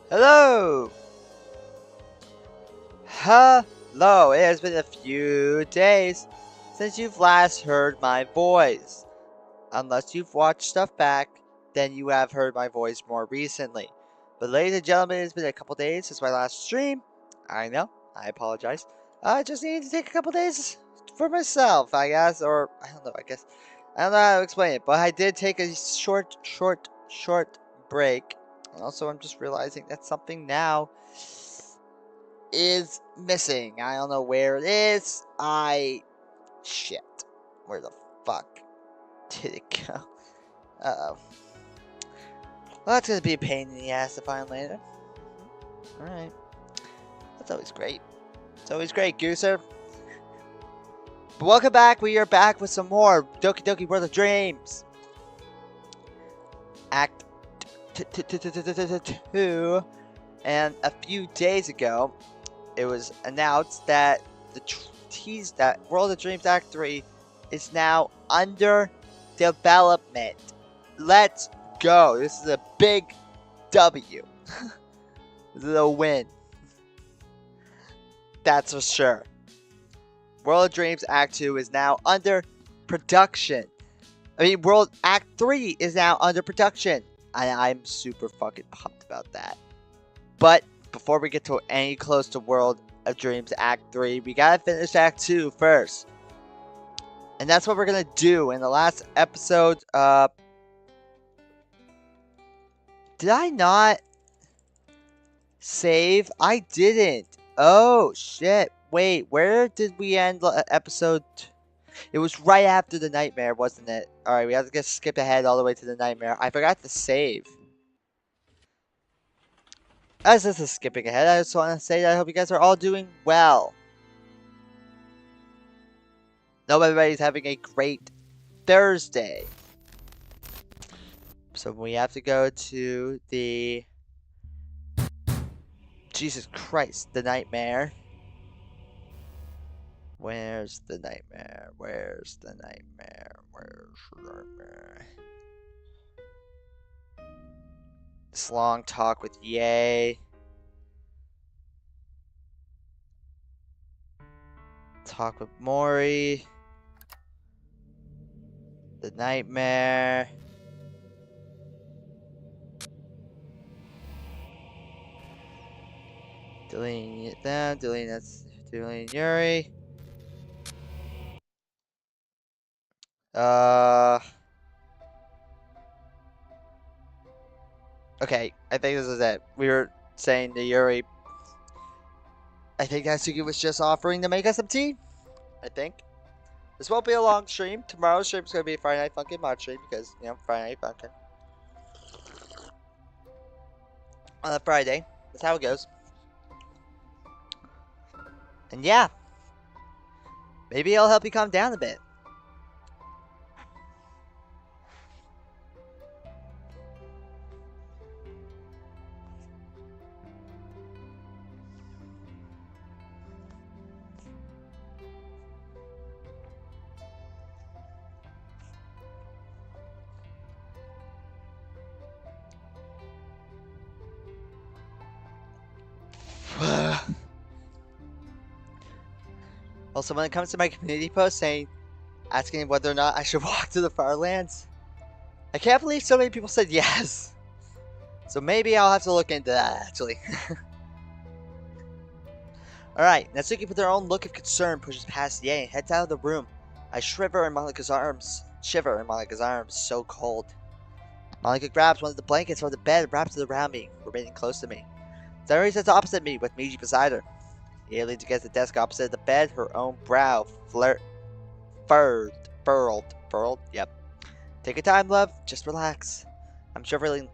Hello! Hello! It has been a few days since you've last heard my voice. Unless you've watched stuff back, then you have heard my voice more recently. But ladies and gentlemen, it's been a couple days since my last stream. I know, I apologize. I just needed to take a couple days for myself, I guess, or I don't know, I don't know how to explain it, but I did take a short break. And also, I'm just realizing that something now is missing. I don't know where it is. Shit. Where the fuck did it go? Uh-oh. Well, that's gonna be a pain in the ass to find later. Alright. That's always great. It's always great, Gooser. But welcome back. We are back with some more Doki Doki World of Dreams. Act 2. And a few days ago, it was announced that that World of Dreams Act 3 is now under development. Let's go. This is a big W. This is a win. That's for sure. World of Dreams Act 2 is now under production. World Act 3 is now under production. And I'm super fucking pumped about that. But before we get to any close to World of Dreams Act 3, we gotta finish Act 2 first. And that's what we're gonna do. In the last episode, did I not save? I didn't. Oh, shit. Wait, where did we end episode? It was right after the nightmare, wasn't it? Alright, we have to skip ahead all the way to the nightmare. I forgot to save. As this is skipping ahead, I just want to say that I hope you guys are all doing well. Hope everybody's having a great Thursday. So we have to go to the... Jesus Christ, the nightmare. Where's the nightmare? Where's the nightmare? Where's the nightmare? This long talk with Ye. Talk with Mori. The nightmare. Deleting it down. Deleting Yuri. Okay, I think this is it. We were saying to Yuri. I think Natsuki was just offering to make us some tea. I think. This won't be a long stream. Tomorrow's stream is going to be a Friday Night Funkin' mod stream because, Friday Night Funkin'. On a Friday. That's how it goes. And yeah. Maybe it'll help you calm down a bit. Also, when it comes to my community post asking whether or not I should walk to the Farlands, I can't believe so many people said yes. So maybe I'll have to look into that, actually. Alright, Natsuki with her own look of concern pushes past Ye and heads out of the room. I shiver in Malika's arms, so cold. Malika grabs one of the blankets from the bed and wraps it around me, remaining close to me. Sayori sits opposite me with Miji beside her. Ye leans against the desk opposite the bed, her own brow furrowed, yep. Take your time, love, just relax. I'm shivering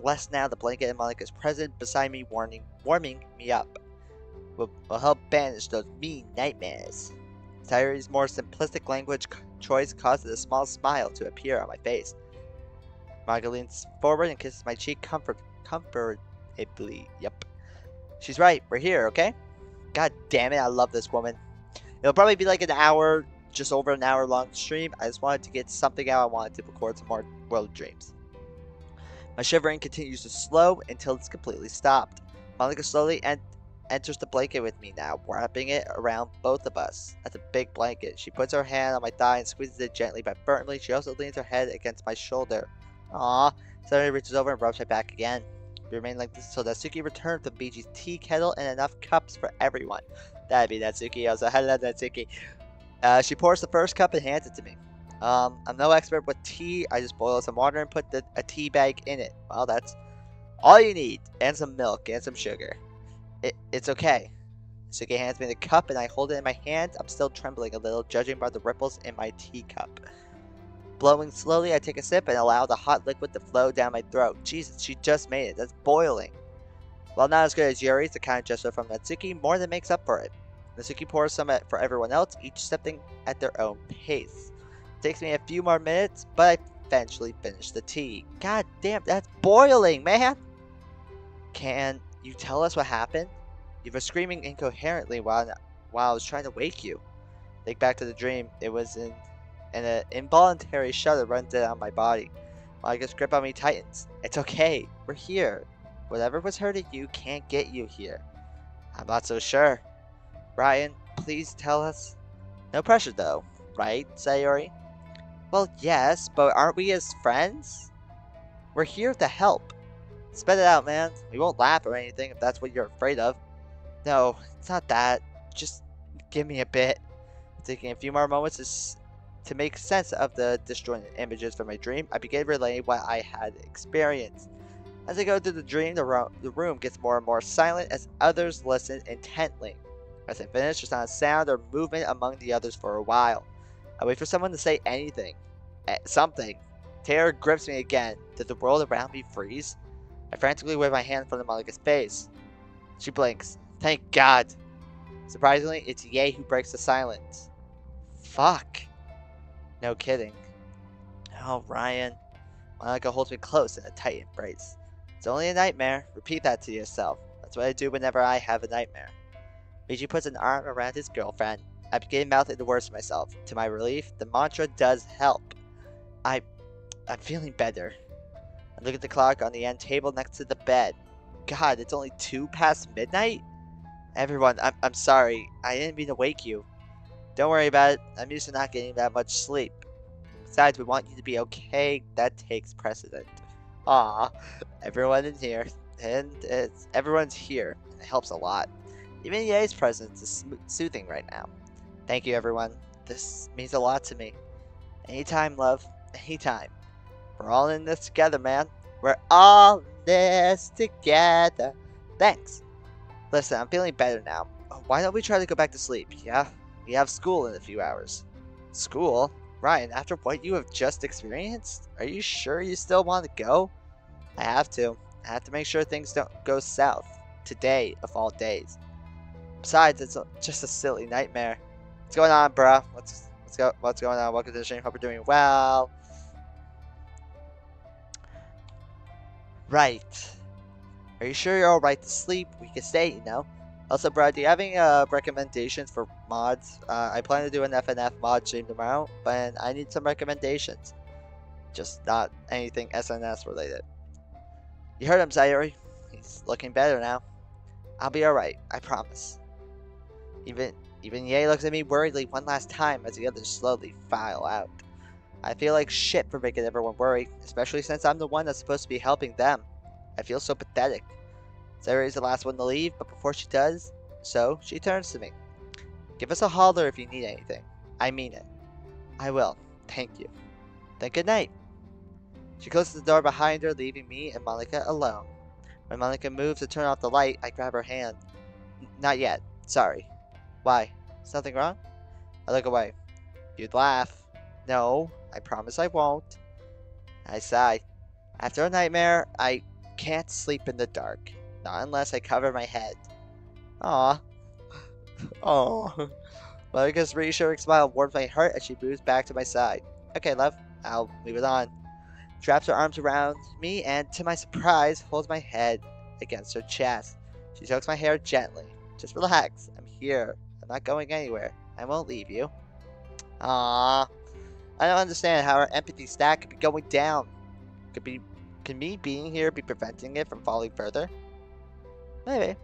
less now the blanket and Malika's present beside me warming me up. Will help banish those mean nightmares. Sayori's more simplistic language choice causes a small smile to appear on my face. Malika leans forward and kisses my cheek comfortably, yep. She's right, we're here, okay? God damn it, I love this woman. It'll probably be like an hour, just over an hour long stream. I just wanted to get something out. I wanted to record some more World of Dreams. My shivering continues to slow until it's completely stopped. Monica slowly enters the blanket with me now, wrapping it around both of us. That's a big blanket. She puts her hand on my thigh and squeezes it gently but firmly. She also leans her head against my shoulder. Aww. Suddenly reaches over and rubs my back again. We remain like this until Natsuki returns with Biji's tea kettle and enough cups for everyone. That'd be Natsuki. Also, hello Natsuki. She pours the first cup and hands it to me. I'm no expert with tea. I just boil some water and put a tea bag in it. Well, that's all you need. And some milk and some sugar. It's okay. Suki hands me the cup and I hold it in my hands. I'm still trembling a little, judging by the ripples in my teacup. Blowing slowly, I take a sip and allow the hot liquid to flow down my throat. Jesus, she just made it. That's boiling. While not as good as Yuri's, the kind gesture from Natsuki more than makes up for it. Natsuki pours some for everyone else, each sipping at their own pace. It takes me a few more minutes, but I eventually finish the tea. God damn, that's boiling, man! Can you tell us what happened? You were screaming incoherently while I was trying to wake you. Think back to the dream. It was and an involuntary shudder runs down my body. Monica's grip on me tightens. It's okay. We're here. Whatever was hurting you can't get you here. I'm not so sure. Ryan, please tell us. No pressure though, right, Sayori? Well, yes, but aren't we as friends? We're here to help. Spit it out, man. We won't laugh or anything if that's what you're afraid of. No, it's not that. Just give me a bit. Taking a few more moments to make sense of the disjointed images from my dream, I began relaying what I had experienced. As I go through the dream, the room gets more and more silent as others listen intently. As I finish, there's not a sound or movement among the others for a while. I wait for someone to say anything. Something. Terror grips me again. Did the world around me freeze? I frantically wave my hand in front of Monica's face. She blinks. Thank God. Surprisingly, it's Ye who breaks the silence. Fuck. No kidding. Oh, Ryan. Monica holds me close in a tight embrace. It's only a nightmare. Repeat that to yourself. That's what I do whenever I have a nightmare. Miji puts an arm around his girlfriend. I begin mouthing the words to myself. To my relief, the mantra does help. I'm feeling better. I look at the clock on the end table next to the bed. God, it's only 2 past midnight? Everyone, I'm sorry. I didn't mean to wake you. Don't worry about it. I'm used to not getting that much sleep. Besides, we want you to be okay. That takes precedent. Aw, everyone in here. And everyone's here. It helps a lot. Even Ye's presence is soothing right now. Thank you, everyone. This means a lot to me. Anytime, love. Anytime. We're all in this together, man. We're all in this together. Thanks. Listen, I'm feeling better now. Why don't we try to go back to sleep, yeah? We have school in a few hours. School? Ryan, after what you have just experienced? Are you sure you still want to go? I have to. I have to make sure things don't go south. Today, of all days. Besides, it's just a silly nightmare. What's going on, bruh? What's going on? Welcome to the stream. Hope you're doing well. Right. Are you sure you're alright to sleep? We can stay, you know. Also, bro, do you have any recommendations for mods? I plan to do an FNF mod stream tomorrow, but I need some recommendations. Just not anything SNS related. You heard him, Sayori. He's looking better now. I'll be alright, I promise. Even Ye looks at me worriedly one last time as the others slowly file out. I feel like shit for making everyone worry, especially since I'm the one that's supposed to be helping them. I feel so pathetic. Sayori's the last one to leave, but before she does, she turns to me. Give us a holler if you need anything. I mean it. I will. Thank you. Then good night. She closes the door behind her, leaving me and Monica alone. When Monica moves to turn off the light, I grab her hand. Not yet. Sorry. Why? Something wrong? I look away. You'd laugh. No, I promise I won't. I sigh. After a nightmare, I can't sleep in the dark. Not unless I cover my head. Aw. Aw. Monica's reassuring smile warms my heart as she moves back to my side. Okay, love. I'll leave it on. She wraps her arms around me and, to my surprise, holds my head against her chest. She strokes my hair gently. Just relax. I'm here. I'm not going anywhere. I won't leave you. Aww. I don't understand how our empathy stack could be going down. Could Can me being here be preventing it from falling further? Maybe.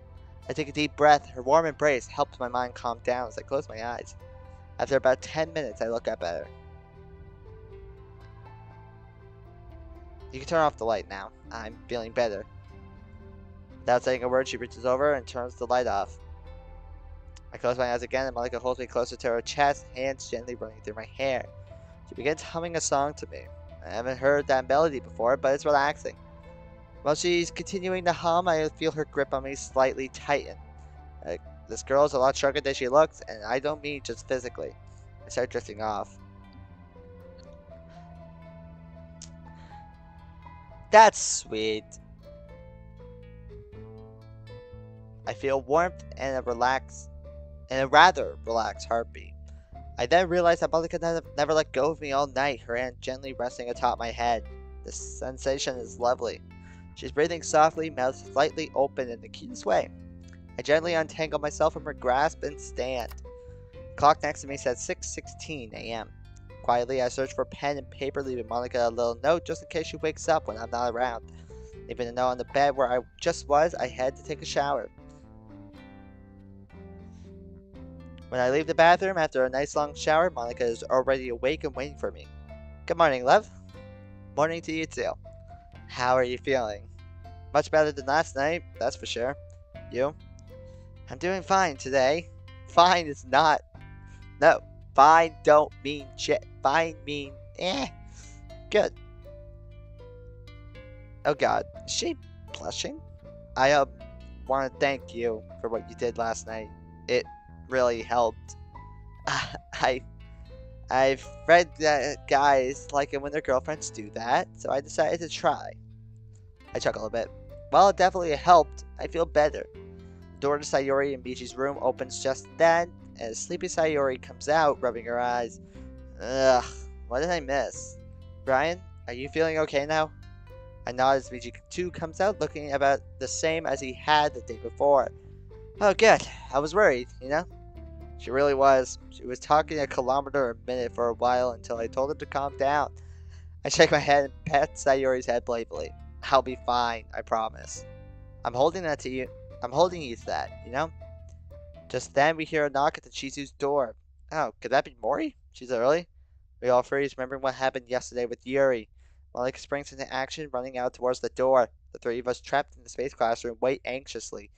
I take a deep breath. Her warm embrace helps my mind calm down as I close my eyes. After about 10 minutes, I look up at her. You can turn off the light now. I'm feeling better. Without saying a word, she reaches over and turns the light off. I close my eyes again and Malika holds me closer to her chest, hands gently running through my hair. She begins humming a song to me. I haven't heard that melody before, but it's relaxing. While she's continuing to hum, I feel her grip on me slightly tighten. This girl is a lot stronger than she looks, and I don't mean just physically. I start drifting off. That's sweet. I feel warmth and a rather relaxed heartbeat. I then realize that Malika never let go of me all night, her hand gently resting atop my head. The sensation is lovely. She's breathing softly, mouth slightly open in the cutest way. I gently untangle myself from her grasp and stand. The clock next to me says 6:16 a.m. Quietly, I search for pen and paper, leaving Monica a little note just in case she wakes up when I'm not around. Leaving a note on the bed where I just was, I head to take a shower. When I leave the bathroom after a nice long shower, Monica is already awake and waiting for me. Good morning, love. Morning to you too. How are you feeling? Much better than last night, that's for sure. You? I'm doing fine today. Fine is not. No, fine don't mean shit. Fine mean good. Oh god, is she blushing? I want to thank you for what you did last night. It really helped. I've read that guys like it when their girlfriends do that, so I decided to try. I chuckle a bit. Well, it definitely helped. I feel better. The door to Sayori and Michi's room opens just then, and sleepy Sayori comes out, rubbing her eyes. Ugh, what did I miss? Brian, are you feeling okay now? I nod as Michi too comes out, looking about the same as he had the day before. Oh, good. I was worried, you know? She really was. She was talking a kilometer a minute for a while until I told her to calm down. I shake my head and pat Sayori's head playfully. I'll be fine, I promise. I'm holding you to that, you know? Just then we hear a knock at the Chizu's door. Oh, could that be Mori? She's early. We all freeze, remembering what happened yesterday with Yuri. Malika springs into action, running out towards the door. The three of us trapped in the space classroom wait anxiously.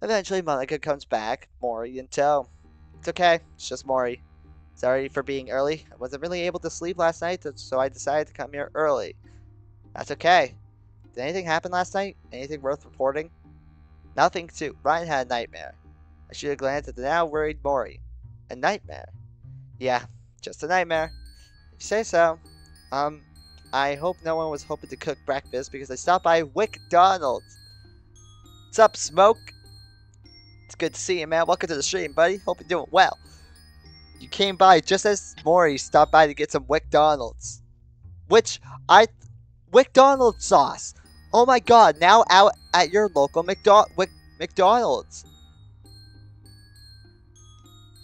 Eventually, Malika comes back, Mori in tow. It's okay, it's just Mori. Sorry for being early. I wasn't really able to sleep last night, so I decided to come here early. That's okay. Did anything happen last night? Anything worth reporting? Nothing too. Ryan had a nightmare. I should have glanced at the now worried Mori. A nightmare? Yeah, just a nightmare. If you say so. I hope no one was hoping to cook breakfast because I stopped by McDonald's. What's up, Smoke? It's good to see you, man. Welcome to the stream, buddy. Hope you're doing well. You came by just as Mori stopped by to get some McDonald's. McDonald's sauce. Oh my god, now out at your local McDonald's.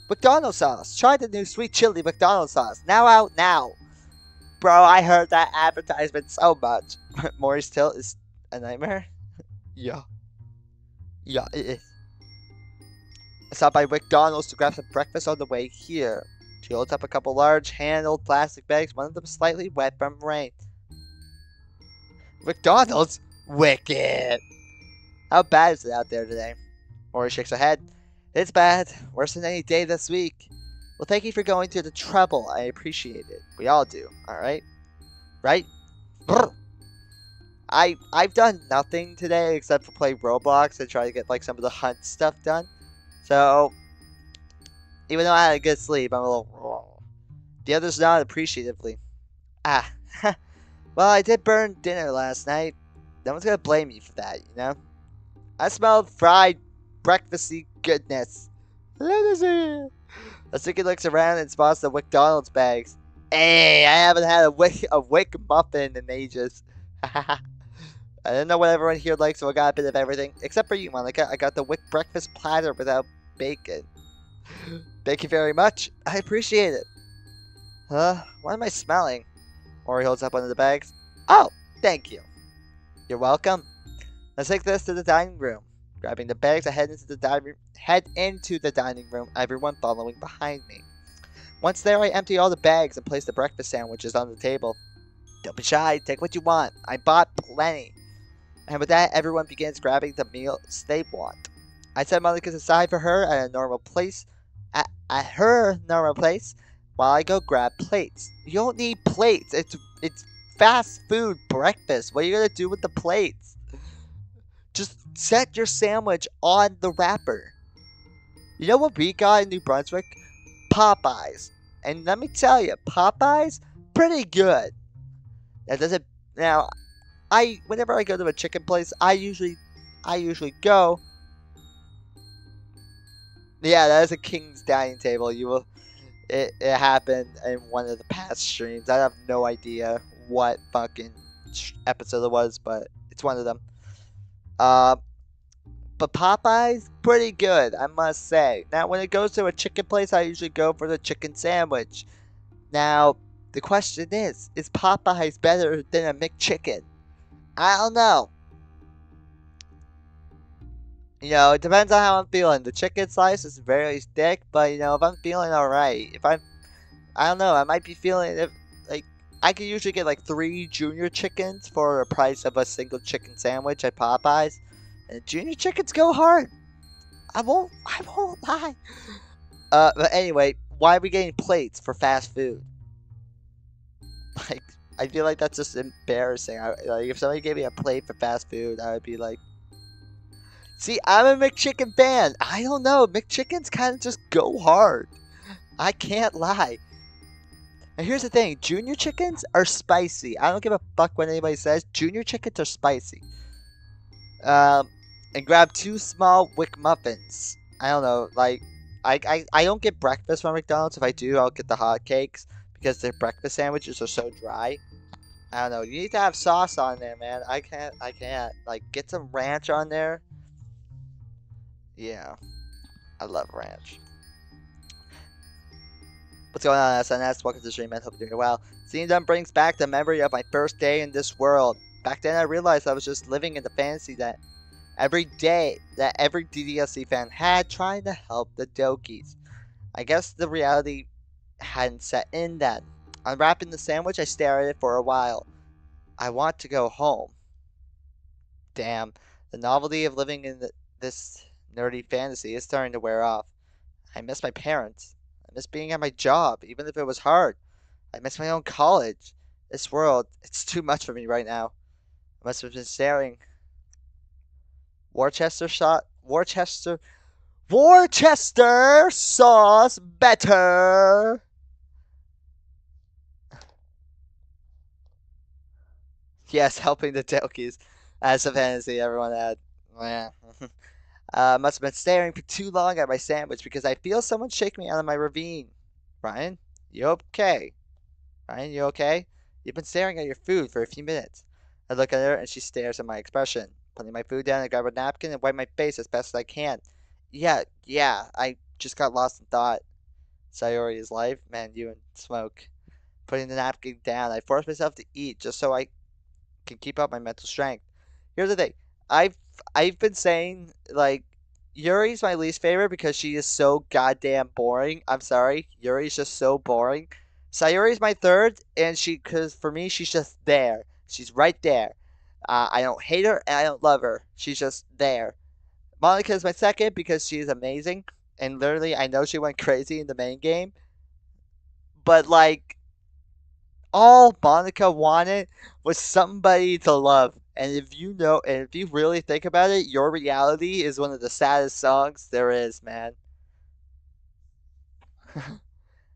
McDonald's sauce. Try the new sweet chili McDonald's sauce. Now out now. Bro, I heard that advertisement so much. Mori's tilt is a nightmare? Yeah. Yeah, it is. I stopped by McDonald's to grab some breakfast on the way here. She holds up a couple large handled plastic bags, one of them slightly wet from rain. McDonald's? Wicked! How bad is it out there today? Mori shakes her head. It's bad. Worse than any day this week. Well, thank you for going through the trouble. I appreciate it. We all do, alright? Right? Brr. I've done nothing today except for play Roblox and try to get like some of the hunt stuff done. So, even though I had a good sleep, I'm a little raw. The others nod appreciatively. Ah, well, I did burn dinner last night. No one's gonna blame me for that, you know? I smelled fried breakfasty goodness. Asuki looks around and spots the McDonald's bags. Hey, I haven't had a wick muffin in ages. I didn't know what everyone here likes, so I got a bit of everything. Except for you, Monica. I got the Wick breakfast platter without bacon. Thank you very much. I appreciate it. What am I smelling? Mori holds up one of the bags. Oh, thank you. You're welcome. Let's take this to the dining room. Grabbing the bags, I head into the dining room, everyone following behind me. Once there, I empty all the bags and place the breakfast sandwiches on the table. Don't be shy, take what you want. I bought plenty. And with that, everyone begins grabbing the meals they want. I set Monica's aside for her at a normal place, at her normal place, while I go grab plates. You don't need plates. It's fast food breakfast. What are you gonna do with the plates? Just set your sandwich on the wrapper. You know what we got in New Brunswick? Popeyes. And let me tell you, Popeyes, pretty good. That doesn't now. I whenever I go to a chicken place, I usually go. Yeah, that is a king's dining table. You will. It happened in one of the past streams. I have no idea what fucking episode it was, but it's one of them. Uh, but Popeyes, pretty good, I must say. Now, when it goes to a chicken place, I usually go for the chicken sandwich. Now, the question is Popeyes better than a McChicken? I don't know. It depends on how I'm feeling. The chicken slice is very thick, but if I'm feeling alright, I don't know, I might be feeling if like I can usually get like 3 junior chickens for the price of a single chicken sandwich at Popeyes, and junior chickens go hard. I won't lie. But anyway, why are we getting plates for fast food? Like, I feel like that's just embarrassing. Like, if somebody gave me a plate for fast food, I would be like, see, I'm a McChicken fan. I don't know. McChickens kind of just go hard. I can't lie. And here's the thing, junior chickens are spicy. I don't give a fuck what anybody says. Junior chickens are spicy. Um, and grab 2 small wick muffins. I don't know, like, I don't get breakfast from McDonald's. If I do, I'll get the hot cakes because their breakfast sandwiches are so dry. I don't know. You need to have sauce on there, man. I can't. Like, get some ranch on there. Yeah, I love ranch. What's going on, SNS? Welcome to the stream, man. Hope you're doing well. Seeing them brings back the memory of my first day in this world. Back then, I realized I was just living in the fantasy that every DDLC fan had, trying to help the Dokis. I guess the reality hadn't set in then. Unwrapping the sandwich, I stare at it for a while. I want to go home. Damn, the novelty of living in this nerdy fantasy is starting to wear off. I miss my parents. I miss being at my job, even if it was hard. I miss my own college. This world, it's too much for me right now. I must have been staring. Worcester sauce better. Yes, helping the Dokis. That's a fantasy everyone had. Yeah. Must have been staring for too long at my sandwich because I feel someone shake me out of my ravine. Ryan, you okay? Ryan, you okay? You've been staring at your food for a few minutes. I look at her and she stares at my expression. Putting my food down, I grab a napkin and wipe my face as best as I can. Yeah, I just got lost in thought. Sayori's life, man, you and smoke. Putting the napkin down, I force myself to eat just so I can keep up my mental strength. Here's the thing. I've I've been saying like Yuri's my least favorite because she is so goddamn boring. I'm sorry. Yuri's just so boring. Sayori's my third, and because for me she's just there. She's right there. I don't hate her and I don't love her. She's just there. Monica is my second because she's amazing, and literally I know she went crazy in the main game, but like all Monica wanted was somebody to love. And if you really think about it, Your Reality is one of the saddest songs there is, man.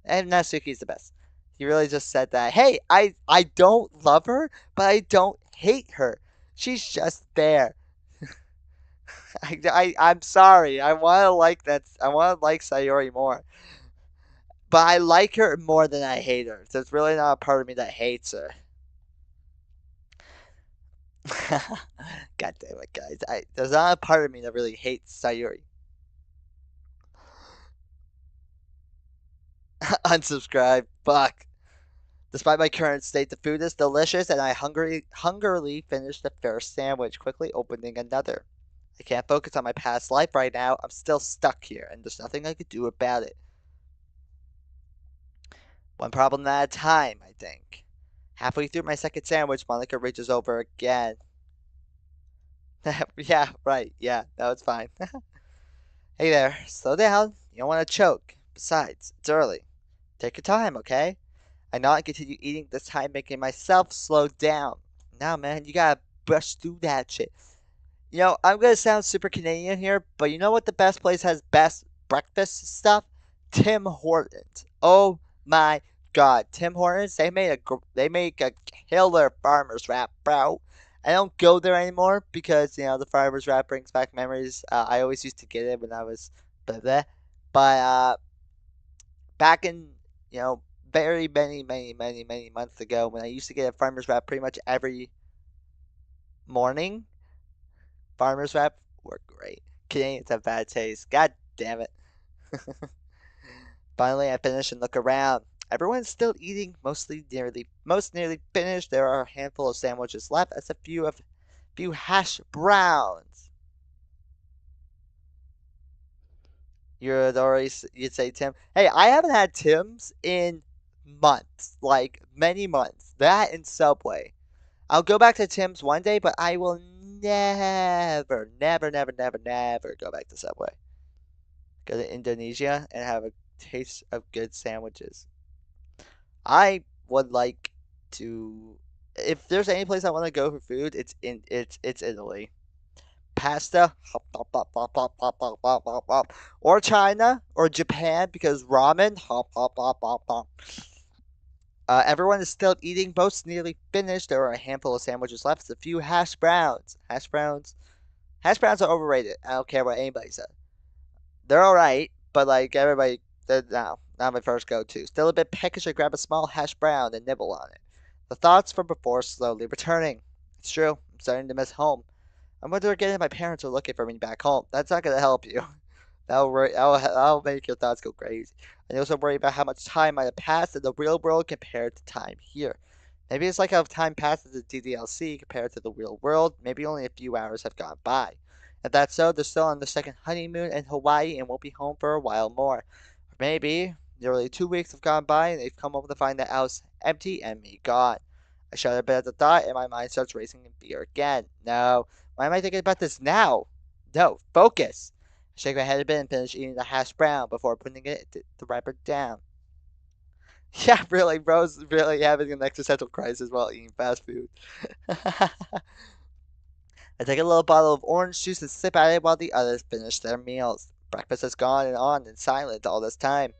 And Natsuki's the best. He really just said that, hey, I don't love her, but I don't hate her. She's just there. I'm sorry. I want to like that. I want to like Sayori more. But I like her more than I hate her. There's really not a part of me that hates her. God damn it, guys. There's not a part of me that really hates Sayuri. Unsubscribe. Fuck. Despite my current state, the food is delicious, and I hungrily finished the first sandwich, quickly opening another. I can't focus on my past life right now. I'm still stuck here, and there's nothing I could do about it. One problem at a time, I think. Halfway through my second sandwich, Monica reaches over again. Yeah, right. Yeah, no, it's fine. Hey there, slow down. You don't want to choke. Besides, it's early. Take your time, okay? I nod and continue eating, this time making myself slow down. Now, man, you gotta brush through that shit. I'm gonna sound super Canadian here, but you know what the best place has best breakfast stuff? Tim Hortons. Oh my god, Tim Hortons, they make a killer farmer's wrap, bro. I don't go there anymore because the farmer's wrap brings back memories. I always used to get it when I was blah, blah. But back in very many months ago, when I used to get a farmer's wrap pretty much every morning, farmer's wrap were great. Canadians have bad taste. God damn it. Finally, I finish and look around. Everyone's still eating, most nearly finished. There are a handful of sandwiches left, as a few hash browns. You'd say Tim. Hey, I haven't had Tim's in months, like many months. That and Subway. I'll go back to Tim's one day, but I will never go back to Subway. Go to Indonesia and have a taste of good sandwiches. I would like to. If there's any place I want to go for food, it's Italy. Pasta, hop, hop, hop, hop, hop, hop, hop, hop, hop, hop. Or China or Japan because ramen, hop, hop, hop, hop, hop. Everyone is still eating. Most nearly finished. There are a handful of sandwiches left. A few hash browns. Hash browns are overrated. I don't care what anybody says. They're alright, but like everybody, no, not my first go-to. Still a bit peckish. I grab a small hash brown and nibble on it. The thoughts from before slowly returning. It's true. I'm starting to miss home. I wonder again if my parents are looking for me back home. That's not gonna help you. That'll make your thoughts go crazy. I also worry about how much time might have passed in the real world compared to time here. Maybe it's like how time passes in DDLC compared to the real world. Maybe only a few hours have gone by. If that's so, they're still on the second honeymoon in Hawaii and won't be home for a while more. Or maybe nearly 2 weeks have gone by and they've come home to find the house empty and me gone. I shudder a bit at the thought and my mind starts racing in fear again. No. Why am I thinking about this now? No, focus. I shake my head a bit and finish eating the hash brown before putting the wrapper down. Yeah, really, bro's really having an existential crisis while eating fast food. I take a little bottle of orange juice and sip at it while the others finish their meals. Breakfast has gone on in silence all this time.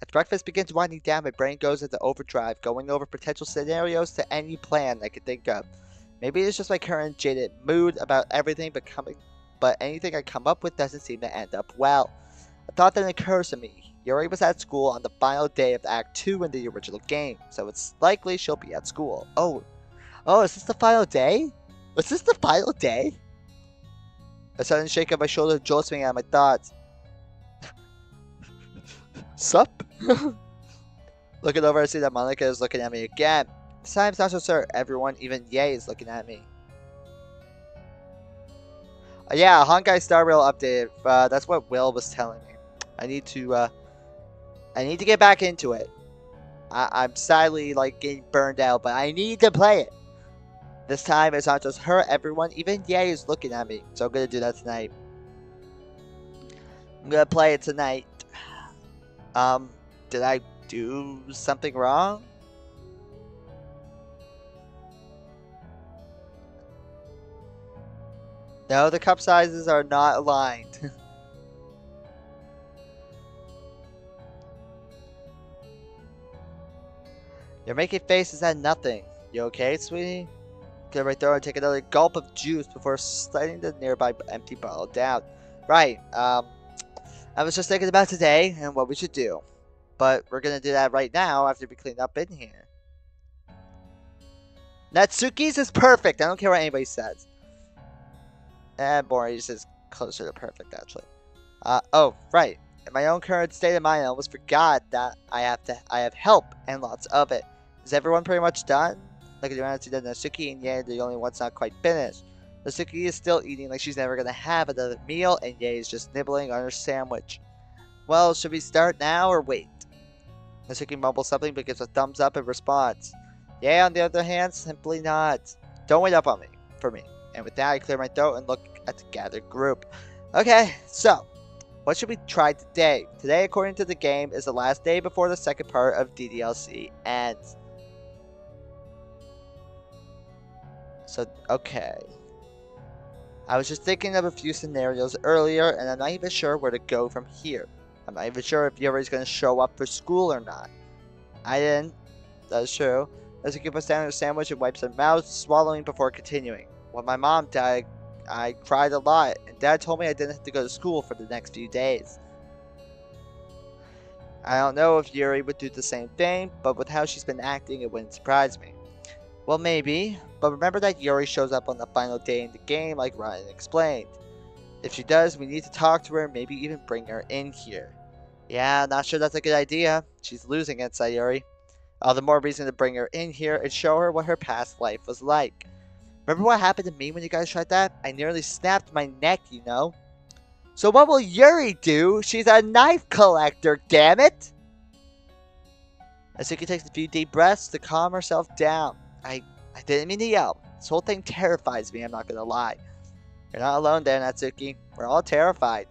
As breakfast begins winding down, my brain goes into overdrive, going over potential scenarios to any plan I could think of. Maybe it's just my current jaded mood about everything, but anything I come up with doesn't seem to end up well. A thought then occurs to me. Yuri was at school on the final day of Act 2 in the original game, so it's likely she'll be at school. Oh, is this the final day? Was this the final day? A sudden shake of my shoulder jolts me out of my thoughts. Sup? Looking over, I see that Monica is looking at me again. This time, not so sure. Everyone, even Ye, is looking at me. Yeah, Honkai Star Rail updated. That's what Will was telling me. I need to get back into it. I'm sadly getting burned out, but I need to play it. This time, it's not just her. Everyone, even Ye, is looking at me. So I'm gonna do that tonight. I'm gonna play it tonight. Did I do something wrong? No, the cup sizes are not aligned. You're making faces at nothing. You okay, sweetie? Get right there and take another gulp of juice before sliding the nearby empty bottle down. Right, I was just thinking about today and what we should do. But we're gonna do that right now after we clean up in here. Natsuki's is perfect. I don't care what anybody says. And Mori's is closer to perfect, actually. Oh, right. In my own current state of mind, I almost forgot that I have help and lots of it. Is everyone pretty much done? Looking around to the Natsuki and Yae are the only ones not quite finished. Natsuki is still eating like she's never gonna have another meal, and Yae is just nibbling on her sandwich. Well, should we start now or wait? Natsuki mumbles something but gives a thumbs up in response. Yae, on the other hand, simply nods. Don't wait up on me, for me. And with that, I clear my throat and look at the gathered group. Okay, so, what should we try today? Today, according to the game, is the last day before the second part of DDLC ends. So, okay. I was just thinking of a few scenarios earlier, and I'm not even sure where to go from here. I'm not even sure if Yuri's going to show up for school or not. I didn't. That's true. Natsuki puts down her sandwich and wipes her mouth, swallowing before continuing. When my mom died, I cried a lot, and Dad told me I didn't have to go to school for the next few days. I don't know if Yuri would do the same thing, but with how she's been acting, it wouldn't surprise me. Well, maybe, but remember that Yuri shows up on the final day in the game like Ryan explained. If she does, we need to talk to her and maybe even bring her in here. Yeah, not sure that's a good idea. She's losing it, Sayuri. All the more reason to bring her in here and show her what her past life was like. Remember what happened to me when you guys tried that? I nearly snapped my neck, you know? So what will Yuri do? She's a knife collector, damn it! Natsuki takes a few deep breaths to calm herself down. I didn't mean to yell. This whole thing terrifies me, I'm not gonna lie. You're not alone there, Natsuki. We're all terrified.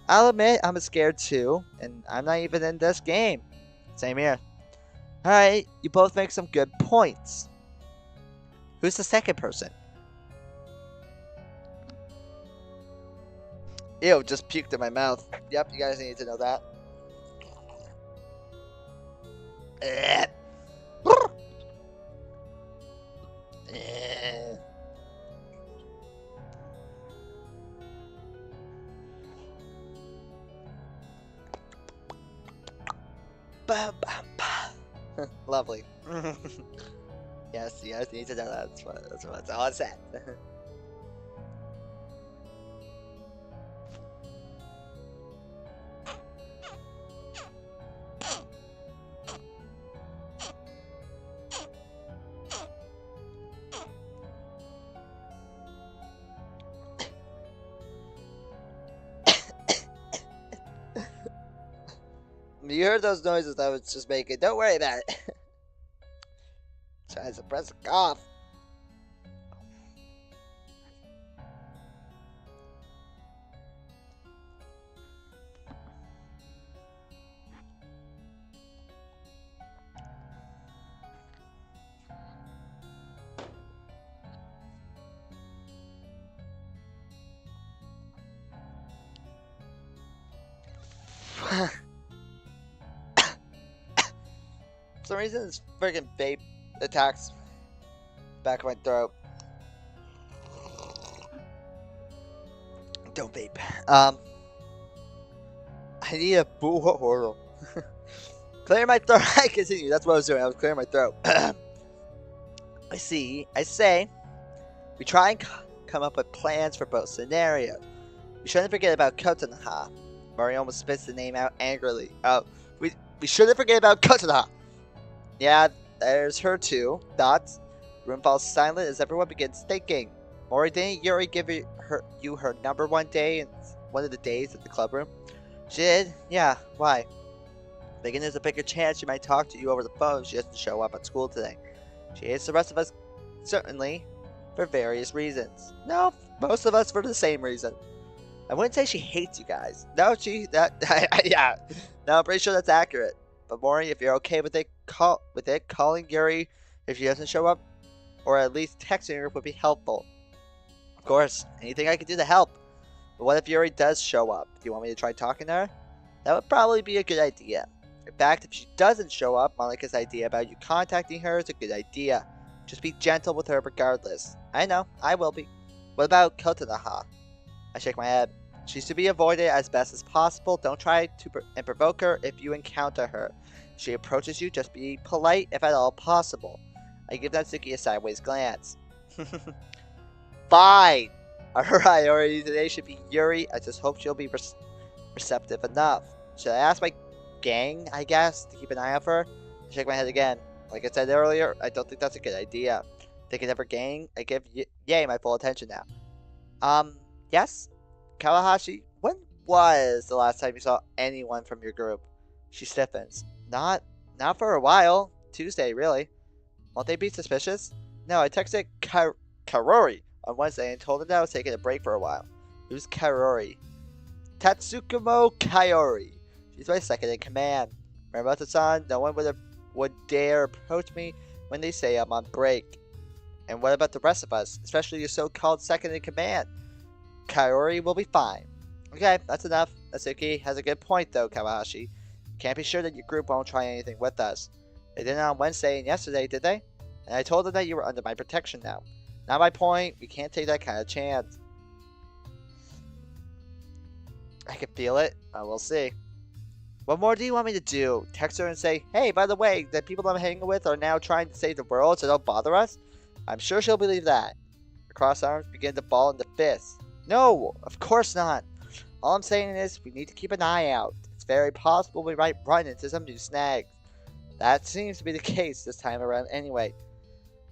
I'll admit I'm scared too, and I'm not even in this game. Same here. Alright, you both make some good points. Who's the second person? Ew, just puked in my mouth. Yep, you guys need to know that. Lovely. Yes, you guys need to know that. That's all I said. You heard those noises I was just making. Don't worry about it. Trying to suppress a cough. For some reason, this friggin' vape attacks back of my throat. Don't vape. I need a boo. Clear my throat. I continue. That's what I was doing. I was clearing my throat. I say, we try and come up with plans for both scenarios. We shouldn't forget about Kotonoha. Mori almost spits the name out angrily. Oh, we shouldn't forget about Kotonoha. Yeah, there's her too. Thoughts. The room falls silent as everyone begins thinking. Mori, didn't Yuri give you her number one day in one of the days at the club room? She did? Yeah, why? Thinking there's a bigger chance she might talk to you over the phone if she doesn't show up at school today. She hates the rest of us, certainly, for various reasons. No, most of us for the same reason. I wouldn't say she hates you guys. No, yeah. No, I'm pretty sure that's accurate. But Mori, if you're okay with it, calling Yuri if she doesn't show up, or at least texting her would be helpful. Of course, anything I can do to help. But what if Yuri does show up? Do you want me to try talking to her? That would probably be a good idea. In fact, if she doesn't show up, Monika's idea about you contacting her is a good idea. Just be gentle with her regardless. I know, I will be. What about Kotonoha? I shake my head. She's to be avoided as best as possible. Don't try to provoke her if you encounter her. If she approaches you, just be polite if at all possible. I give Natsuki a sideways glance. Fine! Our priority today should be Yuri. I just hope she'll be receptive enough. Should I ask my gang, I guess, to keep an eye out for her? I shake my head again. Like I said earlier, I don't think that's a good idea. Thinking of her gang, I give Yay my full attention now. Yes? Kawahashi, when was the last time you saw anyone from your group? She stiffens. Not for a while. Tuesday, really. Won't they be suspicious? No, I texted Karori on Wednesday and told him that I was taking a break for a while. Who's Karori? Tatsukumo Kaori. She's my second in command. Remember the son? No one would dare approach me when they say I'm on break. And what about the rest of us, especially your so-called second in command? Kaori will be fine. Okay, that's enough. Natsuki has a good point though, Kawahashi. Can't be sure that your group won't try anything with us. They did it on Wednesday and yesterday, did they? And I told them that you were under my protection now. Not my point. We can't take that kind of chance. I can feel it. We'll see. What more do you want me to do? Text her and say, hey, by the way, the people I'm hanging with are now trying to save the world, so don't bother us? I'm sure she'll believe that. Her crossed arms begin to ball into fists. No, of course not. All I'm saying is we need to keep an eye out. It's very possible we might run into some new snags. That seems to be the case this time around anyway.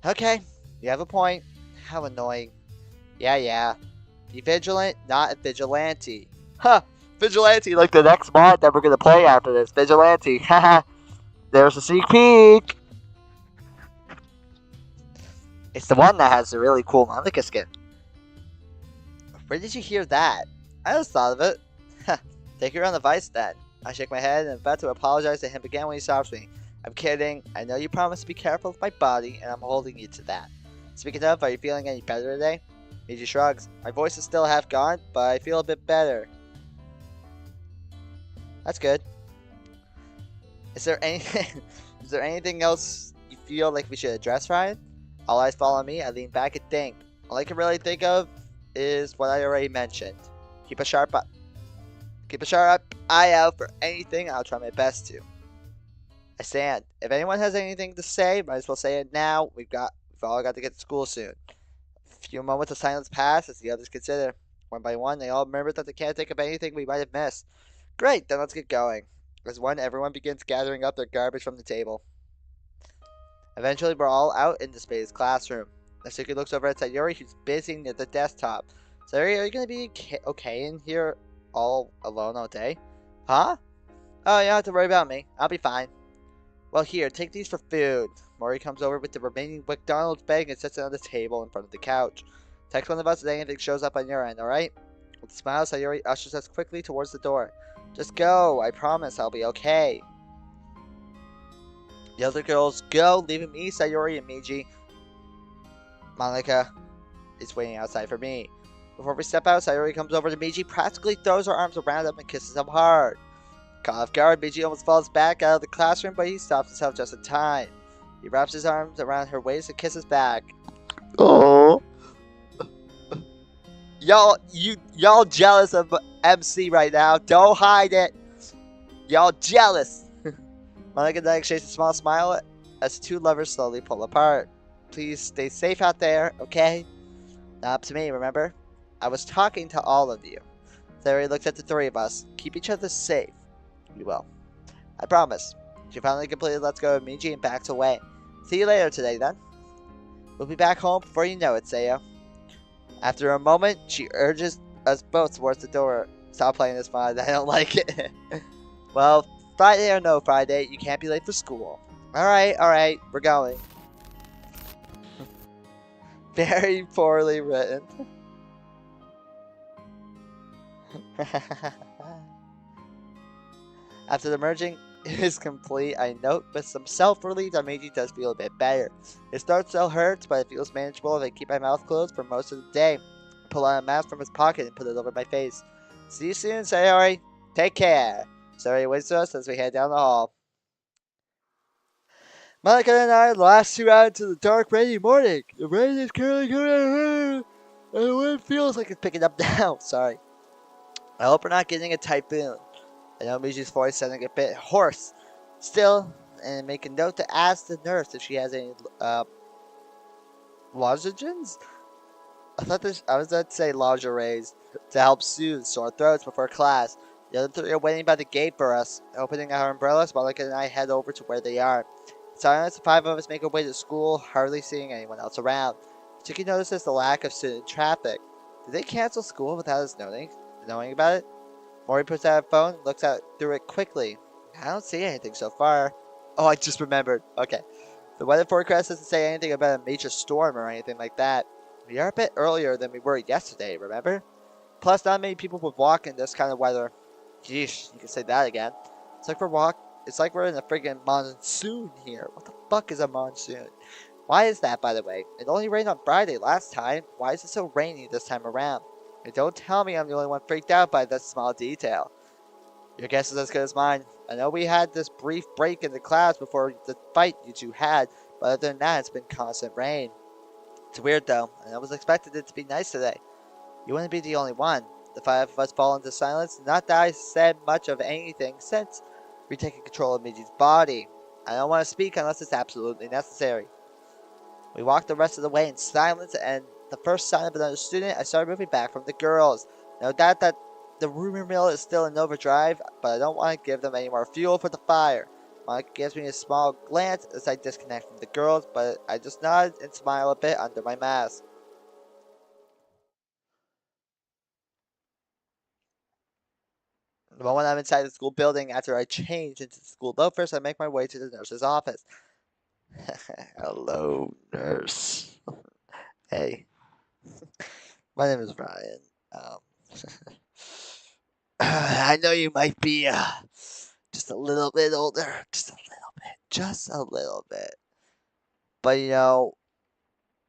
Okay, you have a point. How annoying. Yeah. Be vigilant, not a vigilante. Huh, vigilante like the next mod that we're going to play after this. Vigilante, haha. There's a sneak peek. It's the one that has the really cool Monica skin. Where did you hear that? I just thought of it. Take her on the vice then. I shake my head and am about to apologize to him again when he stops me. I'm kidding. I know you promised to be careful with my body, and I'm holding you to that. Speaking of, are you feeling any better today? Miji shrugs. My voice is still half gone, but I feel a bit better. That's good. Is there anything else you feel like we should address, Ryan? All eyes fall on me. I lean back and think. All I can really think of is what I already mentioned. Keep a sharp eye out for anything. I'll try my best to. I stand. If anyone has anything to say, might as well say it now. We've all got to get to school soon. A few moments of silence pass as the others consider. One by one, they all remember that they can't think of anything we might have missed. Great, then let's get going. As everyone begins gathering up their garbage from the table. Eventually, we're all out in the space classroom. Natsuki looks over at Sayori, who's busy near the desktop. Sayori, are you going to be okay in here all alone all day? Huh? Oh, you don't have to worry about me. I'll be fine. Well, here, take these for food. Mori comes over with the remaining McDonald's bag and sets it on the table in front of the couch. Text one of us if anything shows up on your end, alright? With a smile, Sayori ushers us quickly towards the door. Just go. I promise I'll be okay. The other girls go, leaving me, Sayori, and Miji. Monica is waiting outside for me. Before we step out, Sayori comes over to Miji, practically throws her arms around him and kisses him hard. Caught off guard, Miji almost falls back out of the classroom, but he stops himself just in time. He wraps his arms around her waist and kisses back. Oh, y'all jealous of MC right now? Don't hide it. Y'all jealous. Monica then exchanges a small smile as the two lovers slowly pull apart. Please stay safe out there, okay? Not up to me, remember? I was talking to all of you. Sayori looks at the three of us. Keep each other safe. We will. I promise. She finally completed Let's Go with Miji and backs away. See you later today, then. We'll be back home before you know it, Sayo. After a moment, she urges us both towards the door. Stop playing this fun. I don't like it. Well, Friday or no Friday, you can't be late for school. Alright, we're going. Very poorly written. After the merging is complete, I note with some self-relief that Meiji does feel a bit better. It starts still hurts, but it feels manageable if I keep my mouth closed for most of the day. I pull out a mask from his pocket and put it over my face. See you soon, Sayori. Take care. Sayori waits to us as we head down the hall. Monica and I last 2 out into the dark, rainy morning. The rain is currently coming out, and the wind feels like it's picking up now. Sorry. I hope we're not getting a typhoon. I know Miji's voice sounding a bit hoarse. Still, and make a note to ask the nurse if she has any lozenges? I was about to say lingeries to help soothe sore throats before class. The other three are waiting by the gate for us. Opening our umbrellas, Monica and I head over to where they are. Silence, the five of us make our way to school, hardly seeing anyone else around. Chicky notices the lack of student traffic. Did they cancel school without us knowing about it? Mori puts out her phone and looks out through it quickly. I don't see anything so far. Oh, I just remembered. Okay. The weather forecast doesn't say anything about a major storm or anything like that. We are a bit earlier than we were yesterday, remember? Plus, not many people would walk in this kind of weather. Yeesh, you can say that again. It's like we're in a friggin' monsoon here. What the fuck is a monsoon? Why is that, by the way? It only rained on Friday last time. Why is it so rainy this time around? And don't tell me I'm the only one freaked out by this small detail. Your guess is as good as mine. I know we had this brief break in the class before the fight you two had, but other than that, it's been constant rain. It's weird though, and I was expecting it to be nice today. You wouldn't be the only one. The five of us fall into silence. Not that I said much of anything since retaking control of Miji's body. I don't want to speak unless it's absolutely necessary. We walked the rest of the way in silence, and the first sign of another student, I started moving back from the girls. No doubt that the rumor mill is still in overdrive, but I don't want to give them any more fuel for the fire. Monica gives me a small glance as I disconnect from the girls, but I just nod and smile a bit under my mask. The moment I'm inside the school building after I change into the school loafers, I make my way to the nurse's office. Hello, nurse. Hey, my name is Ryan. Um, I know you might be just a little bit older, just a little bit. But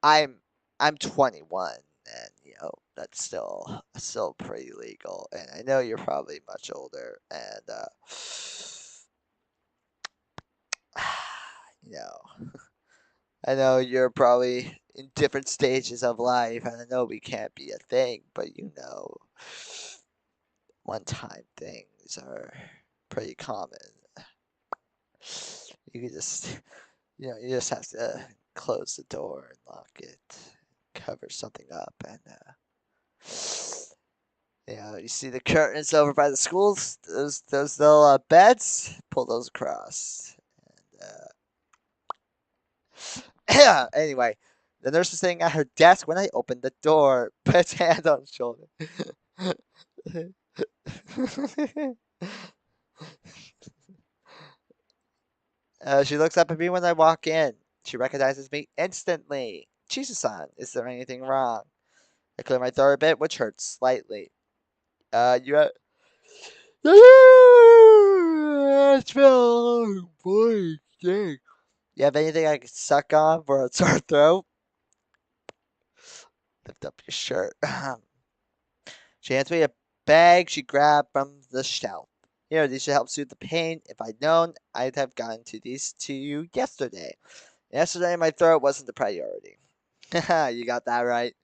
I'm 21, and that's still pretty legal. And I know you're probably much older, and you know, I know you're probably in different stages of life, and I know we can't be a thing, but one-time things are pretty common. You can just, you just have to close the door and lock it, cover something up, and you see the curtains over by the schools, those little beds, pull those across. And anyway, the nurse was sitting at her desk when I opened the door, puts hand on shoulder. She looks up at me when I walk in. She recognizes me instantly. Chizu-san, is there anything wrong? I clear my throat a bit, which hurts slightly. You have... It's been a long boy day. You have anything I can suck on for a sore throat? Lift up your shirt. She hands me a bag she grabbed from the shelf. Here, these should help soothe the pain. If I'd known, I'd have gotten to these to you yesterday. Yesterday, my throat wasn't the priority. Haha, you got that right.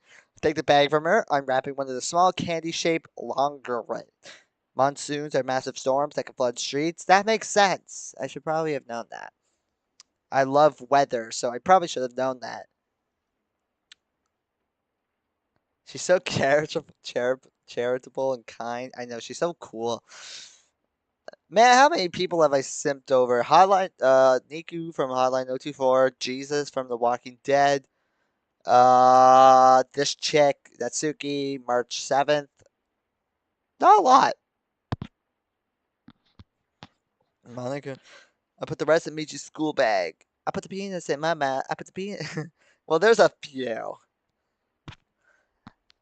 Take the bag from her. I'm wrapping one of the small candy-shaped longer ones. Monsoons are massive storms that can flood streets. That makes sense. I should probably have known that. I love weather, so I probably should have known that. She's so charitable and kind. I know, she's so cool. Man, how many people have I simped over? Niku from Hotline 024, Jesus from The Walking Dead, this chick, Natsuki, March 7th. Not a lot. Monica, I put the rest in Michi's school bag. I put the peanuts in my mouth. I put the peanuts. Well, there's a few.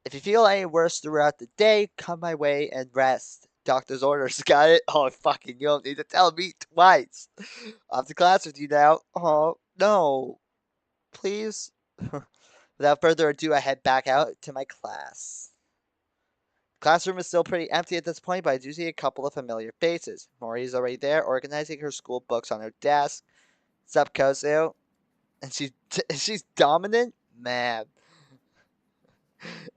If you feel any worse throughout the day, come my way and rest. Doctor's orders, got it? Oh, fucking, you don't need to tell me twice. Off to class with you now. Oh, no. Please? Without further ado, I head back out to my class. Classroom is still pretty empty at this point, but I do see a couple of familiar faces. Mori is already there, organizing her school books on her desk. Sup, Kozu? And she's dominant? Man.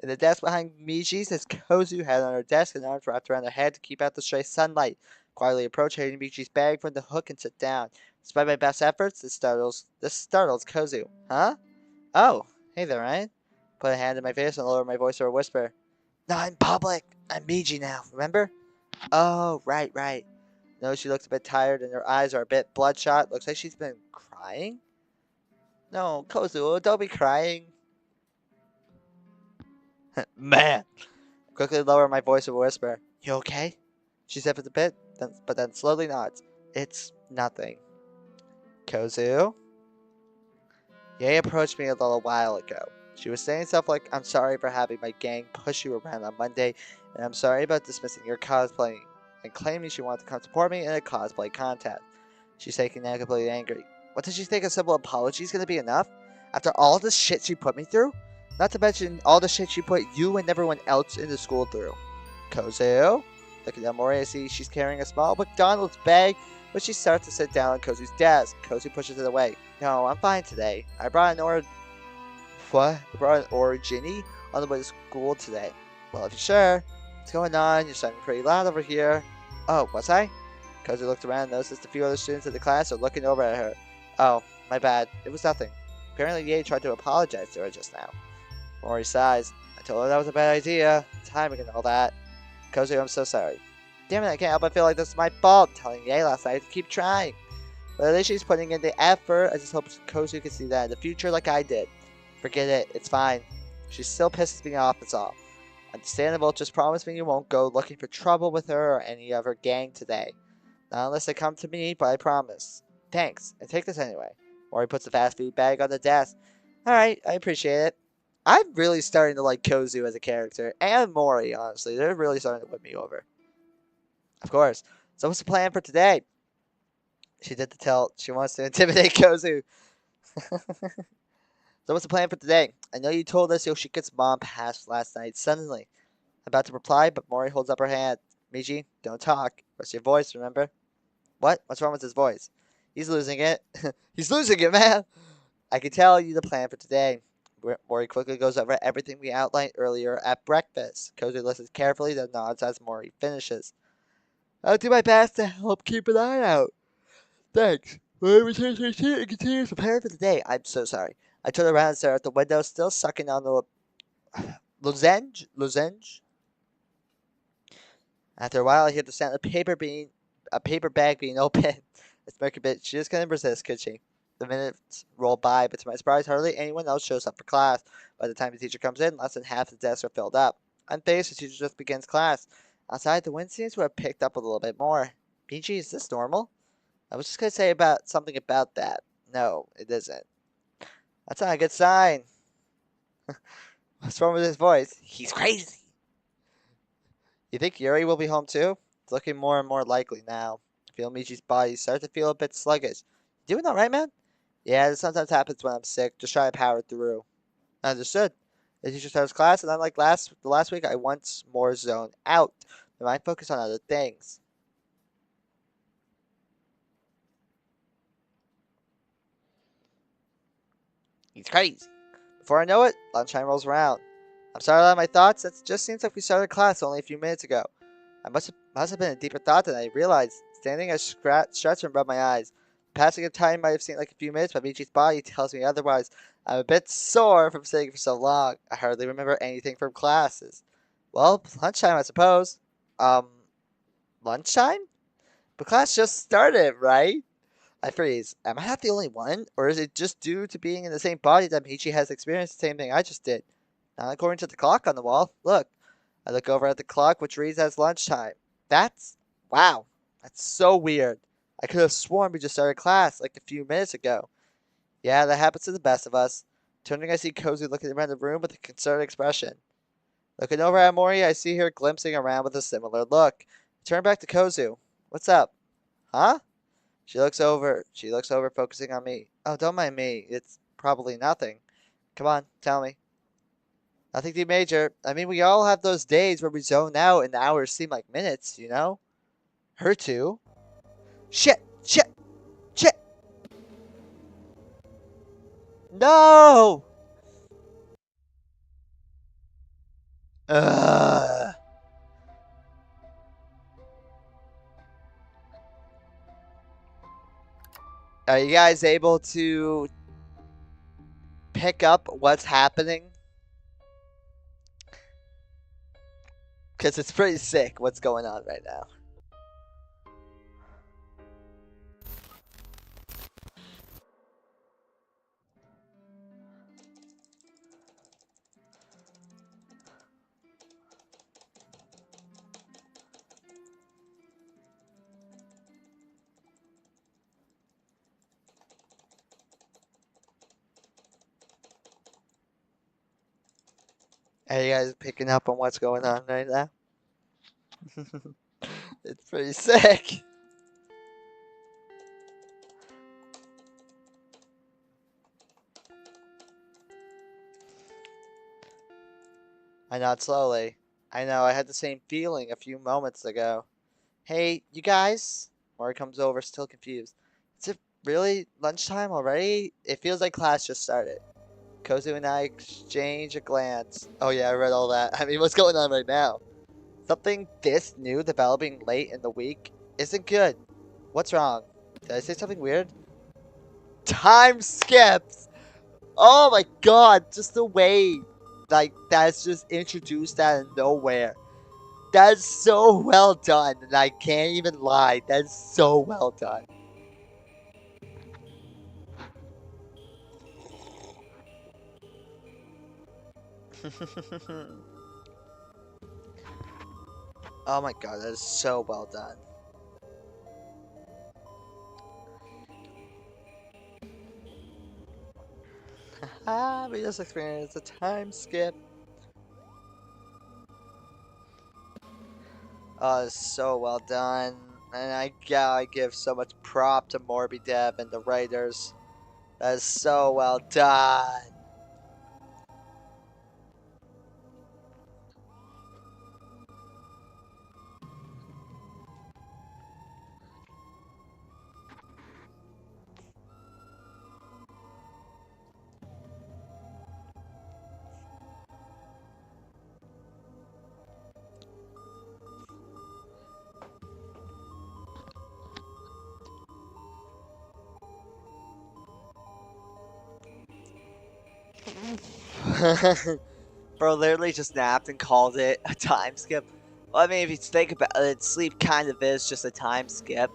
In the desk behind Miji says Kozu, head on her desk and arms wrapped around her head to keep out the stray sunlight. Quietly approach, hitting Miji's bag from the hook and sit down. Despite my best efforts, this startles Kozu. Huh? Oh, hey there, Ryan. Put a hand in my face and lower my voice to a whisper. Not in public. I'm Miji now, remember? Oh, right. No, she looks a bit tired and her eyes are a bit bloodshot. Looks like she's been crying? No, Kozu, don't be crying. Man! Quickly lower my voice and whisper, You okay? She zips a bit, but then slowly nods. It's nothing. Kozu? Ye approached me a little while ago. She was saying stuff like, I'm sorry for having my gang push you around on Monday, and I'm sorry about dismissing your cosplaying, and claiming she wanted to come support me in a cosplay contest. She's taking now completely angry. What does she think a simple apology is going to be enough? After all the shit she put me through? Not to mention all the shit she put you and everyone else in the school through. Kozu? Looking at Mori, I see she's carrying a small McDonald's bag, but she starts to sit down on Kozu's desk. Kozu pushes it away. No, I'm fine today. I brought an origini on the way to school today. Well, if you're sure. What's going on? You're sounding pretty loud over here. Oh, was I? Kozu looked around and noticed a few other students in the class are looking over at her. Oh, my bad. It was nothing. Apparently Ye tried to apologize to her just now. Mori sighs. I told her that was a bad idea. Timing and all that. Kozu, I'm so sorry. Damn it, I can't help but feel like this is my fault, telling Ye last night to keep trying. But at least she's putting in the effort. I just hope Kozu can see that in the future like I did. Forget it, it's fine. She still pisses me off, that's all. Understandable, just promise me you won't go looking for trouble with her or any of her gang today. Not unless they come to me, but I promise. Thanks, and take this anyway. Mori puts the fast food bag on the desk. Alright, I appreciate it. I'm really starting to like Kozu as a character, and Mori, honestly. They're really starting to win me over. Of course. So what's the plan for today? She did the tilt. She wants to intimidate Kozu. So what's the plan for today? I know you told us Yoshika's mom passed last night suddenly. I'm about to reply, but Mori holds up her hand. Miji, don't talk. Where's your voice, remember? What? What's wrong with his voice? He's losing it. He's losing it, man! I can tell you the plan for today. Mori quickly goes over everything we outlined earlier at breakfast. Kozu listens carefully, then nods as Mori finishes. I'll do my best to help keep an eye out. Thanks. Mori returns to her seat and continues to prepare for the day. I'm so sorry. I turn around and stare at the window, still sucking on the lozenge. After a while, I hear the sound of a paper bag being opened. It's Mercury bit. She just couldn't resist, could she? The minutes roll by, but to my surprise, hardly anyone else shows up for class. By the time the teacher comes in, less than half the desks are filled up. Unfazed, the teacher just begins class. Outside, the wind seems to have picked up a little bit more. PG, is this normal? I was just gonna say something about that. No, it isn't. That's not a good sign. What's wrong with his voice? He's crazy. You think Yuri will be home too? It's looking more and more likely now. I feel Michi's body start to feel a bit sluggish. You doing alright, man? Yeah, this sometimes happens when I'm sick. Just try to power through. Understood. The teacher starts class, and unlike the last week, I once more zoned out. My mind focused on other things. He's crazy. Before I know it, lunchtime rolls around. I'm sorry about my thoughts. It just seems like we started class only a few minutes ago. I must have been a deeper thought than I realized. Standing, I stretch and rub my eyes. The passing of time might have seemed like a few minutes, but Michi's body tells me otherwise. I'm a bit sore from sitting for so long. I hardly remember anything from classes. Well, lunchtime, I suppose. Um, lunchtime? But class just started, right? I freeze. Am I not the only one? Or is it just due to being in the same body that Michi has experienced the same thing I just did? Not according to the clock on the wall. Look. I look over at the clock, which reads as lunchtime. Wow. That's so weird. I could have sworn we just started class like a few minutes ago. Yeah, that happens to the best of us. Turning, I see Kozu looking around the room with a concerned expression. Looking over at Mori, I see her glimpsing around with a similar look. I turn back to Kozu. What's up? Huh? She looks over, focusing on me. Oh, don't mind me. It's probably nothing. Come on, tell me. Nothing too major. I mean, we all have those days where we zone out and the hours seem like minutes, you know? Her too. Shit! Shit! Shit! No! Ugh. Are you guys able to pick up what's happening? Because it's pretty sick what's going on right now. Are you guys picking up on what's going on right now? It's pretty sick. I nod slowly. I know, I had the same feeling a few moments ago. Hey, you guys? Mori comes over, still confused. Is it really lunchtime already? It feels like class just started. Kozu and I exchange a glance. Oh yeah, I read all that. I mean, what's going on right now? Something this new developing late in the week isn't good. What's wrong? Did I say something weird? Time skips! Oh my god, just the way like that's just introduced out of nowhere. That's so well done, and I can't even lie. That's so well done. Oh my god, that is so well done. We just experienced a time skip. Oh, it's so well done. And I gotta give so much prop to Morby Dev and the writers. That is so well done. Bro literally just napped and called it a time skip. Well, I mean, if you think about it, sleep kind of is just a time skip.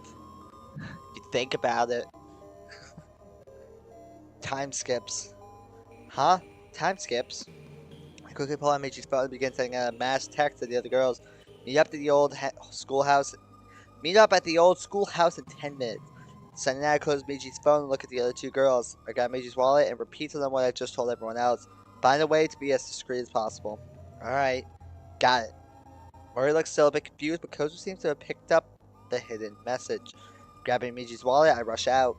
If you think about it. Time skips. Huh? Time skips? I quickly pull out Michi's phone and begin sending out a mass text to the other girls. Meet up at the old schoolhouse. Meet up at the old schoolhouse in 10 minutes. Sending out, I close Michi's phone and look at the other two girls. I got Michi's wallet and repeat to them what I just told everyone else. Find a way to be as discreet as possible. Alright. Got it. Mori looks still a bit confused, but Kozu seems to have picked up the hidden message. Grabbing Michi's wallet, I rush out.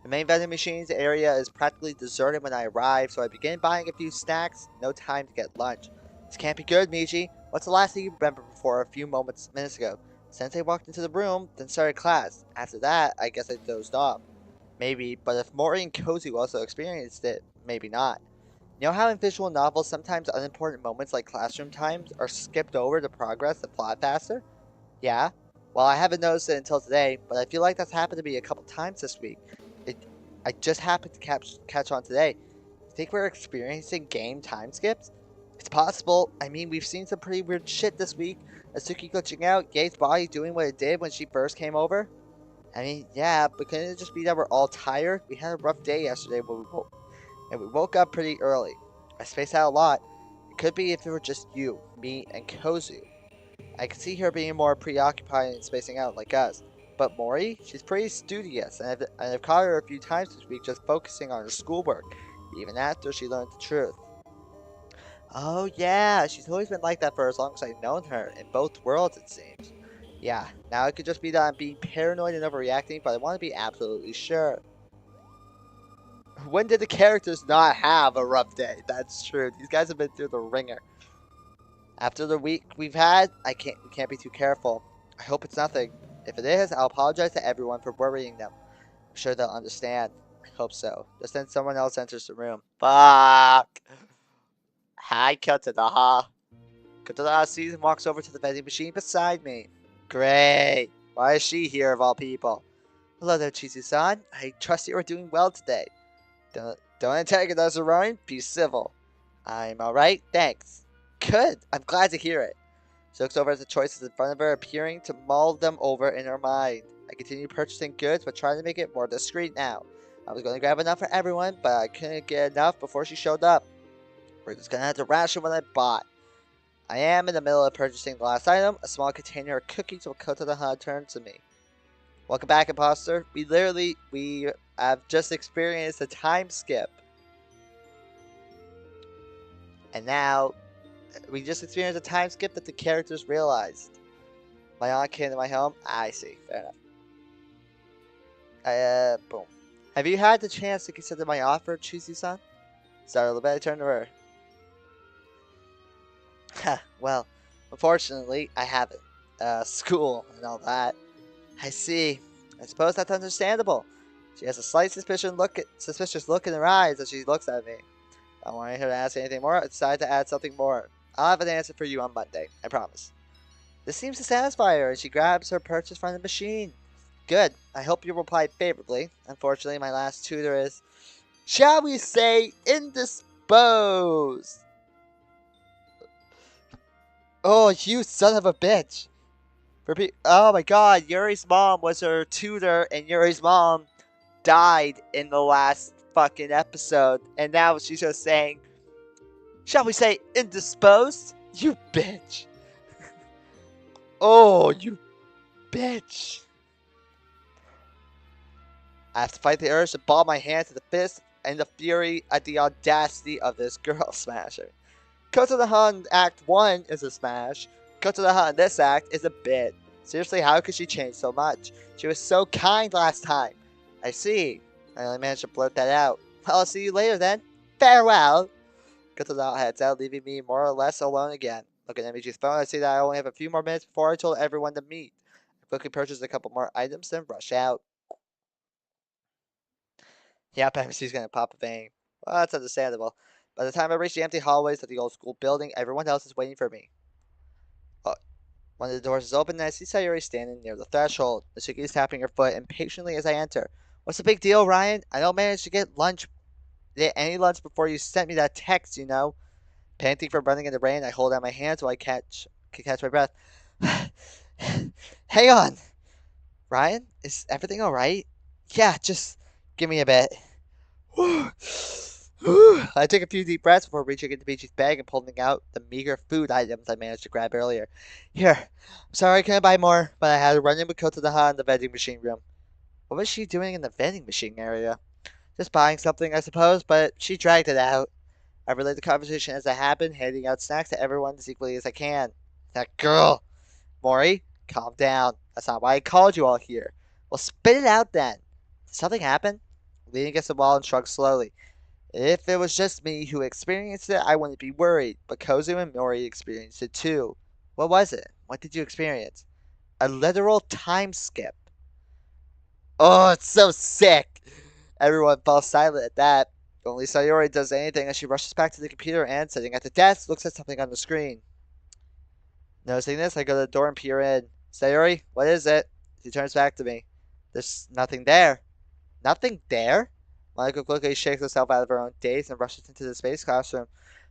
The main vending machines area is practically deserted when I arrive, so I begin buying a few snacks. No time to get lunch. This can't be good, Michi. What's the last thing you remember before a few minutes ago? Sensei walked into the room, then started class. After that, I guess I dozed off. Maybe, but if Mori and Kozu also experienced it, maybe not. You know how in visual novels sometimes unimportant moments like classroom times are skipped over to progress the plot faster? Yeah. Well, I haven't noticed it until today, but I feel like that's happened to me a couple times this week. It, I just happened to catch on today. You think we're experiencing game time skips? It's possible. I mean, we've seen some pretty weird shit this week. Asuki glitching out, Yate's body doing what it did when she first came over. I mean, yeah, but couldn't it just be that we're all tired? We had a rough day yesterday and we woke up pretty early. I spaced out a lot. It could be if it were just you, me, and Kozu. I could see her being more preoccupied and spacing out like us. But Mori, she's pretty studious, and I've caught her a few times this week just focusing on her schoolwork, even after she learned the truth. Oh yeah, she's always been like that for as long as I've known her, in both worlds it seems. Yeah, now it could just be that I'm being paranoid and overreacting, but I want to be absolutely sure. When did the characters not have a rough day? That's true. These guys have been through the ringer. After the week we've had, we can't be too careful. I hope it's nothing. If it is, I'll apologize to everyone for worrying them. I'm sure they'll understand. I hope so. Just then someone else enters the room. Fuck! Hi, Kotadaha. Kotadaha sees and walks over to the vending machine beside me. Great! Why is she here of all people? Hello there, Chizu-san. I trust you are doing well today. Don't antagonize the rhyme. Be civil. I'm alright, thanks. Good, I'm glad to hear it. She looks over at the choices in front of her, appearing to mull them over in her mind. I continue purchasing goods, but trying to make it more discreet now. I was going to grab enough for everyone, but I couldn't get enough before she showed up. We're just going to have to ration what I bought. I am in the middle of purchasing the last item, a small container of cookies when Kotodaha turns to me. Welcome back, imposter. We have just experienced a time skip. And now, we just experienced a time skip that the characters realized. My aunt came to my home. I see. Fair enough. Boom. Have you had the chance to consider my offer, Chizu-san? Sorry, Lebet turned to her. Well, unfortunately, I haven't. School and all that. I see. I suppose that's understandable. She has a slight suspicious look in her eyes as she looks at me. I wanted her to ask anything more. I decided to add something more. I'll have an answer for you on Monday. I promise. This seems to satisfy her, and she grabs her purchase from the machine. Good. I hope you reply favorably. Unfortunately, my last tutor is, shall we say, indisposed. Oh, you son of a bitch. Oh my god, Yuri's mom was her tutor, and Yuri's mom died in the last fucking episode. And now she's just saying, shall we say, indisposed? You bitch. Oh, you bitch. I have to fight the urge to ball my hand to the fist and the fury at the audacity of this girl smasher. Go to the Hun Act 1 is a smash. Go to the Hun this act is a bit. Seriously, how could she change so much? She was so kind last time. I see. I only managed to blurt that out. Well, I'll see you later then. Farewell. Go to the heads out, leaving me more or less alone again. Looking at Michi's phone, I see that I only have a few more minutes before I told everyone to meet. I quickly purchase a couple more items, then rush out. Yep, MC's gonna pop a vein. Well, that's understandable. By the time I reach the empty hallways of the old school building, everyone else is waiting for me. One of the doors is open and I see Sayuri standing near the threshold. Nasuki is tapping her foot impatiently as I enter. What's the big deal, Ryan? I don't manage to get any lunch before you sent me that text, you know. Panting from running in the rain, I hold out my hands while I can catch my breath. Hang on! Ryan, is everything alright? Yeah, just give me a bit. I took a few deep breaths before reaching into Peachy's bag and pulling out the meager food items I managed to grab earlier. Here, I'm sorry I couldn't buy more, but I had to run in with Kotodaha in the vending machine room. What was she doing in the vending machine area? Just buying something, I suppose, but she dragged it out. I relayed the conversation as it happened, handing out snacks to everyone as equally as I can. That girl! Mori, calm down. That's not why I called you all here. Well, spit it out then. Did something happen? Leaning against the wall and shrugged slowly. If it was just me who experienced it, I wouldn't be worried, but Kozu and Mori experienced it too. What was it? What did you experience? A literal time skip. Oh, it's so sick! Everyone falls silent at that. Only Sayori does anything as she rushes back to the computer and, sitting at the desk, looks at something on the screen. Noticing this, I go to the door and peer in. Sayori, what is it? She turns back to me. There's nothing there. Nothing there? Monica quickly shakes herself out of her own daze and rushes into the space classroom.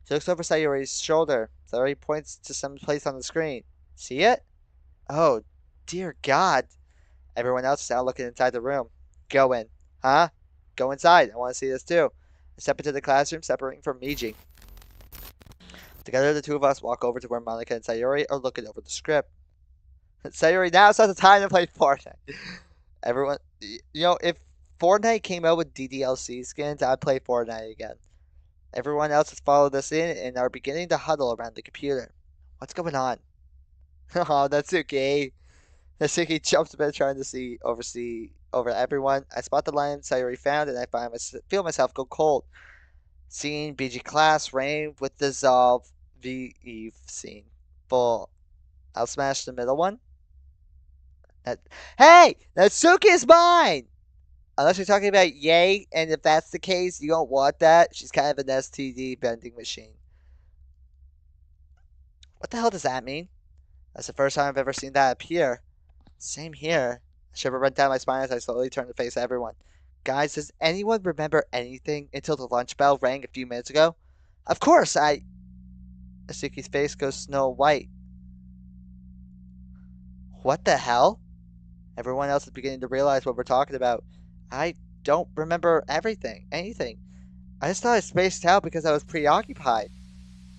She looks over Sayori's shoulder. Sayori points to some place on the screen. See it? Oh, dear God. Everyone else is now looking inside the room. Go in. Huh? Go inside. I want to see this too. I step into the classroom, separating from Miji. Together, the two of us walk over to where Monica and Sayori are looking over the script. Sayori, now's not the time to play Fortnite. Everyone, if Fortnite came out with DDLC skins, I'd play Fortnite again. Everyone else has followed us in and are beginning to huddle around the computer. What's going on? Oh, Natsuki. Natsuki jumps a bit trying to oversee over everyone. I spot the line Sayori found and I feel myself go cold. Scene, BG class, rain with dissolve, Eve scene. Full. I'll smash the middle one. Hey! Natsuki is mine! Unless you're talking about Yay, and if that's the case, you don't want that. She's kind of an STD vending machine. What the hell does that mean? That's the first time I've ever seen that appear. Same here. A shiver ran down my spine as I slowly turned to face everyone. Guys, does anyone remember anything until the lunch bell rang a few minutes ago? Of course, Asuki's face goes snow white. What the hell? Everyone else is beginning to realize what we're talking about. I don't remember anything. I just thought I spaced out because I was preoccupied.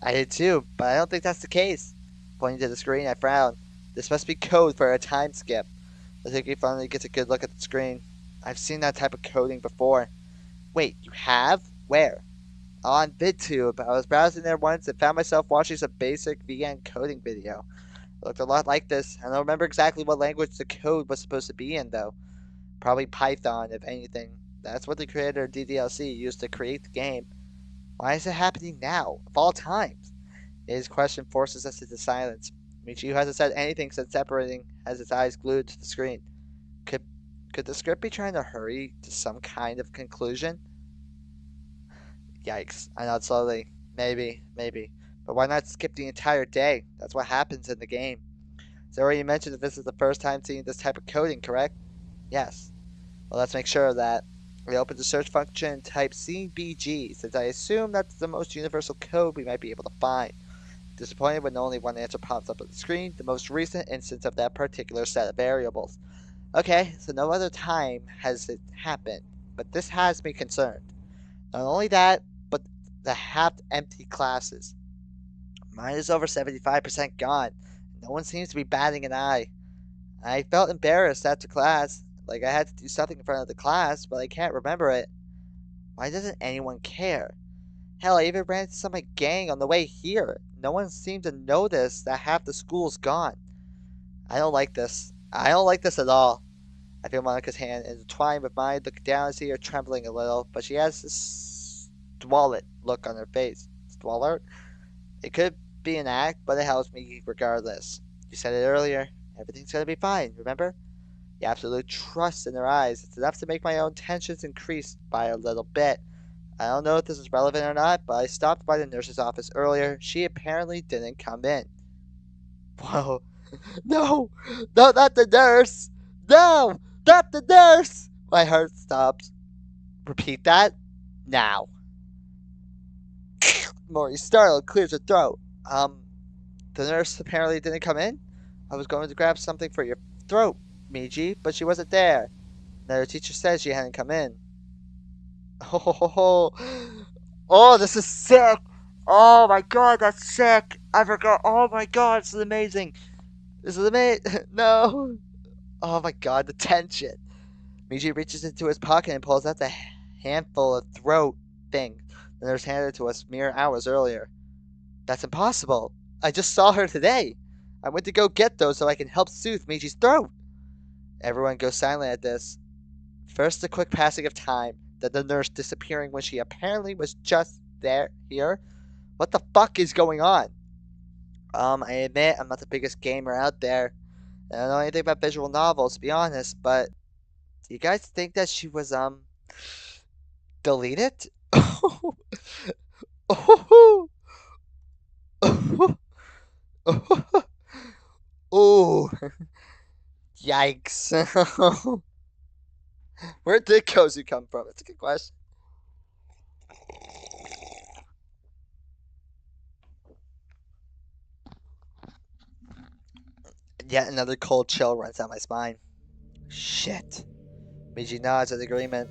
I did too, but I don't think that's the case. Pointing to the screen, I frowned. This must be code for a time skip. Asuki finally gets a good look at the screen. I've seen that type of coding before. Wait, you have? Where? on VidTube. I was browsing there once and found myself watching some basic VN coding video. It looked a lot like this. I don't remember exactly what language the code was supposed to be in, though. Probably Python, if anything. That's what the creator of DDLC used to create the game. Why is it happening now, of all times? His question forces us into silence. Michiru hasn't said anything since separating, has his eyes glued to the screen. Could could the script be trying to hurry to some kind of conclusion? Yikes. I nod slowly. Maybe. But why not skip the entire day? That's what happens in the game. Zora, you mentioned that this is the first time seeing this type of coding, correct? Yes. Well, let's make sure of that. We open the search function and type CBG, since I assume that's the most universal code we might be able to find. Disappointed when only one answer pops up on the screen, the most recent instance of that particular set of variables. Okay, so no other time has it happened, but this has me concerned. Not only that, but the half-empty classes. Mine is over 75% gone. No one seems to be batting an eye. I felt embarrassed after class, like I had to do something in front of the class, but I can't remember it. Why doesn't anyone care? Hell, I even ran into some of my gang on the way here. No one seemed to notice that half the school's gone. I don't like this. I don't like this at all. I feel Monica's hand intertwined with mine, look down and see her trembling a little, but she has this stolid look on her face. Stolid? It could be an act, but it helps me regardless. You said it earlier. Everything's gonna be fine, remember? The absolute trust in her eyes. It's enough to make my own tensions increase by a little bit. I don't know if this is relevant or not, but I stopped by the nurse's office earlier. She apparently didn't come in. Whoa. No! No, not the nurse! No! Not the nurse! My heart stops. Repeat that? Now. Mori, startled, clears her throat. The nurse apparently didn't come in? I was going to grab something for your throat, Miji, but she wasn't there. The teacher said she hadn't come in. Oh, oh, this is sick! Oh my god, that's sick! I forgot. Oh my god, this is amazing! This is amazing! No! Oh my god, the tension! Miji reaches into his pocket and pulls out the handful of throat thing the nurse handed to us mere hours earlier. That's impossible! I just saw her today! I went to go get those so I can help soothe Miji's throat! Everyone goes silent at this. First, the quick passing of time, then the nurse disappearing when she apparently was just here. What the fuck is going on? I admit I'm not the biggest gamer out there. I don't know anything about visual novels, to be honest, but do you guys think that she was, deleted? Oh, oh, oh, oh, yikes. Where did Kozu come from? That's a good question. Yet another cold chill runs down my spine. Shit. Miji nods in agreement.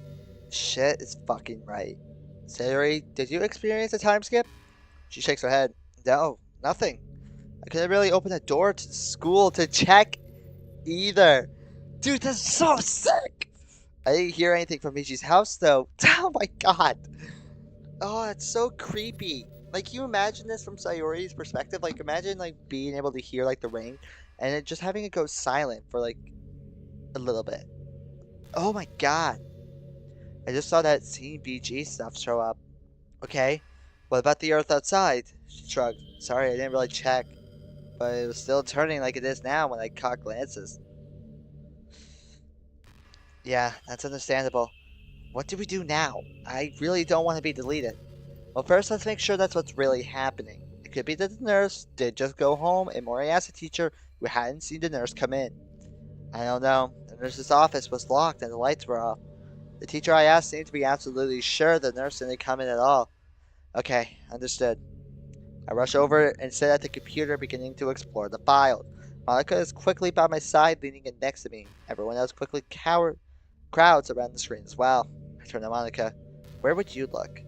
Shit is fucking right. Sayori, did you experience a time skip? She shakes her head. No, nothing. I couldn't really open the door to the school to check either. Dude, that's so sick! I didn't hear anything from Michi's house though. Oh my god. Oh, it's so creepy. Like, can you imagine this from Sayori's perspective? Like, imagine like being able to hear like the ring, and then just having it go silent for like a little bit. Oh my god. I just saw that CBG stuff show up. Okay. What about the earth outside? She shrugged. Sorry, I didn't really check. But it was still turning like it is now when I caught glances. Yeah, that's understandable. What do we do now? I really don't want to be deleted. Well, first let's make sure that's what's really happening. It could be that the nurse did just go home and Mori asked the teacher who hadn't seen the nurse come in. I don't know. The nurse's office was locked and the lights were off. The teacher I asked seemed to be absolutely sure the nurse didn't come in at all. Okay, understood. I rush over and sit at the computer beginning to explore the files. Monica is quickly by my side leaning in next to me. Everyone else quickly crowds around the screen as well. I turn to Monica. Where would you look?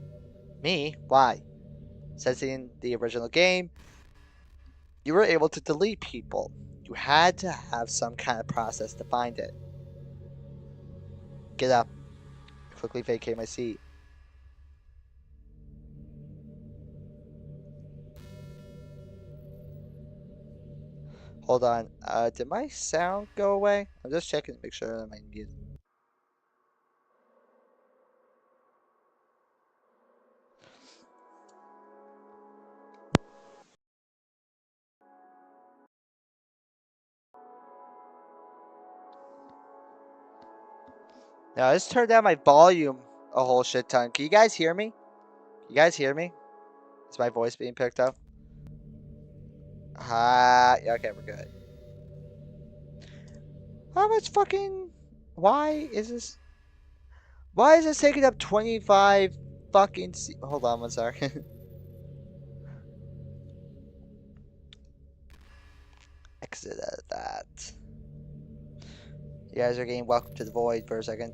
Me? Why? Since in the original game, you were able to delete people. You had to have some kind of process to find it. Get up. I quickly vacate my seat. Hold on. Did my sound go away? I'm just checking to make sure that my mute. Now I just turned down my volume a whole shit ton. Can you guys hear me? You guys hear me? Is my voice being picked up? Yeah, okay, we're good. How much fucking... Why is this... Why is this taking up 25 fucking... Hold on one second. Exit out of that. You guys are getting welcome to the void for a second.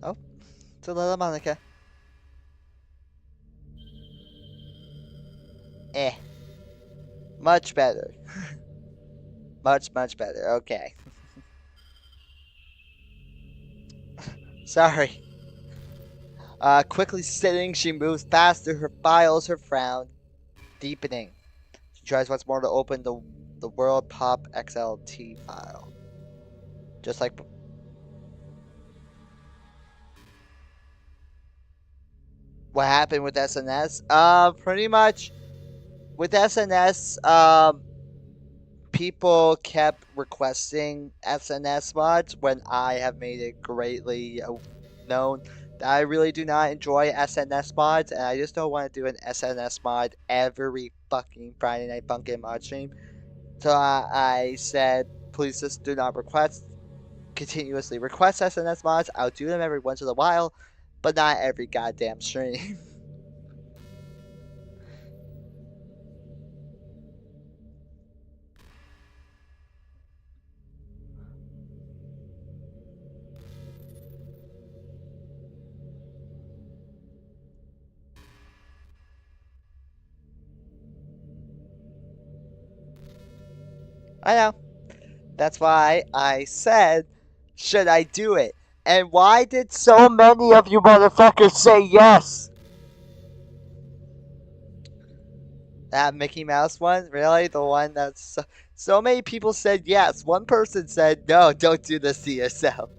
Oh, it's a little Monica. Eh. Much better. Much better. Okay. Sorry. Quickly sitting, she moves faster, her files, her frown deepening. She tries once more to open the World Pop XLT file. Just like... What happened with SNS? Pretty much with SNS, people kept requesting SNS mods when I have made it greatly known that I really do not enjoy SNS mods, and I just don't want to do an SNS mod every fucking Friday Night Funkin' mod stream. So I said, please just do not continuously request SNS mods. I'll do them every once in a while, but not every goddamn stream. I know. That's why I said, should I do it? And why did so many of you motherfuckers say yes? That Mickey Mouse one? Really? The one that's... So many people said yes. One person said, no, don't do this to yourself.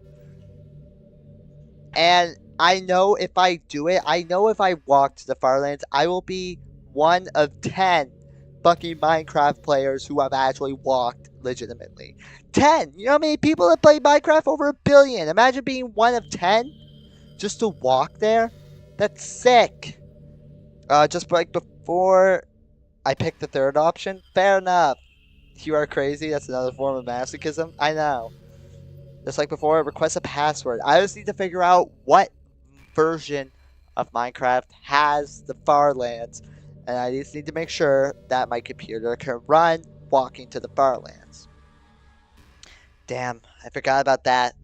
And I know if I do it, I know if I walk to the Farlands, I will be one of 10 fucking Minecraft players who have actually walked legitimately. 10! You know how many people have played Minecraft? Over 1 billion. Imagine being one of 10 just to walk there. That's sick. Just like before I picked the third option, fair enough. You are crazy. That's another form of masochism. I know. Just like before, request a password. I just need to figure out what version of Minecraft has the Farlands, and I just need to make sure that my computer can run walking to the Farlands. Damn, I forgot about that.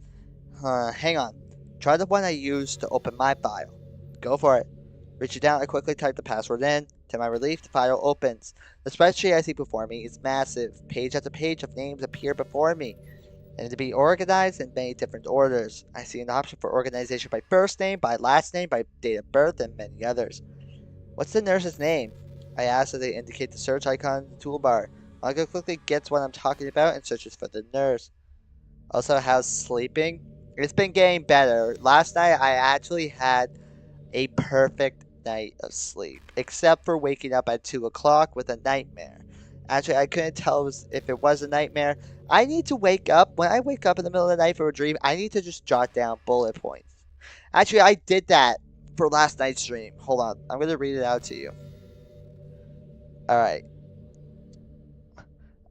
Hang on. Try the one I used to open my file. Go for it. Reaching down, I quickly type the password in. To my relief, the file opens. The spreadsheet I see before me is massive. Page after page of names appear before me, and to be organized in many different orders. I see an option for organization by first name, by last name, by date of birth, and many others. What's the nurse's name? I ask as they indicate the search icon in the toolbar. Monica quickly gets what I'm talking about and searches for the nurse. Also, how's sleeping? It's been getting better. Last night I actually had a perfect night of sleep, except for waking up at 2 o'clock with a nightmare. Actually, I couldn't tell if it was a nightmare. I need to wake up. When I wake up in the middle of the night for a dream, I need to just jot down bullet points. Actually, I did that for last night's stream. Hold on. I'm going to read it out to you. Alright.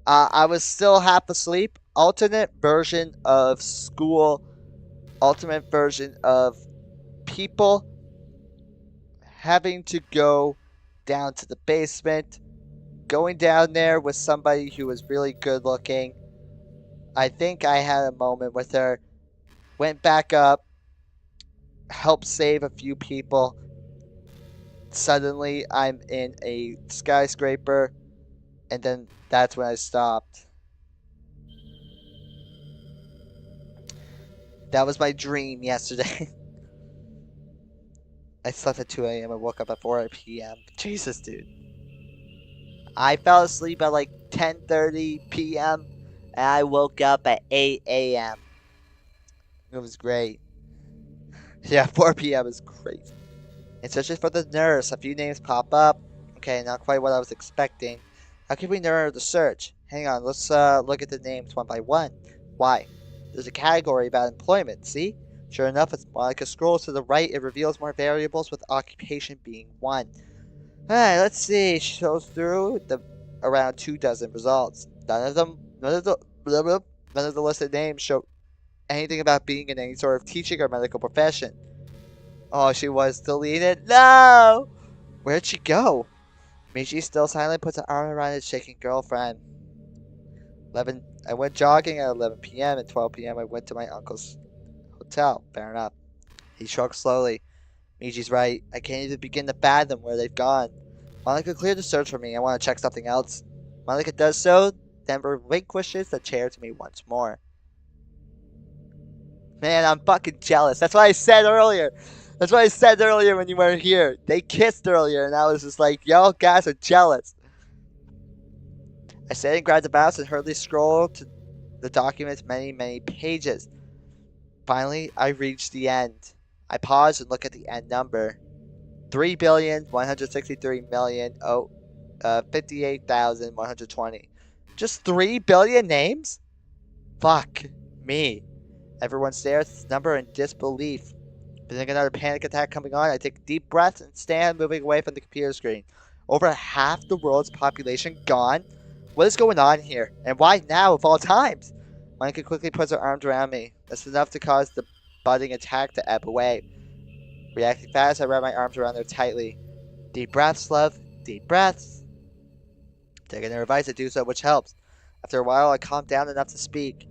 I was still half asleep. Alternate version of school. Alternate version of people having to go down to the basement. Going down there with somebody who was really good looking. I think I had a moment with her. Went back up. Helped save a few people. Suddenly, I'm in a skyscraper. And then that's when I stopped. That was my dream yesterday. I slept at 2 a.m. and woke up at 4 p.m. Jesus, dude. I fell asleep at like 10:30 p.m. and I woke up at 8 a.m. It was great. Yeah, 4 p.m. is crazy. And searching for the nurse, a few names pop up. Okay, not quite what I was expecting. How can we narrow the search? Hang on, let's look at the names one by one. Why? There's a category about employment, see? Sure enough, as Monica scrolls to the right, it reveals more variables with occupation being one. Alright, let's see. She goes through the around 2 dozen results. None of the listed names show anything about being in any sort of teaching or medical profession. Oh, she was deleted? No! Where'd she go? Michi, still silent, puts an arm around his shaking girlfriend. 11. I went jogging at 11 p.m. and 12 p.m. I went to my uncle's hotel. Fair enough. He shrugged slowly. Michi's right. I can't even begin to fathom where they've gone. Monica, clear the search for me. I want to check something else. Monica does so, then relinquishes the chair to me once more. Man, I'm fucking jealous. That's what I said earlier. That's what I said earlier when you weren't here. They kissed earlier, and I was just like, y'all guys are jealous. I sat and grabbed the mouse and hurriedly scrolled to the document's many pages. Finally, I reached the end. I paused and looked at the end number. 3,163,058,120. Just 3 billion names? Fuck me. Everyone stares at this number in disbelief. Feeling another panic attack coming on, I take a deep breath and stand moving away from the computer screen. Over half the world's population gone? What is going on here? And why now of all times? Monica quickly puts her arms around me. That's enough to cause the budding attack to ebb away. Reacting fast, I wrap my arms around her tightly. Deep breaths, love. Deep breaths. Taking her advice, I do so, which helps. After a while, I calm down enough to speak.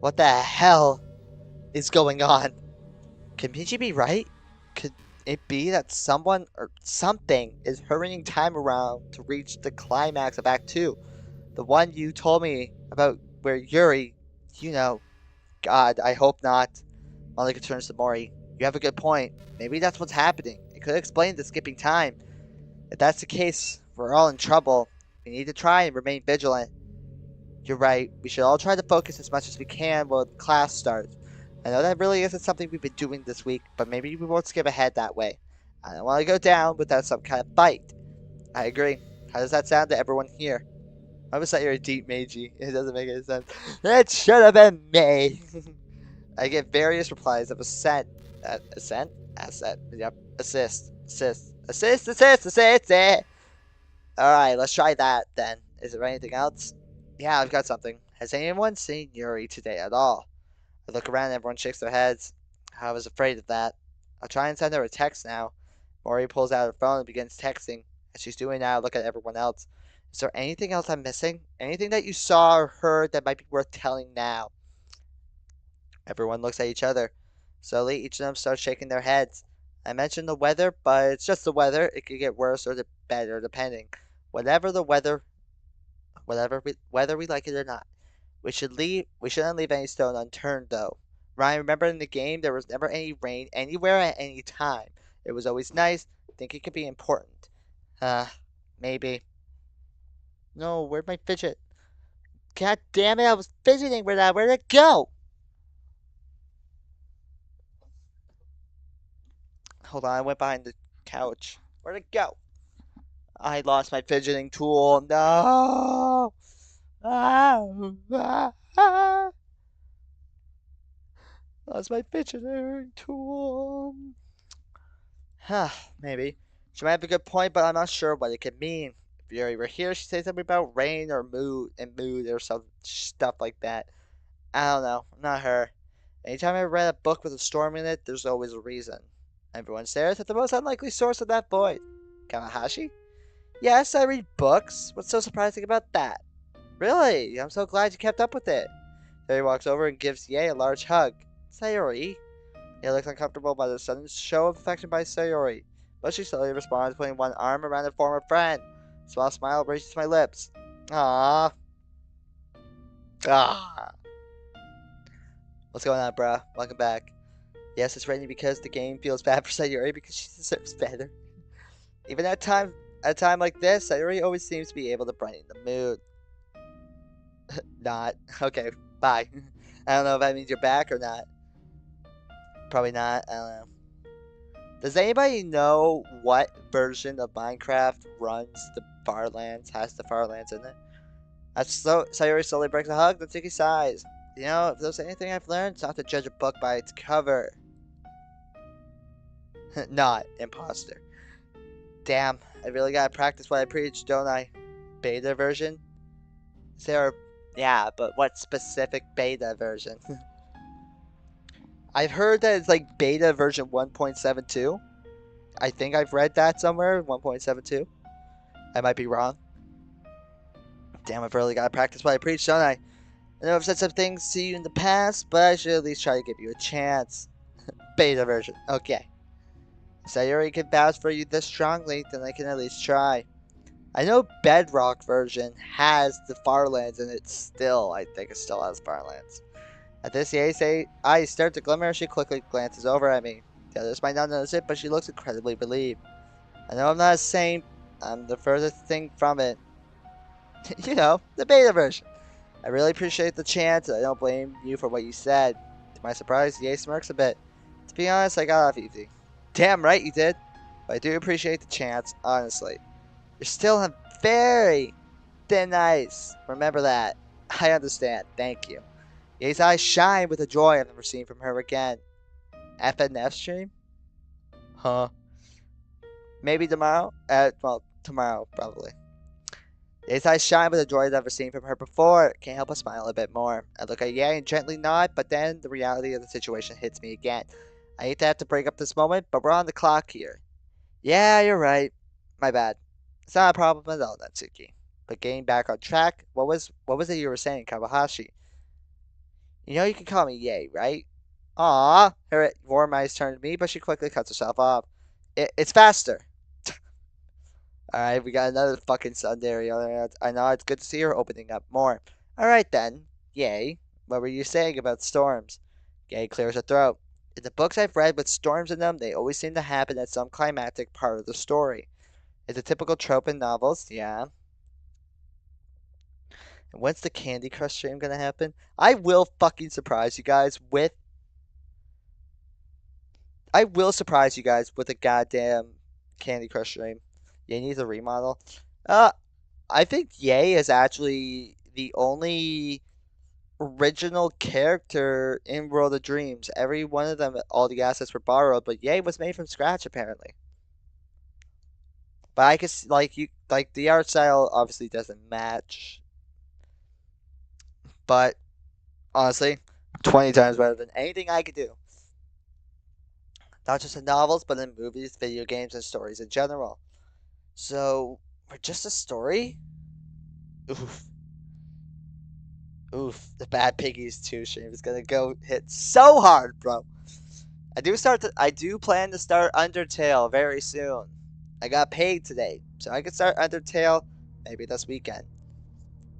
What the hell is going on? Can Michi be right? Could it be that someone or something is hurrying time around to reach the climax of Act 2? The one you told me about where Yuri, you know. God, I hope not. Monica turns to Mori. You have a good point. Maybe that's what's happening. It could explain the skipping time. If that's the case, we're all in trouble. We need to try and remain vigilant. You're right. We should all try to focus as much as we can while class starts. I know that really isn't something we've been doing this week, but maybe we won't skip ahead that way. I don't want to go down without some kind of fight. I agree. How does that sound to everyone here? I was that you're a deep Meiji. It doesn't make any sense. It should have been me. I get various replies of assent. Assent? Asset. Yep. Assist. Assist. Assist. Assist. Assist. Alright, let's try that then. Is there anything else? Yeah, I've got something. Has anyone seen Yuri today at all? I look around and everyone shakes their heads. I was afraid of that. I'll try and send her a text now. Mori pulls out her phone and begins texting. As she's doing that, I look at everyone else. Is there anything else I'm missing? Anything that you saw or heard that might be worth telling now? Everyone looks at each other. Slowly, each of them starts shaking their heads. I mentioned the weather, but it's just the weather. It could get worse or better, depending. Whatever the weather, whether we like it or not. We shouldn't leave any stone unturned, though. Ryan, remember in the game, there was never any rain anywhere at any time. It was always nice. I think it could be important. Maybe. No, where'd my fidget? God damn it, I was fidgeting with that. Where'd it go? Hold on, I went behind the couch. Where'd it go? I lost my fidgeting tool. No! Lost my fidgeting tool. Huh, maybe. She might have a good point, but I'm not sure what it could mean. If Yuri were here, she'd say something about rain or mood or some stuff like that. I don't know. Not her. Anytime I read a book with a storm in it, there's always a reason. Everyone stares at the most unlikely source of that voice. Kamahashi? Yes, I read books. What's so surprising about that? Really? I'm so glad you kept up with it. Sayori walks over and gives Yae a large hug. Sayori? Yae looks uncomfortable by the sudden show of affection by Sayori, but she slowly responds, putting one arm around her former friend. A small smile reaches my lips. Ah. What's going on, bruh? Welcome back. Yes, it's raining because the game feels bad for Sayuri because she deserves better. Even at a time like this, Sayuri always seems to be able to brighten the mood. Not. Okay, bye. I don't know if that means you're back or not. Probably not. I don't know. Does anybody know what version of Minecraft runs the Farlands, has the Farlands in it? As Sayuri slowly breaks a hug, then Doki sighs. You know, if there's anything I've learned, it's not to judge a book by its cover. Not imposter. Damn, I really gotta practice what I preach, don't I? Beta version? Is there a... Yeah, but what specific beta version? I've heard that it's like beta version 1.72. I think I've read that somewhere, 1.72. I might be wrong. Damn, I've really gotta practice what I preach, don't I? I know I've said some things to you in the past, but I should at least try to give you a chance. Beta version, okay. If Sayuri can vouch for you this strongly, then I can at least try. I know Bedrock version has the Farlands in it still. I think it still has Farlands. At this, the eyes start to glimmer. She quickly glances over at me. The others might not notice it, but she looks incredibly relieved. I know I'm not a saint. I'm the furthest thing from it. You know, the beta version. I really appreciate the chance. I don't blame you for what you said. To my surprise, Ye smirks a bit. To be honest, I got off easy. Damn right you did. But I do appreciate the chance, honestly. You're still on very thin ice. Remember that. I understand. Thank you. Ye's eyes shine with the joy I've never seen from her again. FNF stream? Huh. Maybe tomorrow? Well, tomorrow, probably. Ye's eyes shine with the joy I've never seen from her before. Can't help but smile a bit more. I look at Ye and gently nod, but then the reality of the situation hits me again. I hate to have to break up this moment, but we're on the clock here. Yeah, you're right. My bad. It's not a problem at all, Natsuki. But getting back on track, what was it you were saying, Kawahashi? You know you can call me Ye, right? Aw, her warm eyes turn to me, but she quickly cuts herself off. It's faster. Alright, we got another fucking Sundari. I know it's good to see her opening up more. Alright then, Ye, what were you saying about storms? Ye clears her throat. In the books I've read with storms in them, they always seem to happen at some climactic part of the story. It's a typical trope in novels, yeah. And when's the Candy Crush stream gonna happen? I will fucking surprise you guys with. I will surprise you guys with a goddamn Candy Crush stream. Ye needs a remodel. Uh, I think Ye is actually the only original character in World of Dreams. Every one of them, all the assets were borrowed, but Ye was made from scratch apparently. But I guess like the art style obviously doesn't match, but honestly, 20 times better than anything I could do. Not just in novels, but in movies, video games, and stories in general. So, for just a story? Oof. Oof. The Bad Piggies 2 stream is gonna go hit so hard, bro. I do plan to start Undertale very soon. I got paid today, so I can start Undertale maybe this weekend.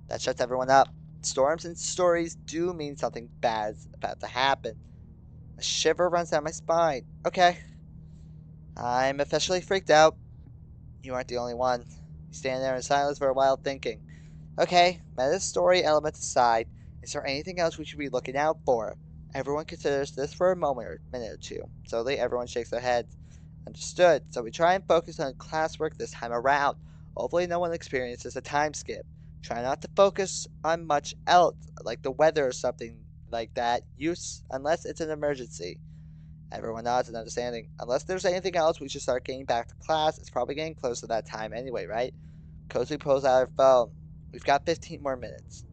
That shuts everyone up. Storms and stories do mean something bad's about to happen. A shiver runs down my spine. Okay. I'm officially freaked out. You aren't the only one. You stand there in silence for a while thinking. Okay, meta story elements aside, is there anything else we should be looking out for? Everyone considers this for a minute or two. Slowly, everyone shakes their heads. Understood. So we try and focus on classwork this time around. Hopefully no one experiences a time skip. Try not to focus on much else, like the weather or something like that, unless it's an emergency. Everyone nods in understanding. Unless there's anything else, we should start getting back to class. It's probably getting close to that time anyway, right? Cozy pulls out her phone. We've got 15 more minutes.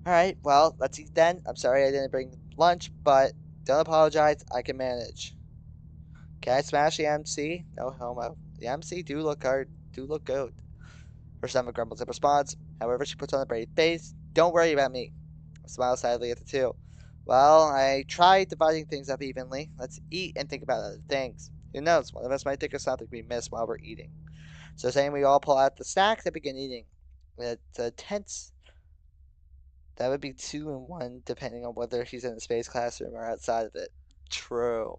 Alright, well, let's eat then. I'm sorry I didn't bring lunch, but don't apologize. I can manage. Can I smash the MC? No homo. The MC do look good. Her stomach grumbles in response. However, she puts on a brave face. Don't worry about me. I smile sadly at the two. Well, I tried dividing things up evenly. Let's eat and think about other things. Who knows? One of us might think of something we missed while we're eating. So saying we all pull out the snacks and begin eating. It's a tense That would be 2 and 1, depending on whether he's in the space classroom or outside of it. True.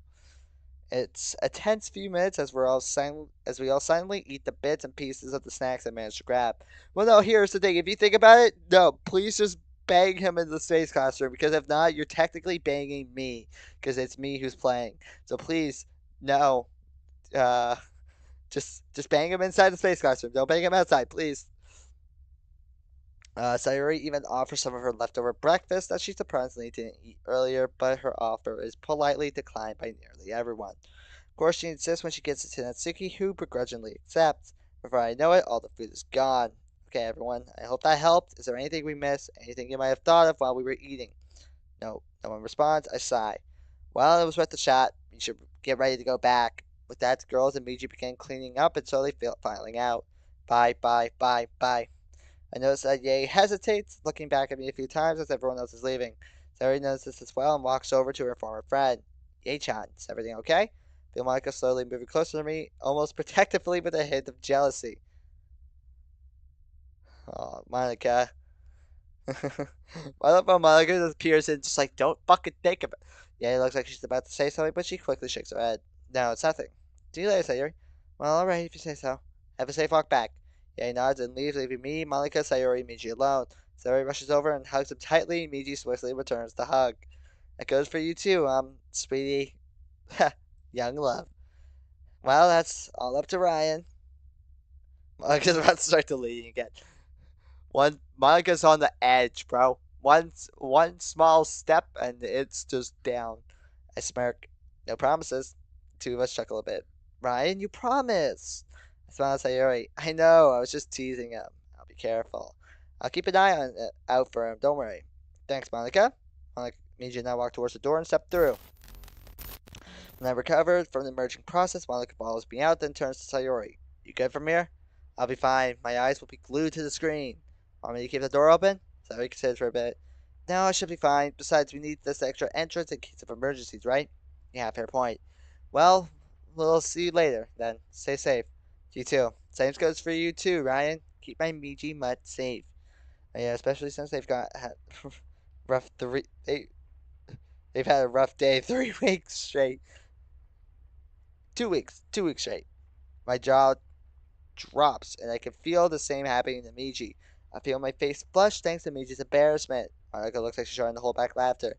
It's a tense few minutes as we all silently eat the bits and pieces of the snacks I managed to grab. Well, no, here's the thing. If you think about it, no, please just bang him in the space classroom, because if not, you're technically banging me, because it's me who's playing. So please, no, uh, just bang him inside the space classroom. Don't bang him outside, please. Sayuri even offers some of her leftover breakfast that she surprisingly didn't eat earlier, but her offer is politely declined by nearly everyone. Of course, she insists when she gets it to Natsuki, who begrudgingly accepts. Before I know it, all the food is gone. Okay, everyone, I hope that helped. Is there anything we missed? Anything you might have thought of while we were eating? No, no one responds. I sigh. Well, it was worth the shot. You should get ready to go back. With that, the girls and Miji began cleaning up and slowly filing out. Bye, bye, bye, bye. I notice that Ye hesitates, looking back at me a few times as everyone else is leaving. Sayori notices this as well and walks over to her former friend. Ye-chan, is everything okay? Feel Monica slowly moving closer to me, almost protectively with a hint of jealousy. Oh, Monica. I love how Monica just appears and just like, don't fucking think of it. Yeah, it looks like she's about to say something, but she quickly shakes her head. No, it's nothing. See you later, Sayori. Well, alright, if you say so. Have a safe walk back. Yeah, he nods and leaves, leaving me, Monica, Sayori, and Miji alone. Sayori rushes over and hugs him tightly. Miji swiftly returns the hug. That goes for you too, sweetie. Young love. Well, that's all up to Ryan. Monica's about to start deleting again. Monica's on the edge, bro. One small step and it's just down. I smirk. No promises. Two of us chuckle a bit. Ryan, you promised. I smile at Sayori. I know, I was just teasing him. I'll be careful. I'll keep an eye out for him, don't worry. Thanks, Monica. Monica Miji and I walk towards the door and step through. When I recover from the merging process, Monica follows me out, then turns to Sayori. You good from here? I'll be fine. My eyes will be glued to the screen. Want me to keep the door open? Sayori considers for a bit. No, I should be fine. Besides, we need this extra entrance in case of emergencies, right? Yeah, fair point. Well, we'll see you later, then. Stay safe. You too. Same goes for you too, Ryan. Keep my Miji mutt safe. Yeah, especially since they've had rough they've had a rough day 3 weeks straight. 2 weeks straight. My jaw drops, and I can feel the same happening to Miji. I feel my face flush thanks to Miji's embarrassment. Monica looks like she's trying to hold back laughter.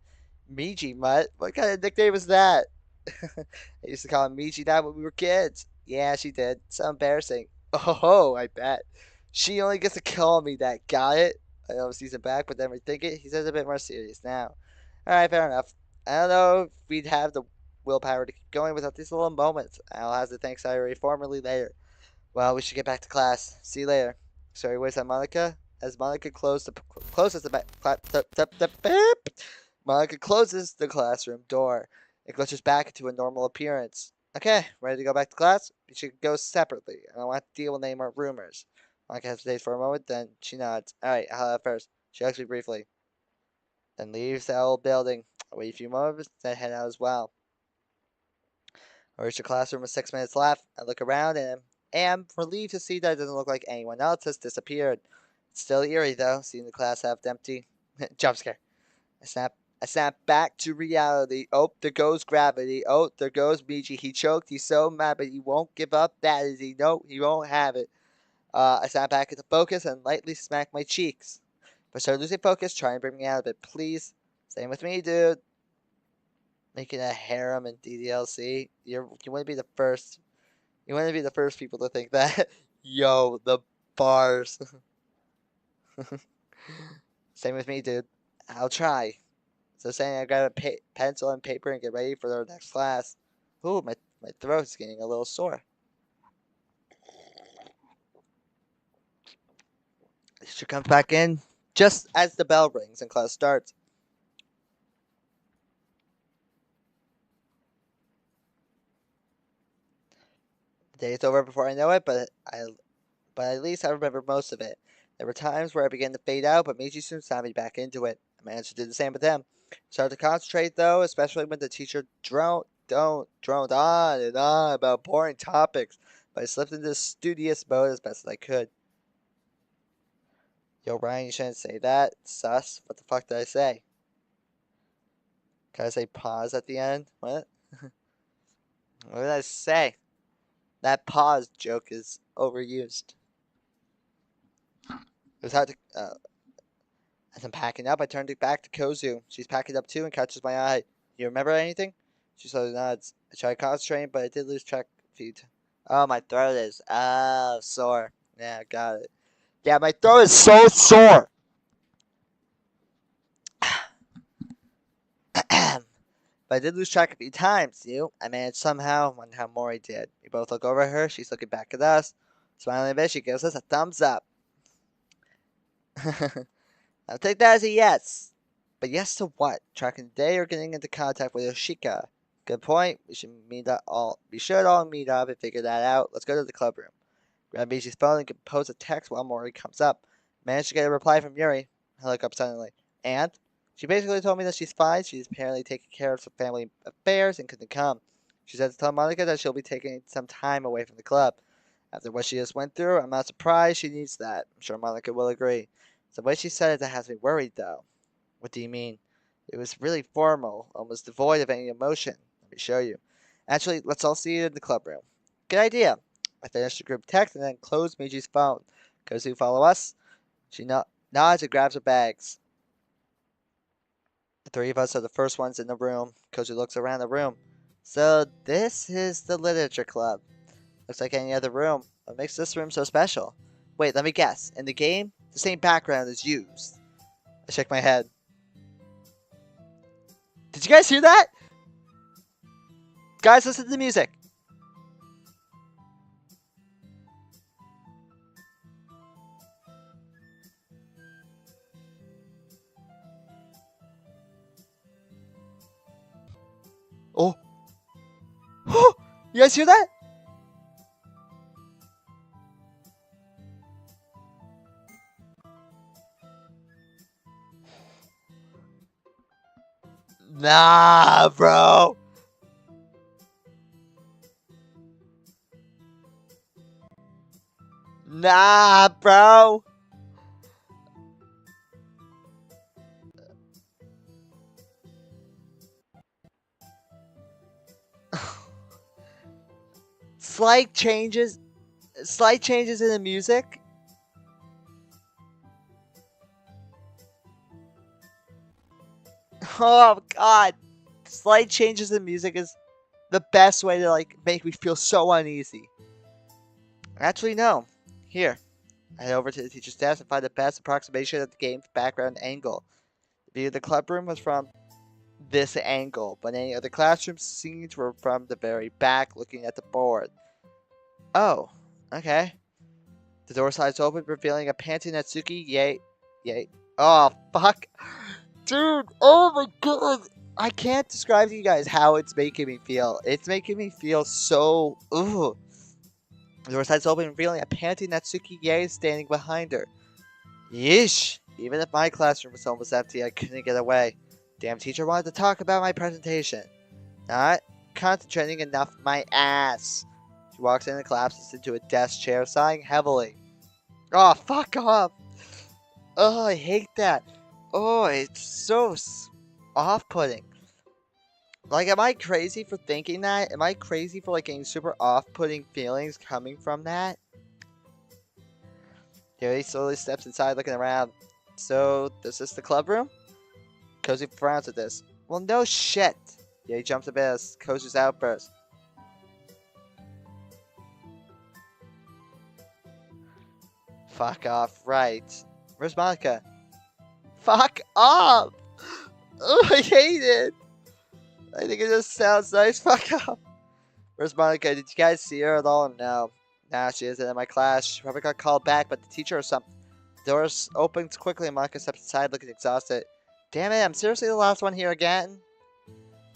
Miji mutt? What kind of nickname is that? I used to call him Miji that when we were kids. Yeah, she did. So embarrassing. Oh, I bet. She only gets to call me that. Got it? I almost sees him back, but then rethink it. He says a bit more serious now. Alright, fair enough. I don't know if we'd have the willpower to keep going without these little moments. I'll have to thank Sayori formally later. Well, we should get back to class. See you later. Sorry, where's that Monica? As Monica closes the Monica closes the classroom door. It glitches back into a normal appearance. Okay, ready to go back to class? We should go separately. I don't want to deal with any more rumors. Monica hesitates for a moment, then she nods. Alright, I'll have first. She hugs me briefly, then leaves the old building. I wait a few moments, then head out as well. I reach the classroom with 6 minutes left. I look around and am relieved to see that it doesn't look like anyone else has disappeared. It's still eerie, though, seeing the class half empty. Jump scare. I snap back to reality. Oh, there goes gravity. Oh, there goes Miji. He choked. He's so mad, but he won't give up. That is he. No, he won't have it. I snap back into focus and lightly smack my cheeks. If I start losing focus, try and bring me out of it, please. Same with me, dude. Making a harem in DDLC. You want to be the first. You want to be the first people to think that. Yo, the bars. Same with me, dude. I'll try. So saying I grab a pencil and paper and get ready for the next class. Ooh, my throat's getting a little sore. She comes back in just as the bell rings and class starts. The day is over before I know it, but at least I remember most of it. There were times where I began to fade out, but Meiji soon saw me back into it. I managed to do the same with him. Started to concentrate though, especially when the teacher droned on and on about boring topics, but I slipped into studious mode as best as I could. Yo, Ryan, you shouldn't say that. Sus. What the fuck did I say? Can I say pause at the end? What? What did I say? That pause joke is overused. It was hard to. As I'm packing up, I turned it back to Kozu. She's packing up too and catches my eye. You remember anything? She slowly nods. I tried concentrating, but I did lose track of feet. Oh, my throat is sore. Yeah, got it. Yeah, my throat is so sore. But I did lose track a few times. I managed somehow. Wonder how Mori did. We both look over at her. She's looking back at us. Smiling a bit, she gives us a thumbs up. I'll take that as a yes. But yes to what? Tracking the day or getting into contact with Yoshika? Good point. We should all meet up and figure that out. Let's go to the club room. Grab Michi's phone and compose a text while Mori comes up. Managed to get a reply from Yuri. I look up suddenly. And? She basically told me that she's fine. She's apparently taking care of some family affairs and couldn't come. She said to tell Monica that she'll be taking some time away from the club. After what she just went through, I'm not surprised she needs that. I'm sure Monica will agree. It's the way she said it that has me worried, though. What do you mean? It was really formal, almost devoid of any emotion. Let me show you. Actually, let's all see it in the club room. Good idea. I finished the group text and then closed Miji's phone. Kozu, follow us? She nods and grabs her bags. The three of us are the first ones in the room. Kozu looks around the room. So this is the literature club. Looks like any other room. What makes this room so special? Wait, let me guess. In the game, the same background is used. I shake my head. Did you guys hear that? Guys, listen to the music. Oh. You guys hear that? Nah, bro. Nah, bro. Slight changes. Slight changes in the music. Oh god. Slight changes in music is the best way to make me feel so uneasy. Actually, no. Here. I head over to the teacher's desk and find the best approximation of the game's background angle. The view of the club room was from this angle, but any other classroom scenes were from the very back looking at the board. Oh, okay. The door slides open, revealing a panting Natsuki. Yay. Yay. Oh, fuck. Dude, oh my god. I can't describe to you guys how it's making me feel. It's making me feel so. Ooh. The door slides open, revealing a panting Natsuki Yae standing behind her. Yeesh. Even if my classroom was almost empty, I couldn't get away. Damn teacher wanted to talk about my presentation. Not concentrating enough my ass. She walks in and collapses into a desk chair, sighing heavily. Oh, fuck off. Oh, I hate that. Oh, it's so off-putting. Am I crazy for thinking that? Am I crazy for, getting super off-putting feelings coming from that? Harry slowly steps inside, looking around. So, is this the club room? Cozy frowns at this. Well, no shit. Yeah, he jumps a bit as Kozu's outburst. Fuck off, right. Where's Monica? Fuck off! Oh, I hate it! I think it just sounds nice. Fuck off. Where's Monica? Did you guys see her at all? No. Nah, she isn't in my class. She probably got called back by the teacher or something. The doors opens quickly and Monica steps inside looking exhausted. Damn it, I'm seriously the last one here again?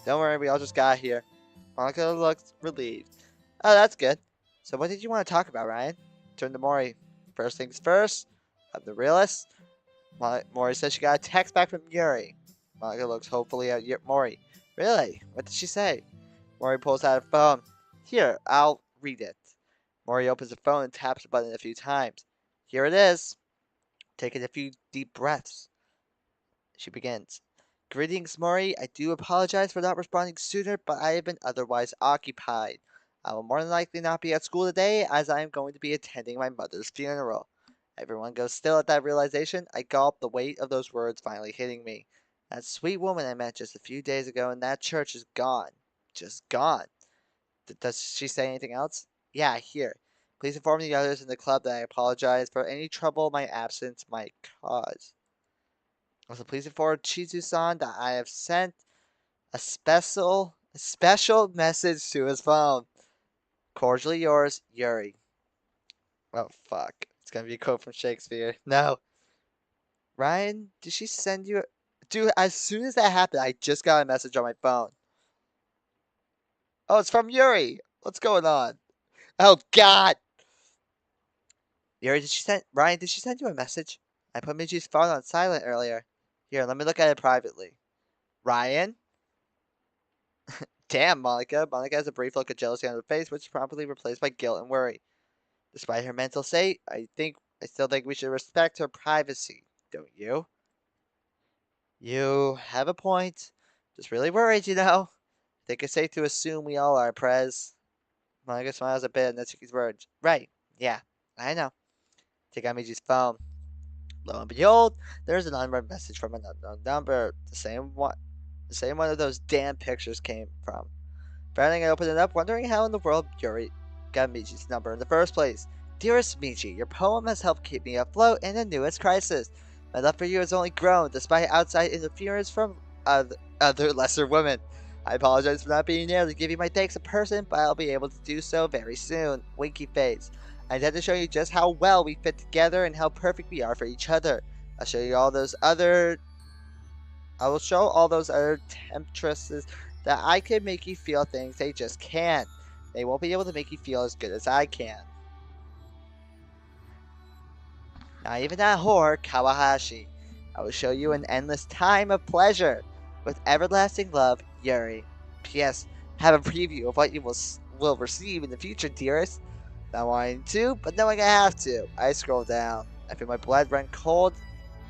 Don't worry, we all just got here. Monica looks relieved. Oh, that's good. So what did you want to talk about, Ryan? Turn to Mori. First things first, I'm the realist. Mori says she got a text back from Yuri. Monica looks hopefully at Mori. Really? What did she say? Mori pulls out her phone. Here, I'll read it. Mori opens the phone and taps the button a few times. Here it is. Taking a few deep breaths, she begins. Greetings, Mori. I do apologize for not responding sooner, but I have been otherwise occupied. I will more than likely not be at school today, as I am going to be attending my mother's funeral. Everyone goes still at that realization. I gulp, the weight of those words finally hitting me. That sweet woman I met just a few days ago in that church is gone. Just gone. Does she say anything else? Yeah, here. Please inform the others in the club that I apologize for any trouble my absence might cause. Also, please inform Chizu-san that I have sent a special message to his phone. Cordially yours, Yuri. Oh, fuck. It's gonna be a quote from Shakespeare. No. Ryan, did she send you... Dude, as soon as that happened, I just got a message on my phone. Oh, it's from Yuri. What's going on? Oh, God. Yuri, Ryan, did she send you a message? I put Miji's phone on silent earlier. Here, let me look at it privately. Ryan? Damn, Monica. Monica has a brief look of jealousy on her face, which is promptly replaced by guilt and worry. Despite her mental state, I still think we should respect her privacy. Don't you? You have a point. Just really worried, you know. I think it's safe to assume we all are, Prez. Monica smiles a bit at Natsuki's words. Right. Yeah, I know. Take out Miji's phone. Lo and behold, there's an unread message from an unknown number. The same one of those damn pictures came from. Frowning, I opened it up, wondering how in the world Yuri got Michi's number in the first place. Dearest Michi, your poem has helped keep me afloat in the newest crisis. My love for you has only grown, despite outside interference from other lesser women. I apologize for not being there to give you my thanks in person, but I'll be able to do so very soon. Winky face. I intend to show you just how well we fit together and how perfect we are for each other. I'll show you all those other... I will show all those other temptresses that I can make you feel things they just can't. They won't be able to make you feel as good as I can. Not even that whore, Kawahashi. I will show you an endless time of pleasure. With everlasting love, Yuri. P.S. Have a preview of what you will receive in the future, dearest. Not wanting to, but knowing I have to. I scroll down. I feel my blood run cold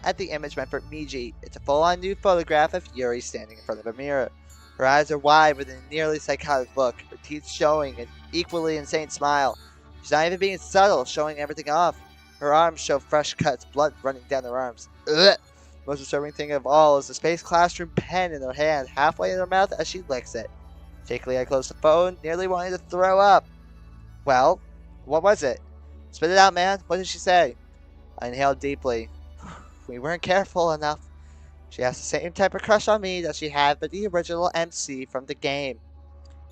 at the image meant for Miji. It's a full-on new photograph of Yuri standing in front of a mirror. Her eyes are wide with a nearly psychotic look, her teeth showing an equally insane smile. She's not even being subtle, showing everything off. Her arms show fresh cuts, blood running down her arms. Ugh. Most disturbing thing of all is the space classroom pen in her hand, halfway in her mouth as she licks it. Shakily, I close the phone, nearly wanting to throw up. Well, what was it? Spit it out, man. What did she say? I inhaled deeply. We weren't careful enough. She has the same type of crush on me that she had with the original MC from the game.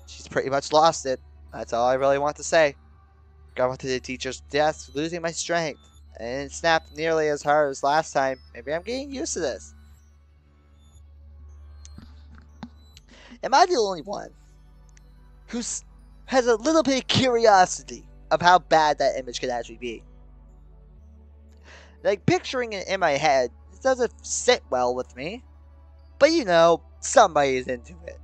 She's pretty much lost it. That's all I really want to say. Got to the teacher's desk, losing my strength. And it snapped nearly as hard as last time. Maybe I'm getting used to this. Am I the only one who has a little bit of curiosity of how bad that image could actually be? Like, picturing it in my head, it doesn't sit well with me. But you know, somebody's into it.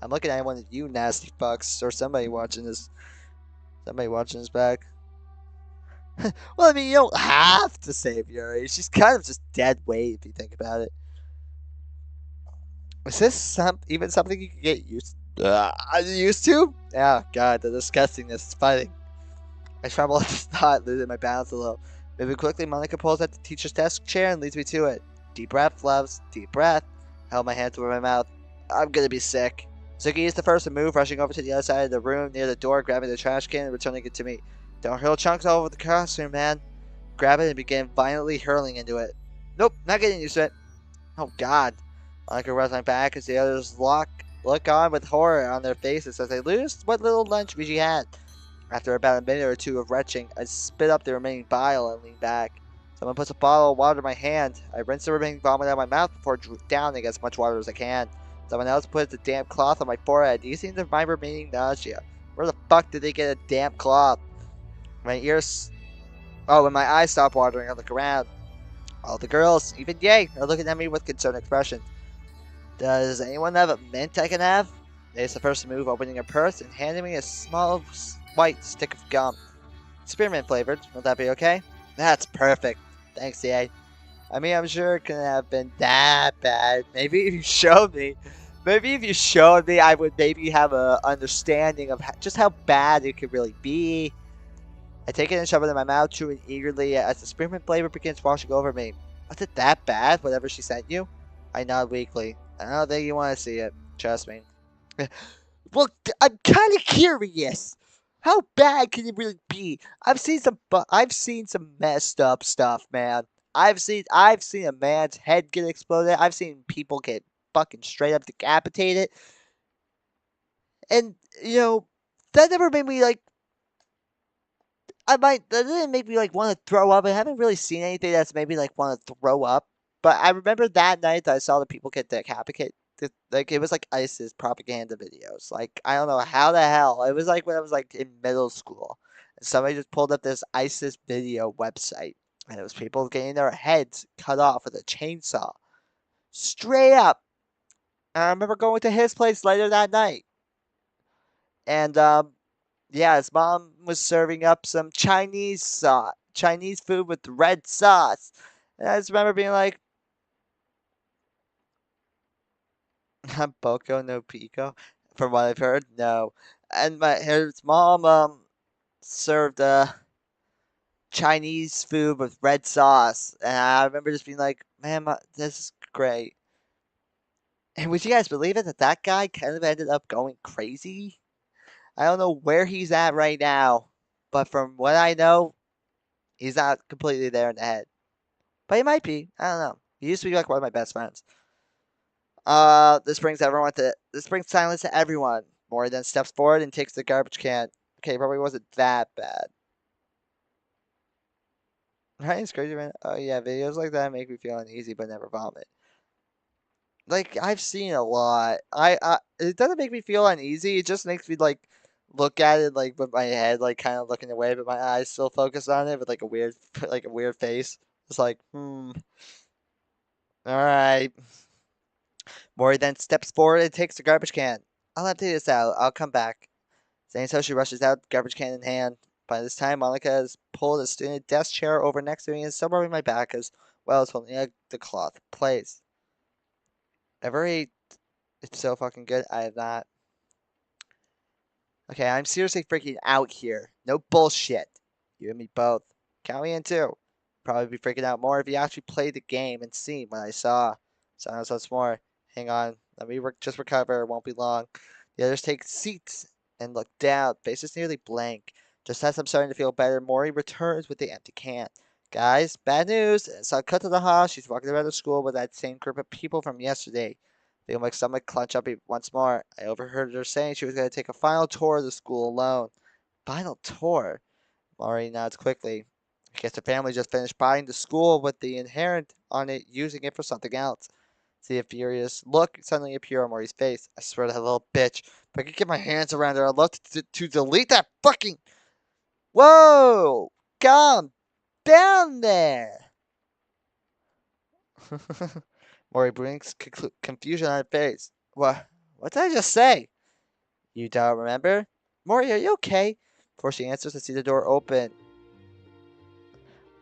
I'm looking at one of you nasty fucks, or somebody watching this. Somebody watching this back. Well, I mean, you don't have to save Yuri. She's kind of just dead weight if you think about it. Is this even something you can get used to? Oh, God, the disgustingness is fighting. I tremble at the thought, losing my balance a little. Moving quickly, Monica pulls at the teacher's desk chair and leads me to it. Deep breath, loves. Deep breath. I held my hand over my mouth. I'm gonna be sick. Suki is the first to move, rushing over to the other side of the room near the door, grabbing the trash can and returning it to me. Don't hurl chunks all over the classroom, man. Grab it and begin violently hurling into it. Nope, not getting used to it. Oh, God. Monica rubs my back as the others look on with horror on their faces as they lose what little lunch Miji had. After about a minute or two of retching, I spit up the remaining bile and lean back. Someone puts a bottle of water in my hand. I rinse the remaining vomit out of my mouth before downing as much water as I can. Someone else puts a damp cloth on my forehead, easing my remaining nausea. Where the fuck did they get a damp cloth? My ears... Oh, when my eyes stop watering, I look around. All the girls, even Ye, are looking at me with concerned expressions. Does anyone have a mint I can have? They's the first to move, opening her purse and handing me a small white stick of gum. Spearmint flavored. Will that be okay? That's perfect. Thanks, EA. I mean, I'm sure it couldn't have been that bad. Maybe if you showed me, I would maybe have a understanding of just how bad it could really be. I take it and shove it in my mouth, chewing eagerly as the spearmint flavor begins washing over me. Was it that bad, whatever she sent you? I nod weakly. I don't think you want to see it. Trust me. Well, I'm kind of curious. How bad can it really be? I've seen some messed up stuff, man. I've seen a man's head get exploded. I've seen people get fucking straight up decapitated. And that never made me like that didn't make me like want to throw up. I haven't really seen anything that's made me like want to throw up. But I remember that night that I saw the people get decapitated. Like it was like ISIS propaganda videos. Like I don't know how the hell. It was like when I was like in middle school. And somebody just pulled up this ISIS video website. And it was people getting their heads cut off with a chainsaw. Straight up. And I remember going to his place later that night. And yeah, his mom was serving up some Chinese food with red sauce. And I just remember being like, Boko no Pico, from what I've heard, no. And his mom served Chinese food with red sauce, and I remember just being like, man, this is great. And would you guys believe it that guy kind of ended up going crazy? I don't know where he's at right now, but from what I know, he's not completely there in the head. But he might be. I don't know. He used to be like one of my best friends. This brings silence to everyone. Mori then steps forward and takes the garbage can. Okay, probably wasn't that bad. Right? It's crazy, man. Oh yeah, videos like that make me feel uneasy but never vomit. Like I've seen a lot. It doesn't make me feel uneasy. It just makes me like look at it like with my head like kind of looking away, but my eyes still focus on it with like a weird like a weird face. It's like, all right. Mori then steps forward and takes the garbage can. I'll empty this out. I'll come back. Saying so, she rushes out, garbage can in hand. By this time, Monica has pulled a student desk chair over next to me and is still rubbing my back as well as holding the cloth in place. Ever ate? It's so fucking good. I have not. Okay, I'm seriously freaking out here. No bullshit. You and me both. Count me in too. Probably be freaking out more if you actually played the game and seen what I saw. Silence once more. Hang on. Let me just recover. It won't be long. The others take seats and look down. Faces nearly blank. Just as I'm starting to feel better, Mori returns with the empty can. Guys, bad news. So I cut to the house. She's walking around the school with that same group of people from yesterday. Feel my stomach clench up once more. I overheard her saying she was going to take a final tour of the school alone. Final tour? Maury nods quickly. I guess the family just finished buying the school with the inherent on it, using it for something else. See a furious look suddenly appear on Maury's face. I swear to that little bitch. If I could get my hands around her, I'd love to delete that fucking... Whoa! Calm down there! Maury blinks confusion on her face. What did I just say? You don't remember? Maury, are you okay? Before she answers, I see the door open.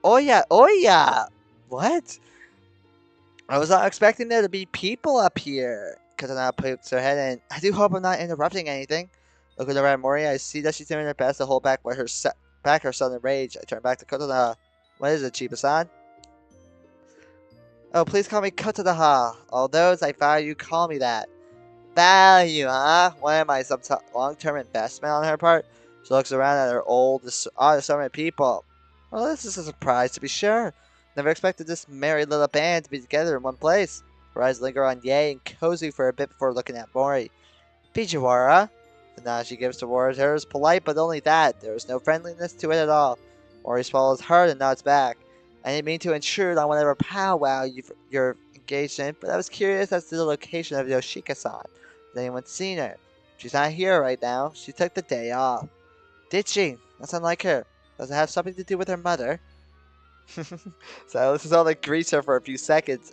Oh yeah, oh yeah! What? I was not expecting there to be people up here. Katana pokes her head in. I do hope I'm not interrupting anything. Looking around Mori, I see that she's doing her best to hold back her sudden rage. I turn back to Katana. What is it, Chiba-san? Oh, please call me Katana. Although I value you call me that. Value, huh? What am I, some long-term investment on her part? She looks around at her old, assorted people. Well, this is a surprise to be sure. Never expected this merry little band to be together in one place. Her eyes linger on Ye and Cozy for a bit before looking at Mori. Bijiwara? The nod she gives towards her is polite, but only that. There is no friendliness to it at all. Mori swallows hard and nods back. I didn't mean to intrude on whatever powwow you're engaged in, but I was curious as to the location of Yoshika-san. Has anyone seen her? She's not here right now. She took the day off. Did she? That's unlike her. Does it have something to do with her mother? So this is all that greets her for a few seconds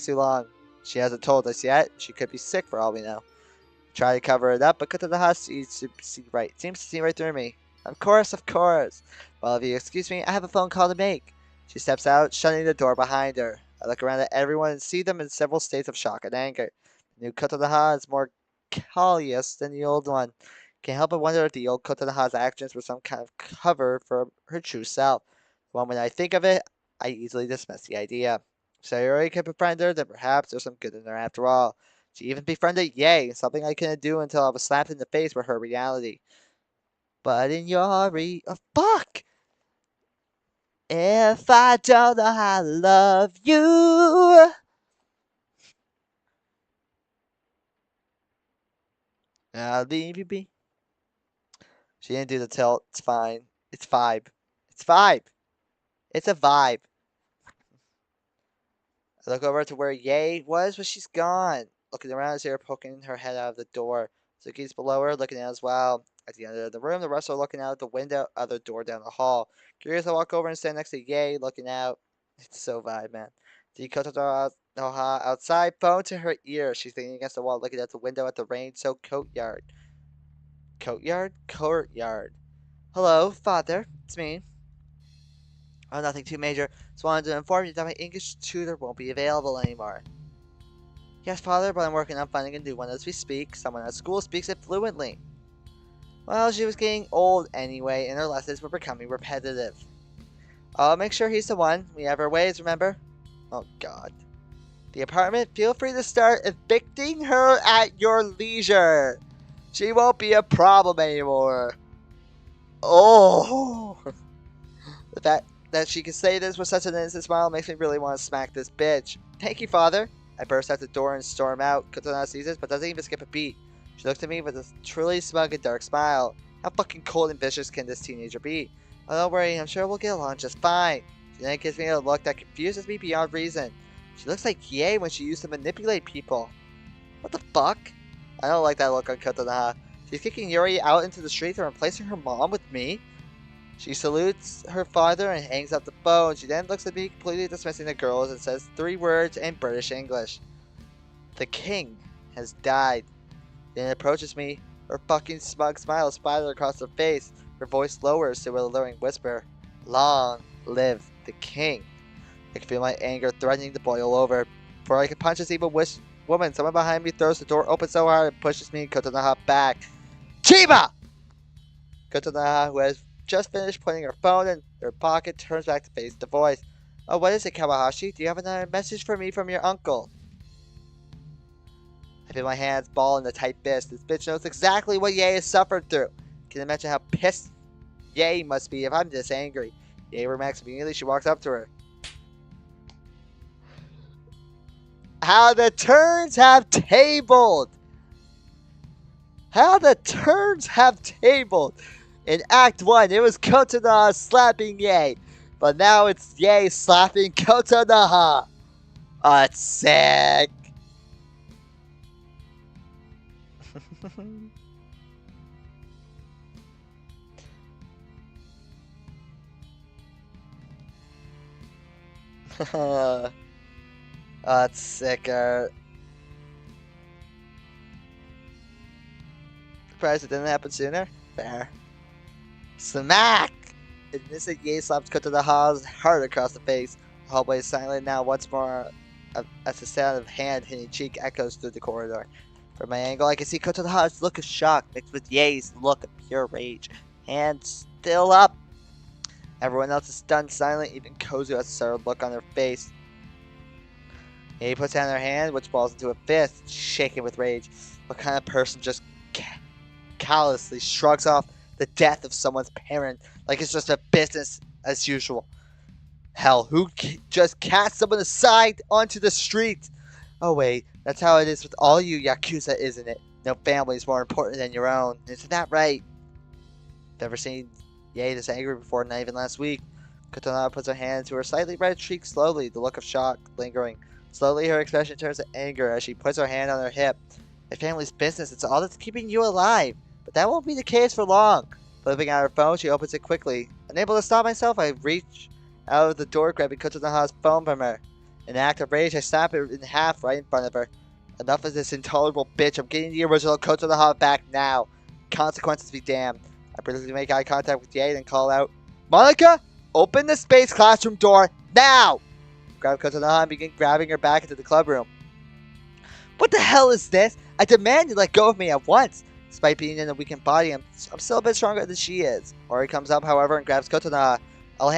too long. She hasn't told us yet. She could be sick for all we know. Try to cover it up, but Katanaha seems to see right through me. Of course, of course. Well, if you excuse me, I have a phone call to make. She steps out, shutting the door behind her. I look around at everyone and see them in several states of shock and anger. The new Kotonoha is more callous than the old one. Can't help but wonder if the old Kotonoha's actions were some kind of cover for her true self. The moment I think of it, I easily dismiss the idea. If Sayori can befriend her, then perhaps there's some good in her after all. She even befriended Yei, something I couldn't do until I was slapped in the face with her reality. But in your fuck! If I don't know how to love you. I'll leave you be. She didn't do the tilt. It's fine. It's vibe. It's vibe. It's a vibe. I look over to where Yei was, but she's gone. Looking around, I see her poking her head out of the door. Suki's below her, looking out as well. At the end of the room, the rest are looking out the window of the door down the hall. Curious, I walk over and stand next to Yei, looking out. It's so vibe, man. The Kotonoha outside, phone to her ear. She's leaning against the wall, looking at the window at the rain-soaked courtyard. Courtyard? Courtyard. Hello, father. It's me. Oh, nothing too major. Just wanted to inform you that my English tutor won't be available anymore. Yes, father, but I'm working on finding a new one as we speak. Someone at school speaks it fluently. Well, she was getting old anyway, and her lessons were becoming repetitive. I'll make sure he's the one. We have our ways, remember? Oh, God. The apartment, feel free to start evicting her at your leisure. She won't be a problem anymore. Oh. The fact that she can say this with such an innocent smile makes me really want to smack this bitch. Thank you, father. I burst out the door and storm out. Kotonoha sees this, but doesn't even skip a beat. She looks at me with a truly smug and dark smile. How fucking cold and vicious can this teenager be? Oh, don't worry, I'm sure we'll get along just fine. She then gives me a look that confuses me beyond reason. She looks like Yei when she used to manipulate people. What the fuck? I don't like that look on Kotonoha. She's kicking Yuri out into the streets and replacing her mom with me? She salutes her father and hangs up the phone. She then looks at me, completely dismissing the girls, and says 3 words in British English. The king has died. Then approaches me, her fucking smug smile splattered across her face. Her voice lowers to a alluring whisper. Long live the king. I can feel my anger threatening to boil over. Before I can punch this evil woman, someone behind me throws the door open so hard it pushes me and Kotonoha back. Chiba! Kotonoha, who has just finished putting her phone in her pocket, turns back to face the voice. Oh, what is it, Kawahashi? Do you have another message for me from your uncle? I feel my hands ball in a tight fist. This bitch knows exactly what Yei has suffered through. Can you imagine how pissed Yei must be if I'm this angry? Yei remarks immediately. She walks up to her. How the turns have tabled! How the turns have tabled! In Act 1, it was Kotonoha slapping Yei, but now it's Yei slapping Kotonoha. Oh, it's sick. Oh, it's sicker. Surprised it didn't happen sooner? Fair. Smack! In this instant, Yei slaps Kotonoha hard across the face. The hallway is silent now once more as the sound of hand hitting cheek echoes through the corridor. From my angle, I can see Kotonoha's look of shock mixed with Yei's look of pure rage. Hands still up. Everyone else is stunned silent, even Kozu has a startled look on her face. Yei puts down her hand, which falls into a fist, shaking with rage. What kind of person just callously shrugs off the death of someone's parent like it's just a business as usual? Hell, who just cast someone aside onto the street? Oh wait, that's how it is with all you Yakuza, isn't it? No family is more important than your own. Isn't that right? Never seen Yei this angry before, not even last week. Kotonoha puts her hand to her slightly red cheek slowly, the look of shock lingering. Slowly, her expression turns to anger as she puts her hand on her hip. My family's business, it's all that's keeping you alive. But that won't be the case for long. Flipping out her phone, she opens it quickly. Unable to stop myself, I reach out of the door, grabbing Kotonoha's phone from her. In an act of rage, I snap it in half right in front of her. Enough of this intolerable bitch. I'm getting the original Kotonoha back now. Consequences be damned. I briefly make eye contact with Yei and call out, Monica? Open the space classroom door now! Grab Kotonoha and begin grabbing her back into the clubroom. What the hell is this? I demand you let go of me at once. Despite being in a weakened body, I'm still a bit stronger than she is. Mori comes up, however, and grabs Kotonoha. I'll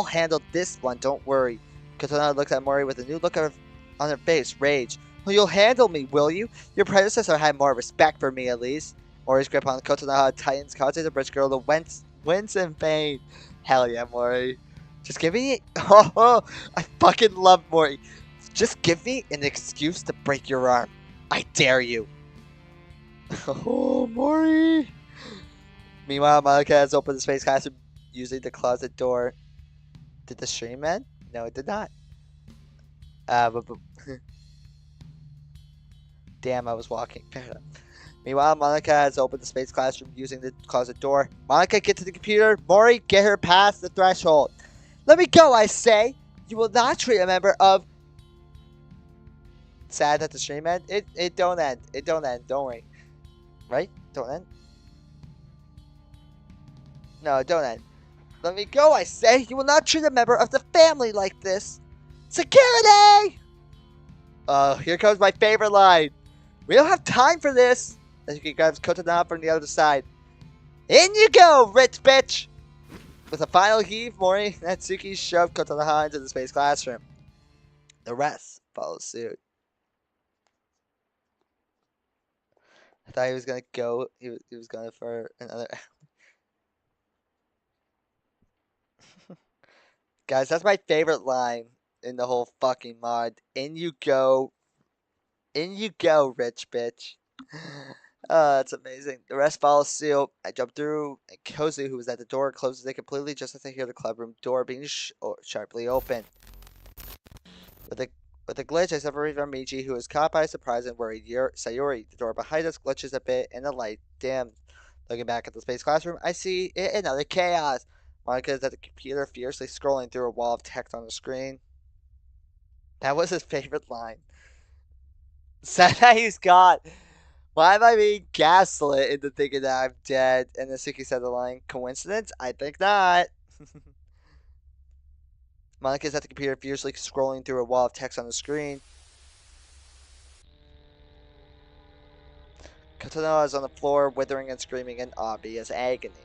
handle this one, don't worry. Kotonoha looks at Mori with a new look on her face, rage. Well, you'll handle me, will you? Your predecessor had more respect for me, at least. Mori's grip on Kotonoha tightens, causing the bridge girl to wince in pain. Hell yeah, Mori. Just give me... Oh, I fucking love Mori. Just give me an excuse to break your arm. I dare you. Oh, Mori. Meanwhile, Malika has opened the space classroom using the closet door. Did the stream end? No, it did not. Damn, I was walking. Meanwhile, Monica has opened the space classroom using the closet door. Monica, get to the computer. Mori, get her past the threshold. Let me go, I say. You will not treat a member of... Sad that the stream end? It don't end. It don't end. Don't worry. Right? Don't end? No, it don't end. Let me go, I say. You will not treat a member of the family like this. Security! Here comes my favorite line. We don't have time for this. Natsuki grabs Kotonoha from the other side. In you go, rich bitch! With a final heave, Mori and Natsuki shove Kotonoha into the space classroom. The rest follow suit. I thought he was gonna go. He was going for another. Guys, that's my favorite line in the whole fucking mod. In you go. In you go, rich bitch. Oh, that's amazing. The rest follow suit. I jump through, and Kozu, who was at the door, closes it completely just as I hear the clubroom door being sharply open. With a glitch, I separate from Michi, who is caught by surprise and worried. Sayori, the door behind us, glitches a bit, and the light dimmed. Looking back at the space classroom, I see another chaos. Monica is at the computer, fiercely scrolling through a wall of text on the screen. That was his favorite line. Senai's gone. Why am I being gaslit into thinking that I'm dead? And Natsuki said the line, coincidence? I think not. Monica is at the computer, fiercely scrolling through a wall of text on the screen. Kotonoha is on the floor, withering and screaming in obvious agony.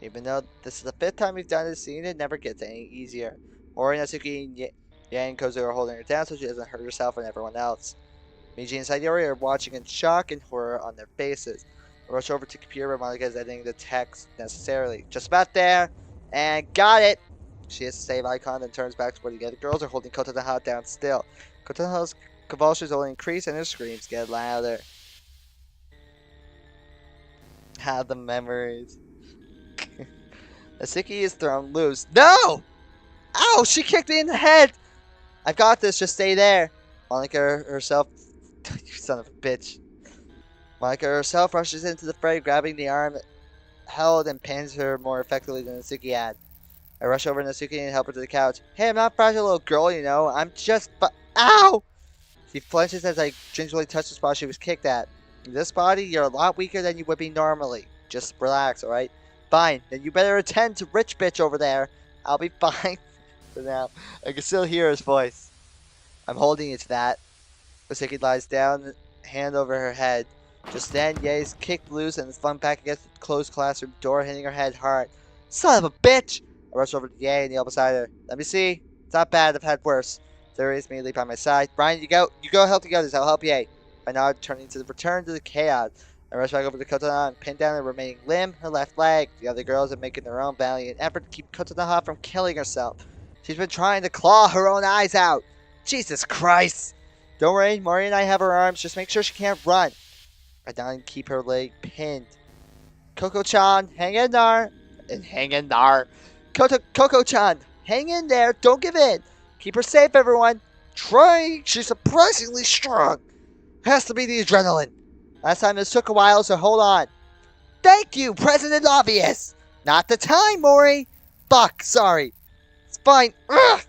Even though this is the 5th time we've done this scene, it never gets any easier. Mori, Natsuki, and and Kozu are holding her down so she doesn't hurt herself and everyone else. Miji and Sayori are watching in shock and horror on their faces. I rush over to the computer where Monica is editing the text necessarily. Just about there, and got it! She hits the save icon, then turns back to where the other girls are holding Kotonoha down still. Kotonoha's convulsions only increase and her screams get louder. Ah, the memories. Natsuki is thrown loose. No! Ow! She kicked me in the head! I've got this, just stay there. Monica herself... You son of a bitch. Monica herself rushes into the fray, grabbing the arm held and pins her more effectively than Natsuki had. I rush over to Natsuki and help her to the couch. Hey, I'm not a fragile little girl, you know. I'm just... Ow! She flinches as I gingerly touch the spot she was kicked at. In this body, you're a lot weaker than you would be normally. Just relax, alright? Fine, then you better attend to rich bitch over there. I'll be fine for now. I can still hear his voice. I'm holding you to that. Natsuki lies down, hand over her head. Just then, Ye is kicked loose and is flung back against the closed classroom door, hitting her head hard. Son of a bitch! I rush over to Ye and kneel beside her. Let me see. It's not bad, I've had worse. There is immediately by my side. Brian, you go help the others, I'll help Ye. By now, turning to return to the chaos. I rush back over to Kotonoha and pin down her remaining limb, her left leg. The other girls are making their own valiant effort to keep Kotonoha from killing herself. She's been trying to claw her own eyes out. Jesus Christ! Don't worry, Mori and I have her arms. Just make sure she can't run. I down keep her leg pinned. Coco-chan, hang in there. And hang in there. Coco-chan, hang in there. Don't give in. Keep her safe, everyone. Trying. She's surprisingly strong. Has to be the adrenaline. Last time this took a while, so hold on. Thank you, President Obvious. Not the time, Mori. Fuck, sorry. It's fine. Ugh.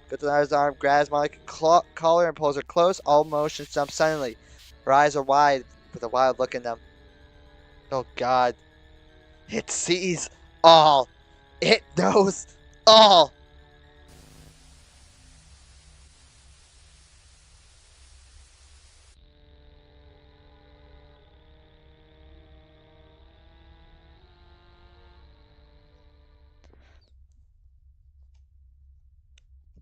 Kotonoha's arm grabs Monica's collar and pulls her close. All motions jump suddenly. Her eyes are wide, with a wild look in them. Oh God. It sees all. It knows Oh!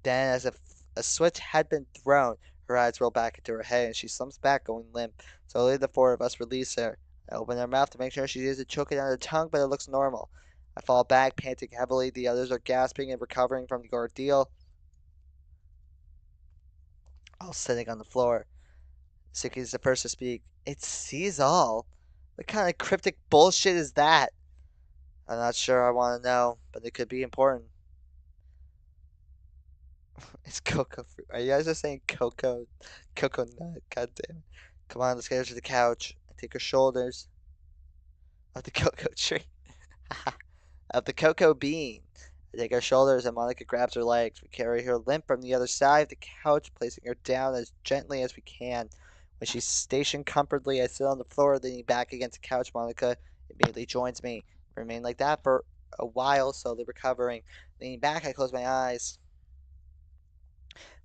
Then, as if a switch had been thrown, her eyes roll back into her head and she slumps back, going limp. Slowly, the four of us release her. I open her mouth to make sure she isn't choking on her tongue, but it looks normal. I fall back, panting heavily. The others are gasping and recovering from the ordeal, all sitting on the floor. Suki is the first to speak. It sees all. What kind of cryptic bullshit is that? I'm not sure I want to know, but it could be important. It's cocoa fruit. Are you guys just saying cocoa? Coconut. God damn it. Come on, let's get her to the couch. I take her shoulders of the cocoa tree. Of the cocoa bean. I take her shoulders and Monica grabs her legs. We carry her limp from the other side of the couch, placing her down as gently as we can. When she's stationed comfortably, I sit on the floor, leaning back against the couch. Monica immediately joins me. We remain like that for a while, slowly recovering. Leaning back, I close my eyes.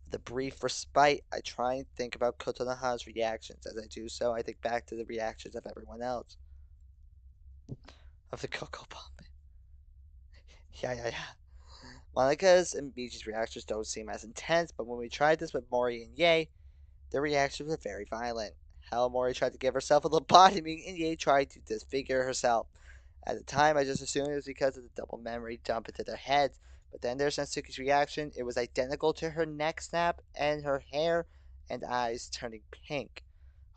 With a brief respite, I try and think about Kotonoha's reactions. As I do so, I think back to the reactions of everyone else. Of the Cocoa Bomb. Yeah. Monica's and Michi's reactions don't seem as intense, but when we tried this with Mori and Ye, their reactions were very violent. Hell, Mori tried to give herself a lobotomy, and Ye tried to disfigure herself. At the time, I just assumed it was because of the double memory dump into their heads, but then there's Natsuki's reaction. It was identical to her neck snap and her hair and eyes turning pink.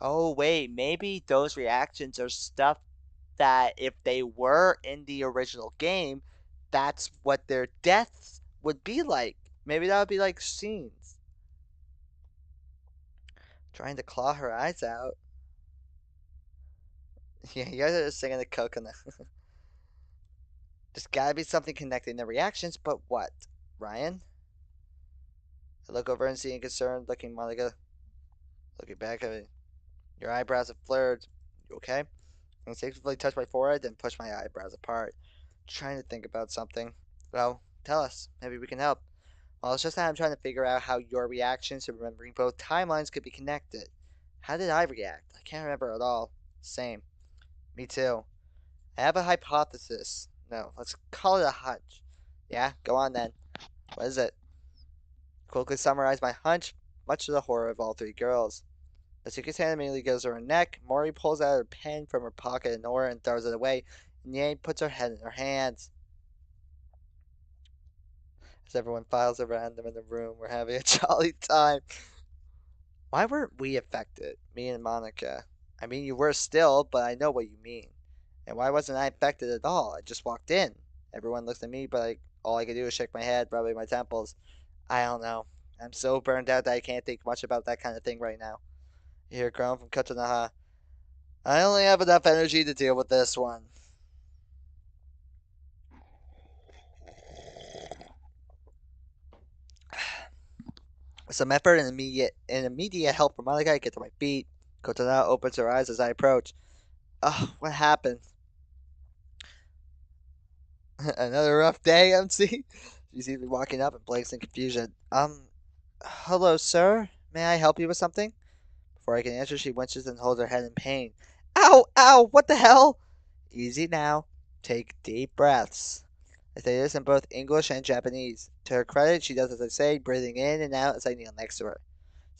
Oh, wait, maybe those reactions are stuff that if they were in the original game, that's what their deaths would be like. Maybe that would be like scenes. Trying to claw her eyes out. Yeah, you guys are just singing the coconut. There's gotta be something connecting the reactions, but what? Ryan? I look over and see a concerned looking Monica looking back at me. Your eyebrows have flared. You okay? I safely touch my forehead, then push my eyebrows apart. Trying to think about something. Well, tell us. Maybe we can help. Well, it's just that I'm trying to figure out how your reactions to remembering both timelines could be connected. How did I react? I can't remember at all. Same. Me too. I have a hypothesis. No, let's call it a hunch. Yeah, go on then. What is it? Quickly summarize my hunch, much to the horror of all three girls. Natsuki's hand immediately goes to her neck. Mori pulls out her pen from her pocket and Nora and throws it away. And Yang puts her head in her hands. As everyone files around them in the room, we're having a jolly time. Why weren't we affected? Me and Monica. I mean, you were still, but I know what you mean. And why wasn't I affected at all? I just walked in. Everyone looks at me, but all I can do is shake my head, rubbing my temples. I don't know. I'm so burned out that I can't think much about that kind of thing right now. You hear a groan from Kotonoha. I only have enough energy to deal with this one. With some effort and immediate help from Monica, I get to my feet. Kotonoha opens her eyes as I approach. Oh, what happened? Another rough day, MC? She sees me walking up and blinks in confusion. Hello, sir. May I help you with something? Before I can answer, she winces and holds her head in pain. Ow! Ow! What the hell? Easy now. Take deep breaths. I say this in both English and Japanese. To her credit, she does as I say, breathing in and out as I kneel next to her.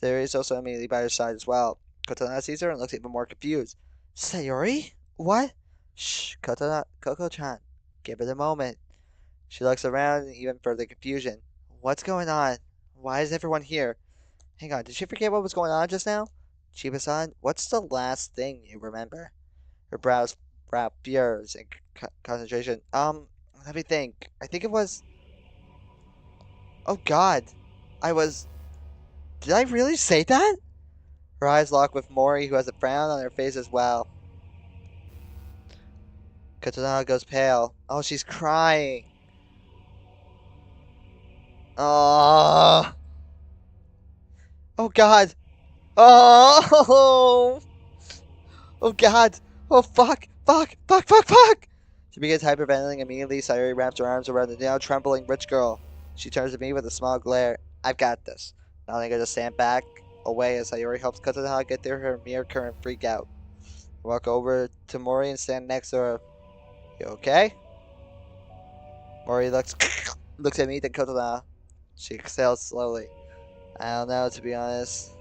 Sayori is also immediately by her side as well. Kotona sees her and looks even more confused. Sayori? What? Shh, Kotona, Koko-chan. Give it a moment. She looks around in even further confusion. What's going on? Why is everyone here? Hang on, did she forget what was going on just now? Chiba-san, what's the last thing you remember? Her brow furrows in concentration. Let me think. I think it was. Oh God, I was. Did I really say that? Her eyes lock with Mori, who has a frown on her face as well. Katana goes pale. Oh, she's crying. Oh. Oh God. Oh. Oh God. Oh fuck. Fuck. Fuck. Fuck. Fuck. She begins hyperventilating immediately. Sayuri wraps her arms around the now trembling rich girl. She turns to me with a small glare. I've got this. Nodding her to stand back away as Sayuri helps Kotonoha get through her mere current freak out. I walk over to Mori and stand next to her. You okay? Mori looks at me, then Kotonoha. She exhales slowly. I don't know, to be honest.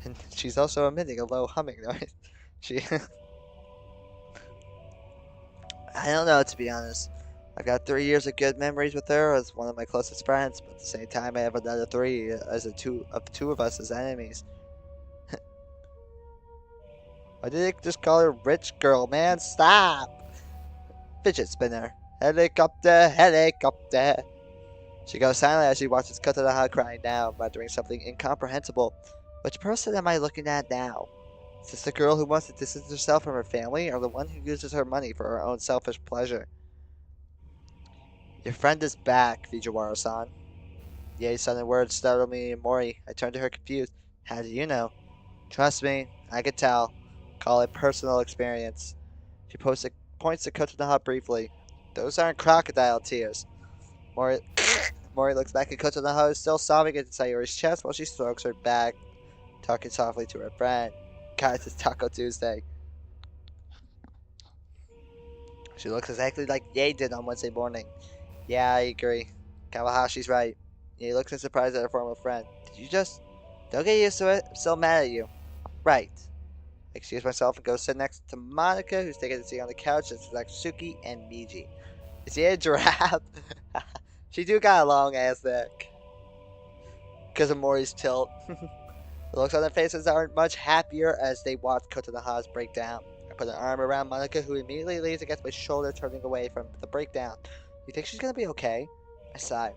And she's also emitting a low humming noise. She I don't know, to be honest. I've got 3 years of good memories with her as one of my closest friends, but at the same time, I have another three as two of us as enemies. Why did they just call her rich girl, man? Stop! Fidget spinner. Helicopter, helicopter. She goes silent as she watches Kotonoha crying down, muttering something incomprehensible. Which person am I looking at now? Is this the girl who wants to distance herself from her family, or the one who uses her money for her own selfish pleasure? Your friend is back, Fujiwara-san. Ye's sudden words startled me and Mori. I turned to her confused. How do you know? Trust me, I could tell. Call it personal experience. She points to Kotonoha briefly. Those aren't crocodile tears. Mori, Mori looks back at Kotonoha, who's still sobbing into Sayori's chest while she strokes her back, talking softly to her friend. Guys, it's Taco Tuesday. She looks exactly like Ye did on Wednesday morning. Yeah, I agree. Kawahashi's right. He looks in surprise at her former friend. Did you just... Don't get used to it. I'm still mad at you. Right. I excuse myself and go sit next to Monica, who's taking a seat on the couch, and select Suki and Miji. Is he a giraffe? She do got a long ass neck. Because of Mori's tilt. The looks on their faces aren't much happier as they watch Kotonoha's breakdown. I put an arm around Monica, who immediately leans against my shoulder, turning away from the breakdown. You think she's gonna be okay? I sigh.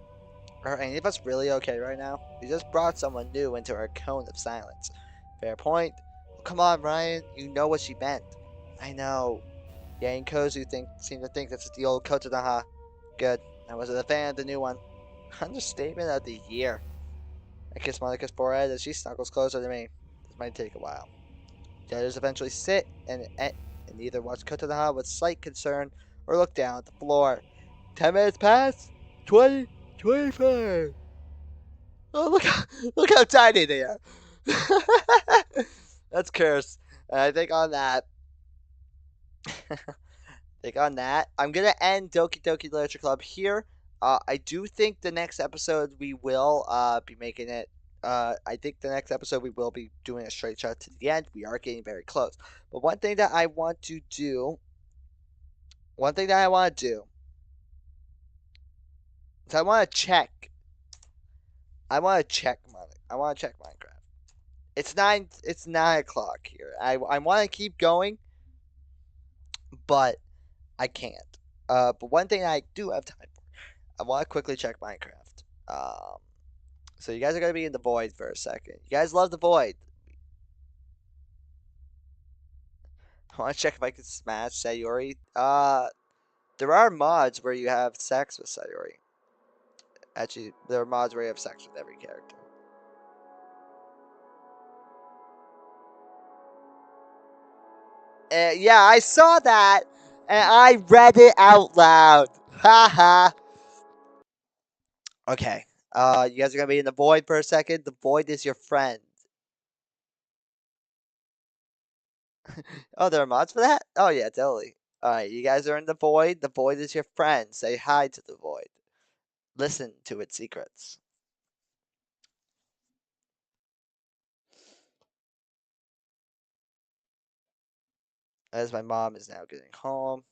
Are any of us really okay right now? We just brought someone new into our cone of silence. Fair point. Well, come on, Ryan. You know what she meant. I know. Yang and Kozu seem to think this is the old Kotonoha. Good. I wasn't a fan of the new one. Understatement of the year. I kiss Monica's forehead as she snuggles closer to me. This might take a while. The others eventually sit and either watch Kotonoha with slight concern or look down at the floor. 10 minutes pass. 20, 25. Oh, look how tiny they are. That's cursed. And I think on that, I'm gonna end Doki Doki Literature Club here. I do think the next episode we will be making it. I think the next episode we will be doing a straight shot to the end. We are getting very close. But one thing that I want to do, is I want to check. I want to check Minecraft. It's 9 o'clock here. I want to keep going, but I can't. But one thing I do have time for, I want to quickly check Minecraft. So you guys are gonna be in the void for a second. You guys love the void. I want to check if I can smash Sayori. There are mods where you have sex with Sayori. Actually, there are mods where you have sex with every character. Yeah, I saw that, and I read it out loud. Haha. Okay. You guys are gonna be in the void for a second. The void is your friend. Oh, there are mods for that? Oh yeah, totally. Alright, you guys are in the void. The void is your friend. Say hi to the void. Listen to its secrets. As my mom is now getting home.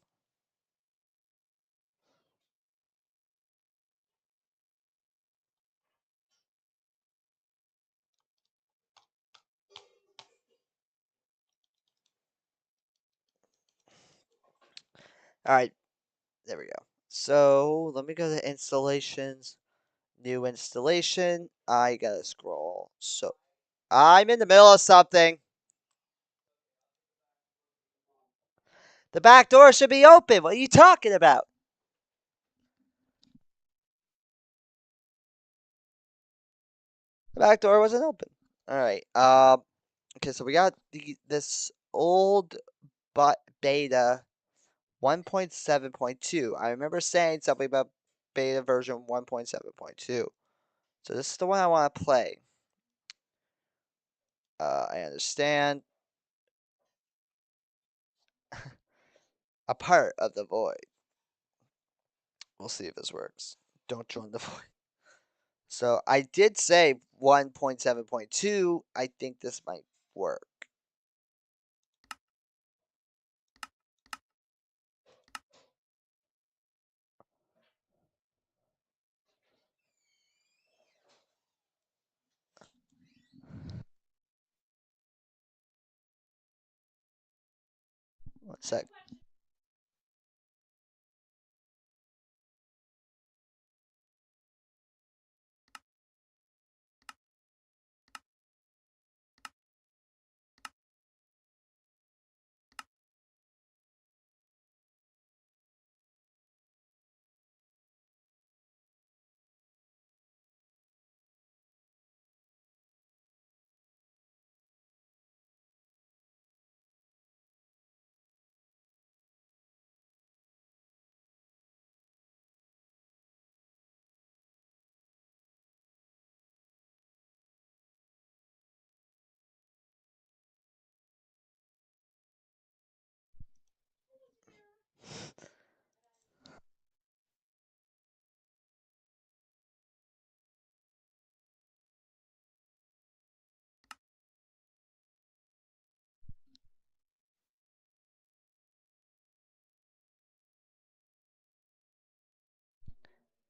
Alright, there we go. So let me go to installations. New installation. I gotta scroll. So I'm in the middle of something. The back door should be open. What are you talking about? The back door wasn't open. Alright. Okay, so we got this old beta 1.7.2. I remember saying something about beta version 1.7.2. So this is the one I want to play. I understand. A part of the void. We'll see if this works. Don't join the void. So I did say 1.7.2. I think this might work. One sec.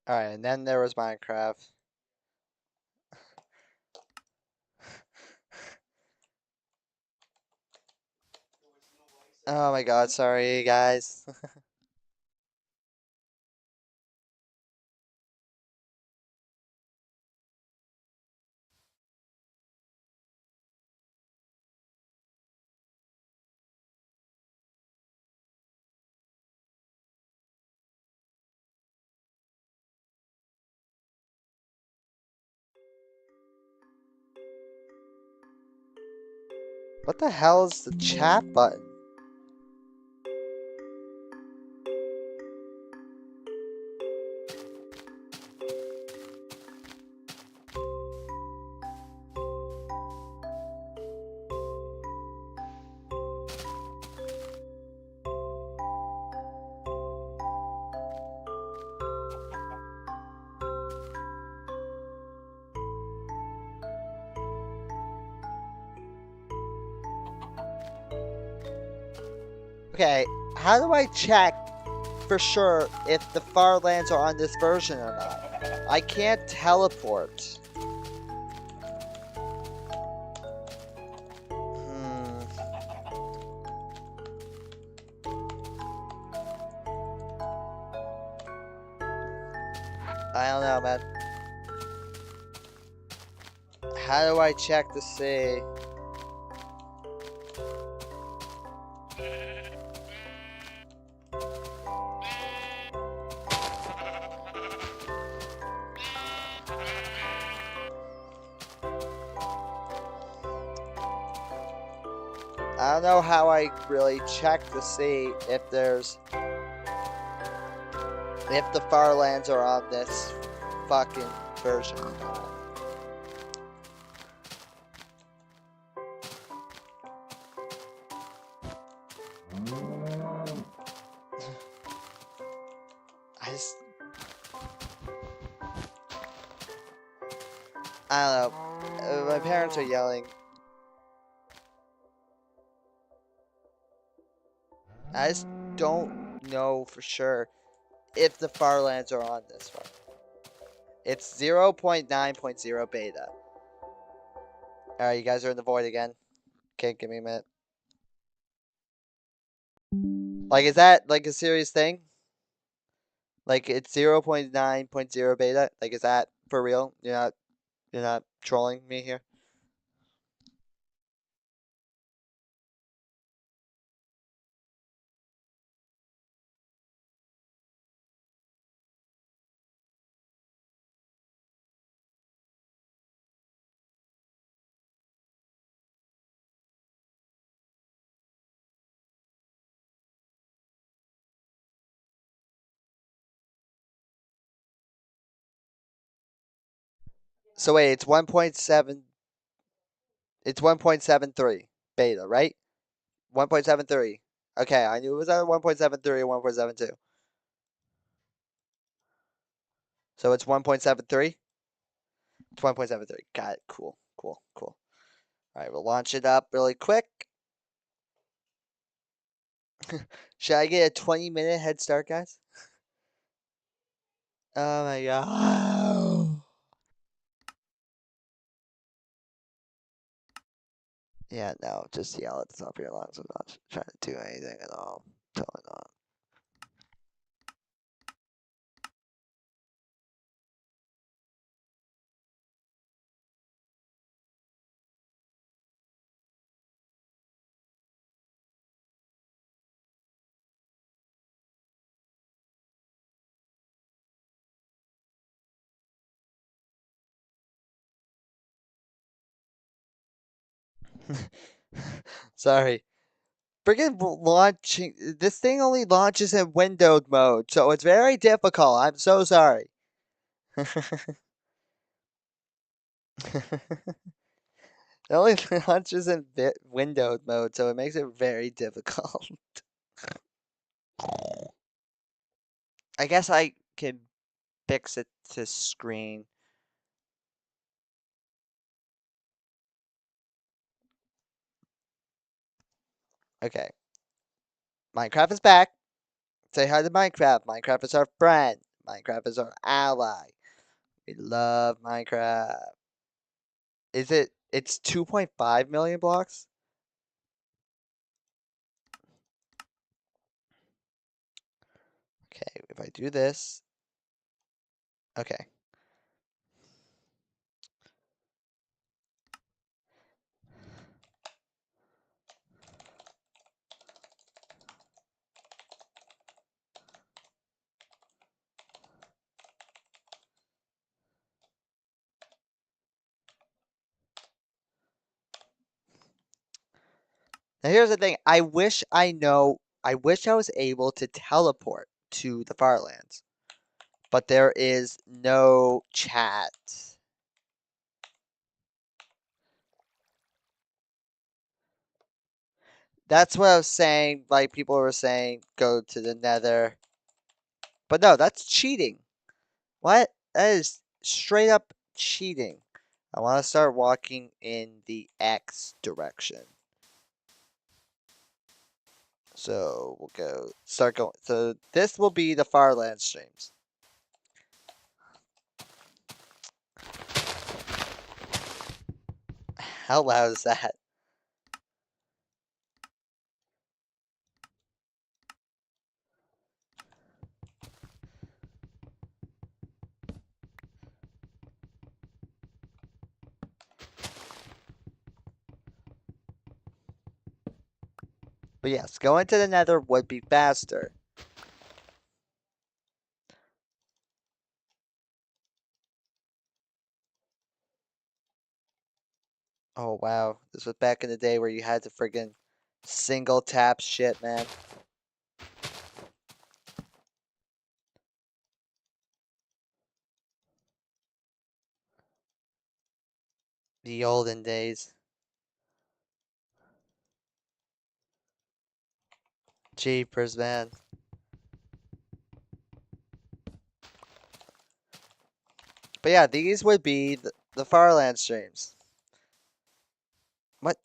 Alright, and then there was Minecraft. Oh my god, sorry guys. What the hell is the chat button? Okay, how do I check for sure if the far lands are on this version or not? I can't teleport. I don't know, man. How do I check to see? I don't know how I really check to see if the far lands are on this fucking version. I don't know. My parents are yelling. I just don't know for sure if the far lands are on this one. It's 0.9.0 beta. Alright, you guys are in the void again. Okay, give me a minute. Like, is that like a serious thing? Like, it's 0.9.0 beta? Like, is that for real? You're not trolling me here? So wait, it's 1.7. It's 1.73 beta, right? 1.73. Okay, I knew it was either 1.73 or 1.72. So it's 1.73? It's 1.73. Got it. Cool, cool, cool. All right, we'll launch it up really quick. Should I get a 20-minute head start, guys? Oh my god. Yeah, no, just yell at the top of your lungs. I'm not trying to do anything at all. Totally not. Sorry. Friggin' launching. This thing only launches in windowed mode, so it's very difficult. I'm so sorry. It only launches in windowed mode, so it makes it very difficult. I guess I can fix it to screen. Okay. Minecraft is back. Say hi to Minecraft. Minecraft is our friend. Minecraft is our ally. We love Minecraft. Is it? It's 2.5 million blocks? Okay, if I do this. Okay. Now here's the thing. I wish I was able to teleport to the Farlands, but there is no chat. That's what I was saying. Like people were saying, go to the Nether, but no, that's cheating. What? That is straight up cheating. I want to start walking in the X direction. So we'll start going. So this will be the Farland streams. How loud is that? But yes, going to the Nether would be faster. Oh wow, this was back in the day where you had to friggin' single tap shit, man. The olden days. Jeepers, man. But yeah, these would be the Farland streams. What?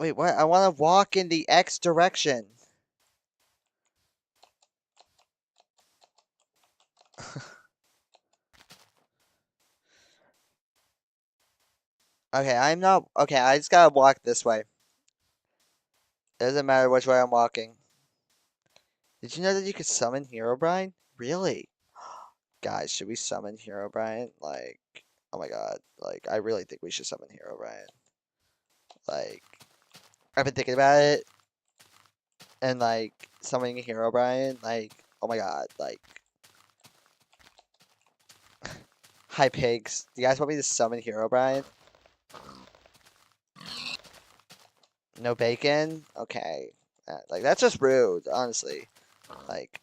Wait, what? I want to walk in the X direction. Okay, I'm not. Okay, I just gotta walk this way. Doesn't matter which way I'm walking. Did you know that you could summon Herobrine? Really? Guys, should we summon Herobrine? Like, oh my god. Like, I really think we should summon Herobrine. Like, I've been thinking about it, and like, summoning Herobrine, like, oh my god. Like, hi pigs. Do you guys want me to summon Herobrine? No bacon? Okay. Like, that's just rude, honestly. Like,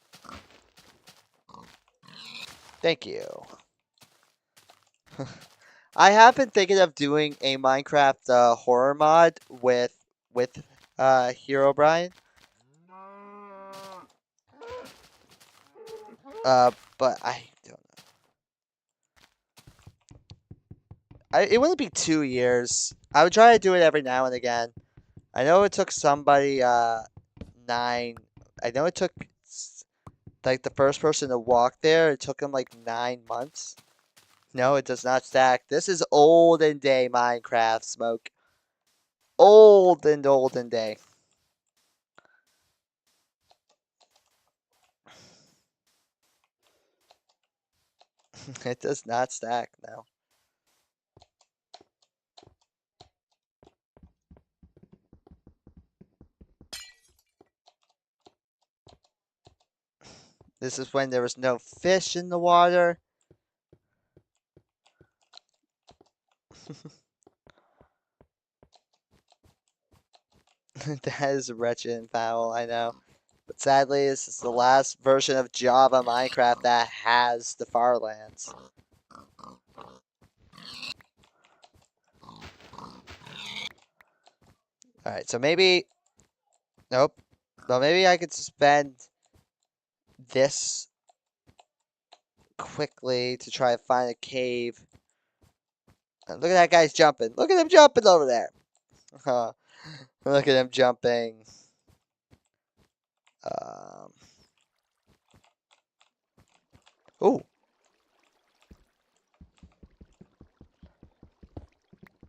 thank you. I have been thinking of doing a Minecraft horror mod with Hero Brian. But I don't know. It wouldn't be 2 years. I would try to do it every now and again. I know it took somebody 9. I know it took like the first person to walk there. It took him like 9 months. No, it does not stack. This is olden day Minecraft, Smoke. Olden day. It does not stack now. This is when there was no fish in the water. That is wretched and foul, I know. But sadly, this is the last version of Java Minecraft that has the Farlands. Alright, so maybe... Nope. Well, maybe I could spend this quickly to try to find a cave. Look at that guy's jumping. Look at him jumping over there. Look at him jumping. Um... Ooh.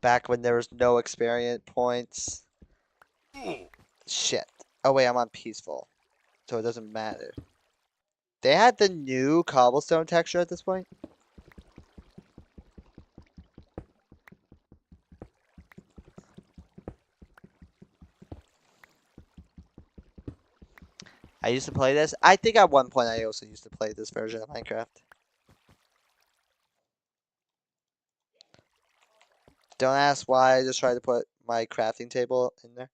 Back when there was no experience points. Shit. Oh wait, I'm on peaceful. So it doesn't matter. They had the new cobblestone texture at this point? I used to play this. I think at one point I also used to play this version of Minecraft. Don't ask why, I just tried to put my crafting table in there.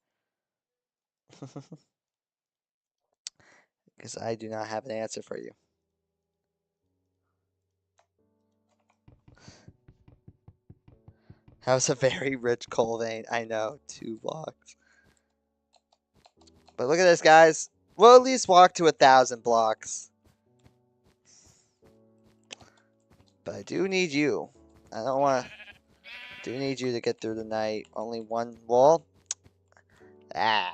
Because I do not have an answer for you. That was a very rich coal vein. I know, 2 blocks. But look at this, guys. We'll at least walk to 1,000 blocks. But I do need you. I don't want to... Do need you to get through the night. Only one wall? Ah.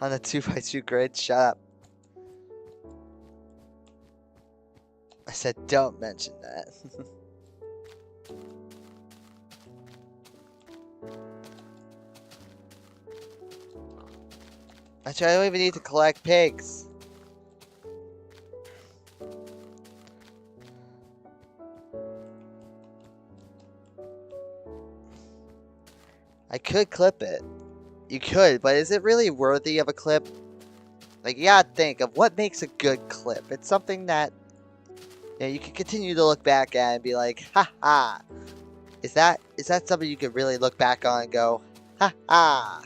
On a 2x2 grid? Shut up. I said don't mention that. Actually, I don't even need to collect pigs. I could clip it. You could, but is it really worthy of a clip? Like, you gotta think of what makes a good clip. It's something that you can continue to look back at and be like, ha ha. Is that something you could really look back on and go, ha ha?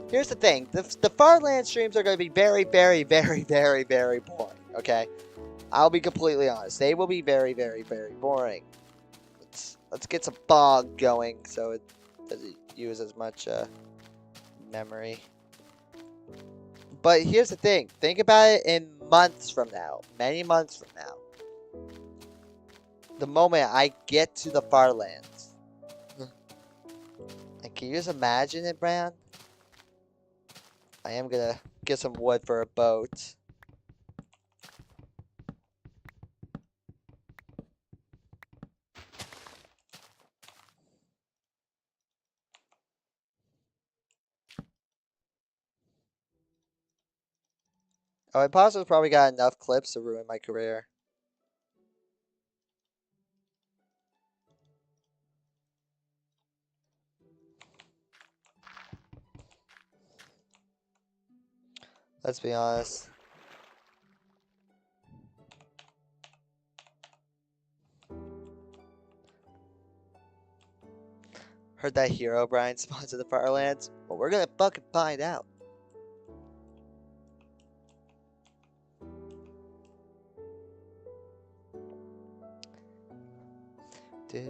Here's the thing. The Farland streams are going to be very, very, very, very, very boring, okay? I'll be completely honest. They will be very, very, very boring. Let's get some bog going so it doesn't use as much memory. But here's the thing. Think about it in months from now. Many months from now. The moment I get to the Farlands. And can you just imagine it, Brand? I am going to get some wood for a boat. Oh, Imposter's probably got enough clips to ruin my career. Let's be honest. Heard that Hero Brian spawns in the Firelands? Well, we're gonna fucking find out.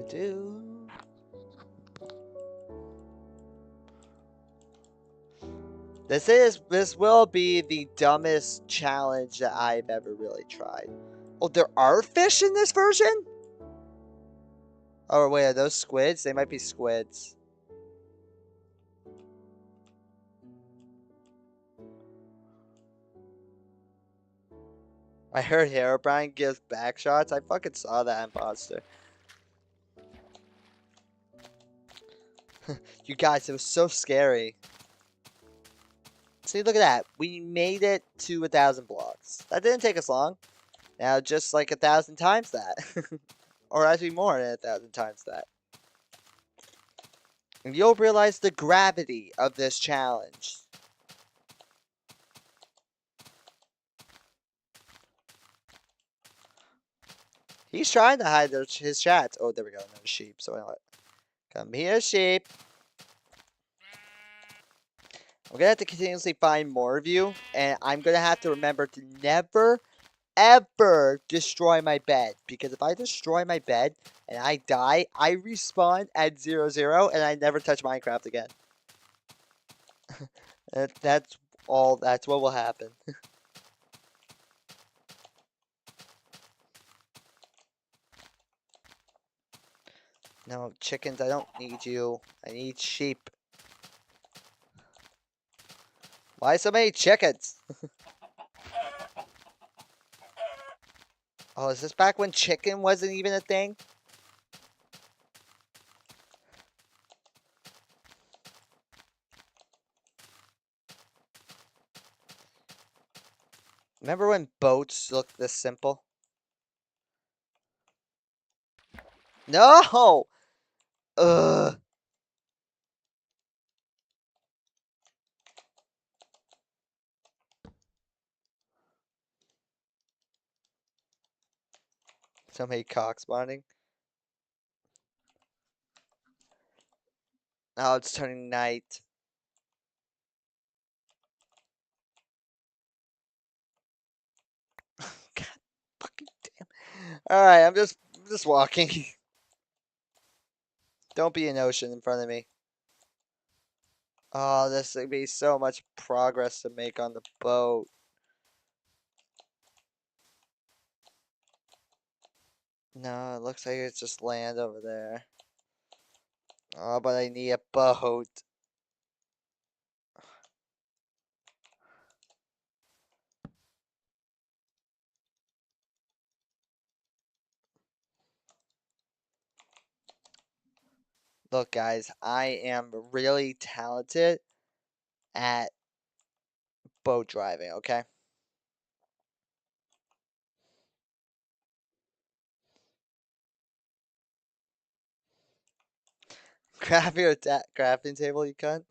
Do. This will be the dumbest challenge that I've ever really tried. Oh, there are fish in this version? Oh wait, are those squids? They might be squids. I heard Herobrine gives back shots. I fucking saw that imposter. You guys, it was so scary. See, look at that. We made it to 1,000 blocks. That didn't take us long. Now, just like 1,000 times that. Or actually more than 1,000 times that. And you'll realize the gravity of this challenge. He's trying to hide his chats. Oh, there we go. Another sheep. So, what? Come here, sheep. I'm going to have to continuously find more of you. And I'm going to have to remember to never, ever destroy my bed. Because if I destroy my bed and I die, I respawn at 0-0 and I never touch Minecraft again. That's all. That's what will happen. No, chickens, I don't need you. I need sheep. Why so many chickens? Oh, is this back when chicken wasn't even a thing? Remember when boats looked this simple? No! Ugh. So many cock spawning. Oh, it's turning night. God fucking damn. Alright, I'm just walking. Don't be an ocean in front of me. Oh, this would be so much progress to make on the boat. No, it looks like it's just land over there. Oh, but I need a boat. Look, guys, I am really talented at boat driving, okay? Grab your crafting table, you cunt.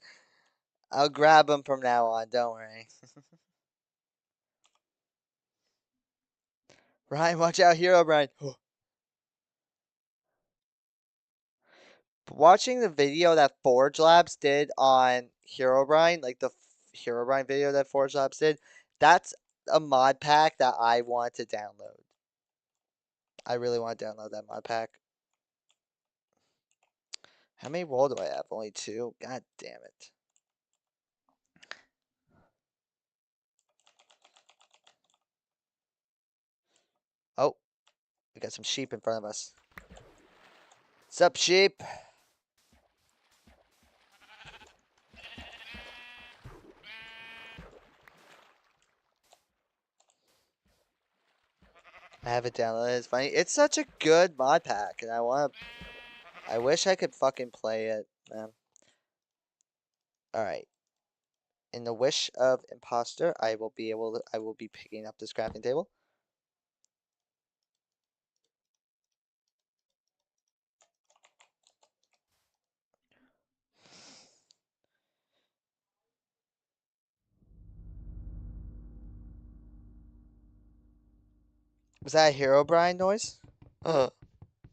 I'll grab them from now on, don't worry. Ryan, watch out, Hero Brian. Watching the video that Forge Labs did on Herobrine, like the Herobrine video that Forge Labs did, that's a mod pack that I want to download. I really want to download that mod pack. How many wool do I have? Only 2? God damn it. Oh, we got some sheep in front of us. Sup, sheep? I have it downloaded. It's funny. It's such a good mod pack, and I wish I could fucking play it, man. Alright. In the wish of imposter, I will be picking up this crafting table. Was that a Herobrine noise? Ugh.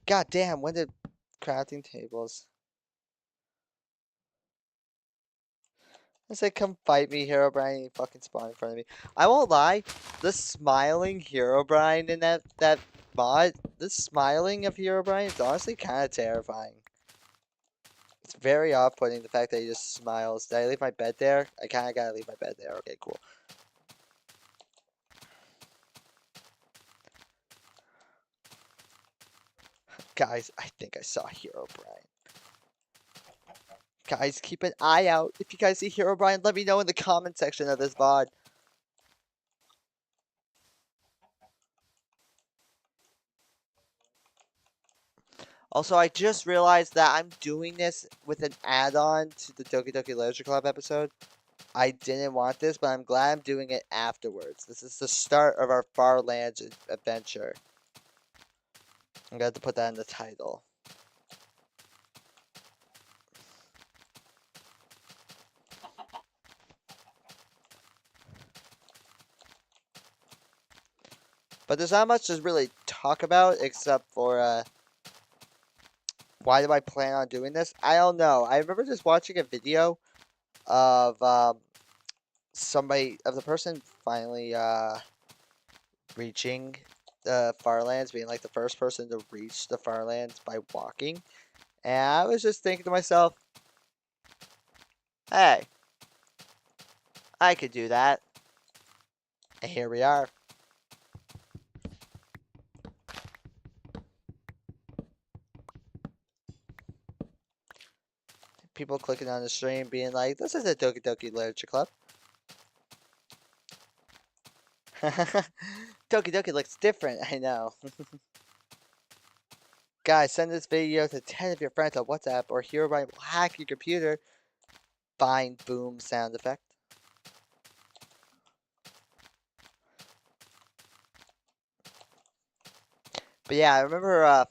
God damn, when did crafting tables? I said, come fight me, Herobrine. He fucking spawned in front of me. I won't lie. The smiling Herobrine in that mod, the smiling of Herobrine is honestly kind of terrifying. It's very off-putting, the fact that he just smiles. Did I leave my bed there? I kind of gotta leave my bed there. Okay, cool. Guys, I think I saw Herobrine. Guys, keep an eye out. If you guys see Herobrine, let me know in the comment section of this VOD. Also, I just realized that I'm doing this with an add-on to the Doki Doki Literature Club episode. I didn't want this, but I'm glad I'm doing it afterwards. This is the start of our Far Lands adventure. I'm going to put that in the title. But there's not much to really talk about except for, why do I plan on doing this? I don't know. I remember just watching a video of, the person finally, reaching the Farlands, being like the first person to reach the Farlands by walking. And I was just thinking to myself, hey, I could do that. And here we are. People clicking on the stream being like, this is a Doki Doki Literature Club. Doki Doki looks different, I know. Guys, send this video to 10 of your friends on WhatsApp or Herobrine will hack your computer. Fine boom sound effect. But yeah, I remember,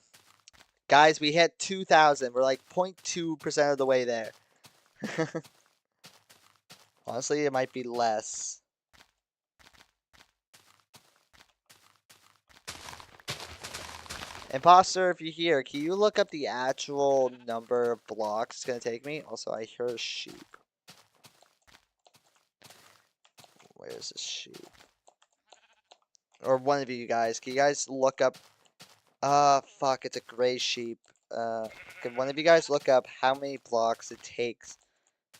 guys, we hit 2,000. We're like 0.2% of the way there. Honestly, it might be less. Imposter, if you're here, can you look up the actual number of blocks it's going to take me? Also, I hear a sheep. Where's the sheep? Or one of you guys. Can you guys look up... fuck, it's a gray sheep. Can one of you guys look up how many blocks it takes?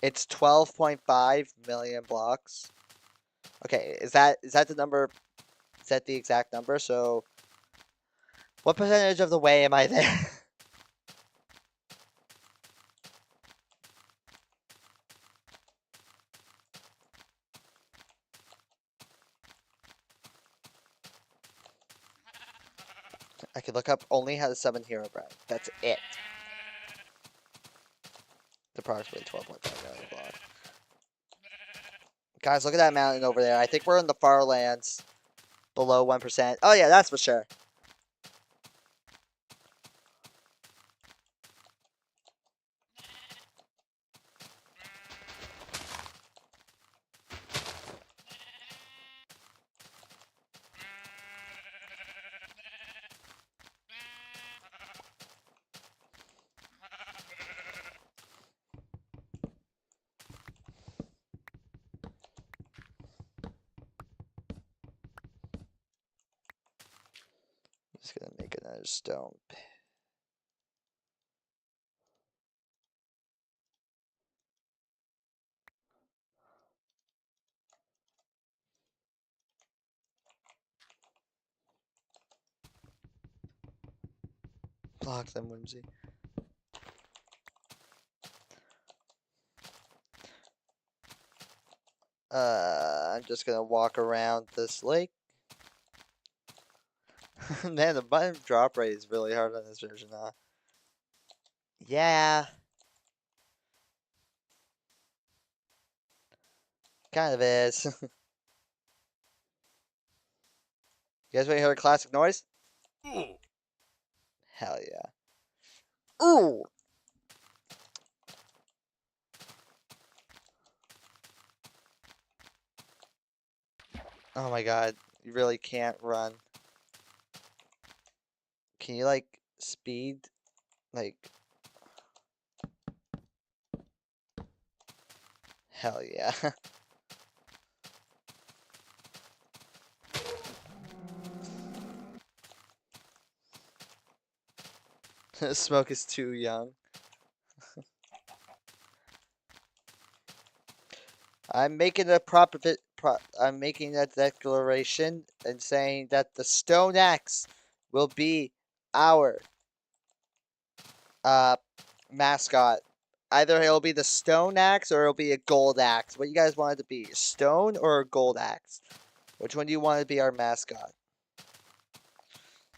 It's 12.5 million blocks. Okay, is that the number? Is that the exact number? So, what percentage of the way am I there? I can look up only how to summon Herobrine. That's it. It's approximately 12.5 million blocks. Guys, look at that mountain over there. I think we're in the far lands. Below 1%. Oh yeah, that's for sure. I'm just gonna make another stone. Blocks and whimsy. I'm just gonna walk around this lake. Man, the button drop rate is really hard on this version, huh? Yeah. Kind of is. You guys want to hear a classic noise? Ooh. Hell yeah. Ooh! Oh my god. You really can't run. Can you, like, speed? Like... Hell yeah. Smoke is too young. I'm making I'm making a declaration and saying that the stone axe will be our uh mascot. Either it'll be the stone axe or it'll be a gold axe. What you guys want it to be? Stone or a gold axe? Which one do you want to be our mascot?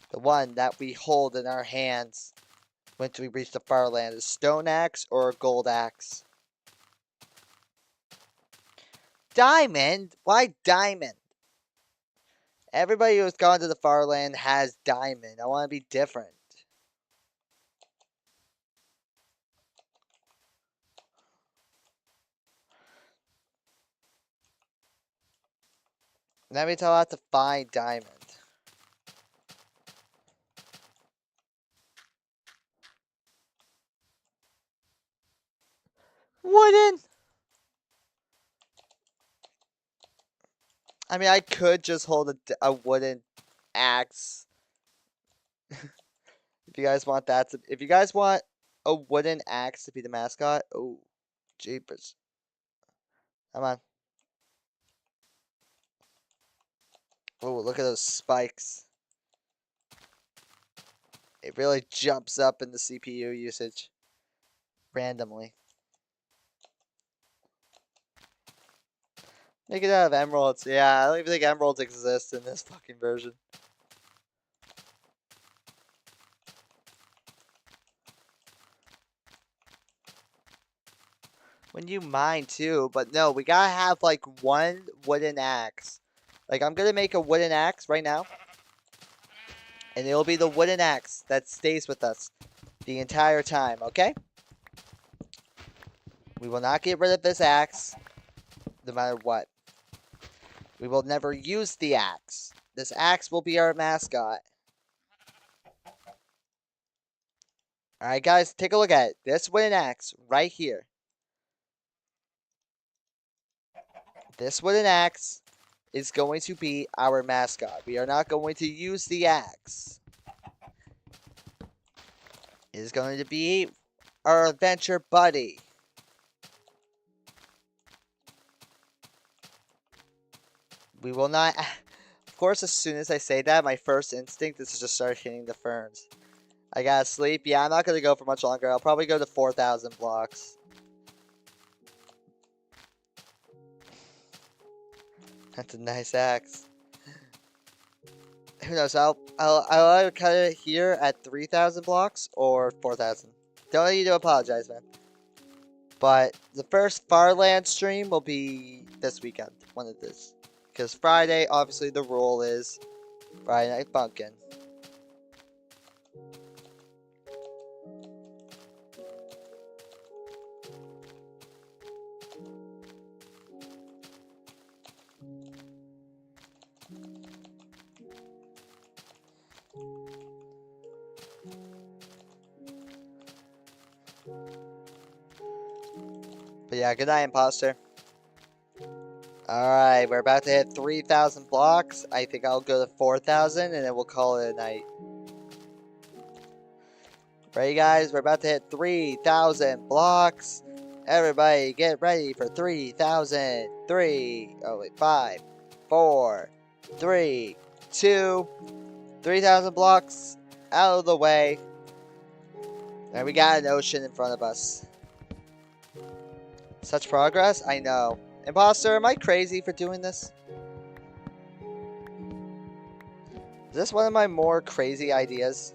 The one that we hold in our hands once we reach the far land. A stone axe or a gold axe? Diamond? Why diamond? Everybody who's gone to the far land has diamond. I want to be different. Let me tell you how to find diamond. Wooden! I mean, I could just hold a wooden axe. If you guys want that to, if you guys want a wooden axe to be the mascot, oh, jeepers. Come on. Oh, look at those spikes. It really jumps up in the CPU usage randomly. Make it out of emeralds. Yeah, I don't even think emeralds exist in this fucking version. When you mine too, but no, we gotta have like one wooden axe. Like I'm gonna make a wooden axe right now. And it'll be the wooden axe that stays with us the entire time, okay? We will not get rid of this axe, no matter what. We will never use the axe. This axe will be our mascot. Alright guys, take a look at it. This wooden axe right here. This wooden axe is going to be our mascot. We are not going to use the axe. It is going to be our adventure buddy. We will not... Of course, as soon as I say that, my first instinct is to just start hitting the ferns. I gotta sleep. Yeah, I'm not gonna go for much longer. I'll probably go to 4,000 blocks. That's a nice axe. Who knows? I'll either cut it here at 3,000 blocks or 4,000. Don't need to apologize, man. But the first Farland stream will be this weekend. One of this. Because Friday, obviously, the rule is Friday Night Funkin'. But yeah, good night, imposter. Alright, we're about to hit 3,000 blocks. I think I'll go to 4,000 and then we'll call it a night. Ready, guys? We're about to hit 3,000 blocks. Everybody get ready for 3,000. 5, 4, 3, 2, 3,000 blocks out of the way. And we got an ocean in front of us. Such progress? I know. Imposter, am I crazy for doing this? Is this one of my more crazy ideas?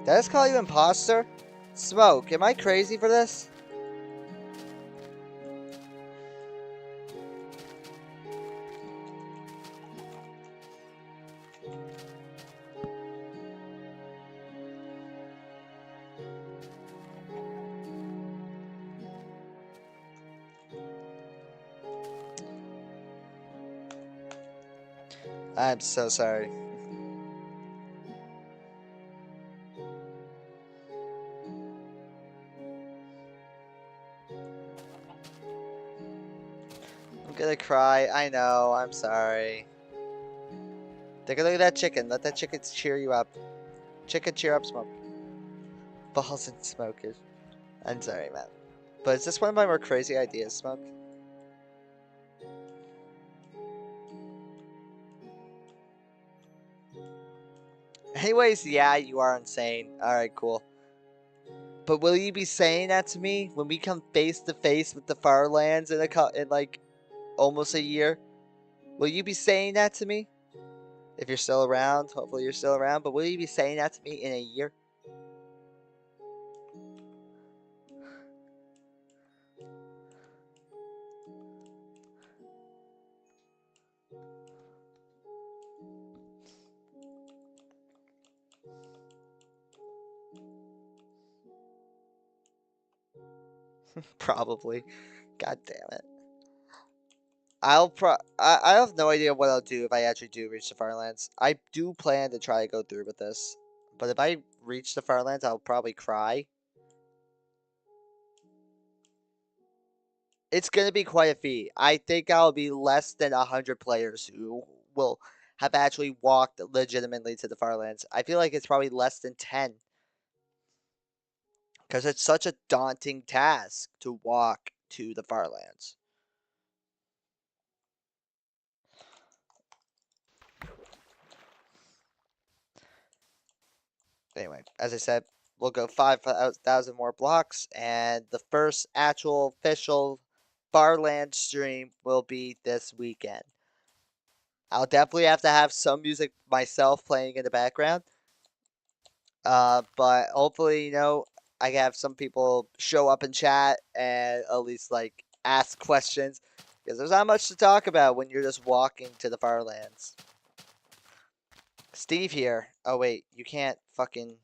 Did I just call you imposter? Smoke, am I crazy for this? I'm so sorry. I'm gonna cry. I know. I'm sorry. Take a look at that chicken. Let that chicken cheer you up. Chicken cheer up, smoke. Balls and smokers. I'm sorry, man. But is this one of my more crazy ideas, Smoke? Anyways, yeah, you are insane. Alright, cool. But will you be saying that to me when we come face to face with the Farlands in like almost a year? Will you be saying that to me? If you're still around, hopefully you're still around, but will you be saying that to me in a year? Probably. God damn it. I have no idea what I'll do if I actually do reach the Farlands. I do plan to try to go through with this. But if I reach the Farlands, I'll probably cry. It's going to be quite a feat. I think I'll be less than 100 players who will have actually walked legitimately to the Farlands. I feel like it's probably less than 10. Because it's such a daunting task to walk to the Farlands. Anyway, as I said, we'll go 5,000 more blocks, and the first actual official Farland stream will be this weekend. I'll definitely have to have some music myself playing in the background. But hopefully, I can have some people show up in chat and at least like ask questions because there's not much to talk about when you're just walking to the Farlands. Steve here. Oh wait, you can't fucking.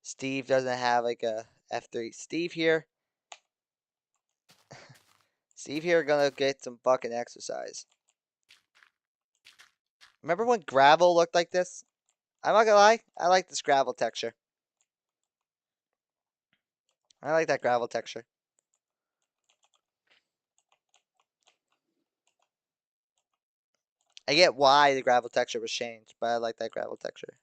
Steve doesn't have like a F3. Steve here. Steve here gonna get some fucking exercise. Remember when gravel looked like this? I'm not gonna lie, I like this gravel texture. I like that gravel texture. I get why the gravel texture was changed, but I like that gravel texture.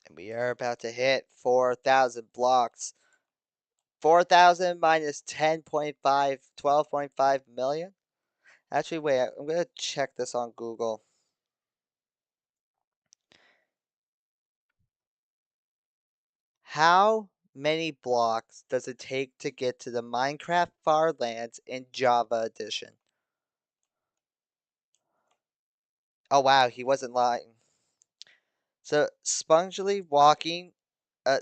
And we are about to hit 4,000 blocks. 4,000 minus 10.5, 12.5 million? Actually, wait, I'm gonna check this on Google. How many blocks does it take to get to the Minecraft Farlands in Java Edition? Oh wow, he wasn't lying. So, spongily walking, uh,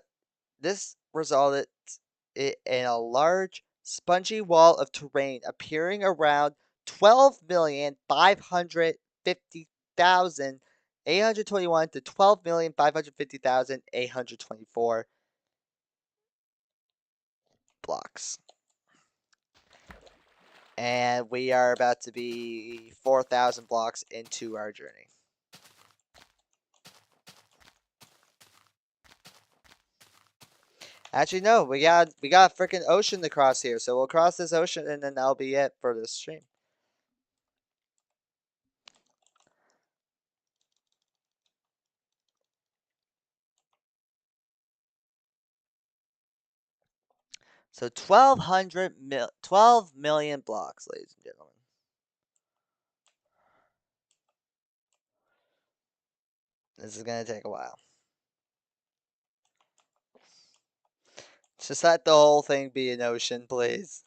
this resulted in a large, spongy wall of terrain appearing around 12,550,821 to 12,550,824 blocks. And we are about to be 4,000 blocks into our journey. Actually, no, we got a freaking ocean to cross here, so we'll cross this ocean and then that'll be it for this stream. So 12 million blocks, ladies and gentlemen. This is gonna take a while. Just let the whole thing be an ocean, please.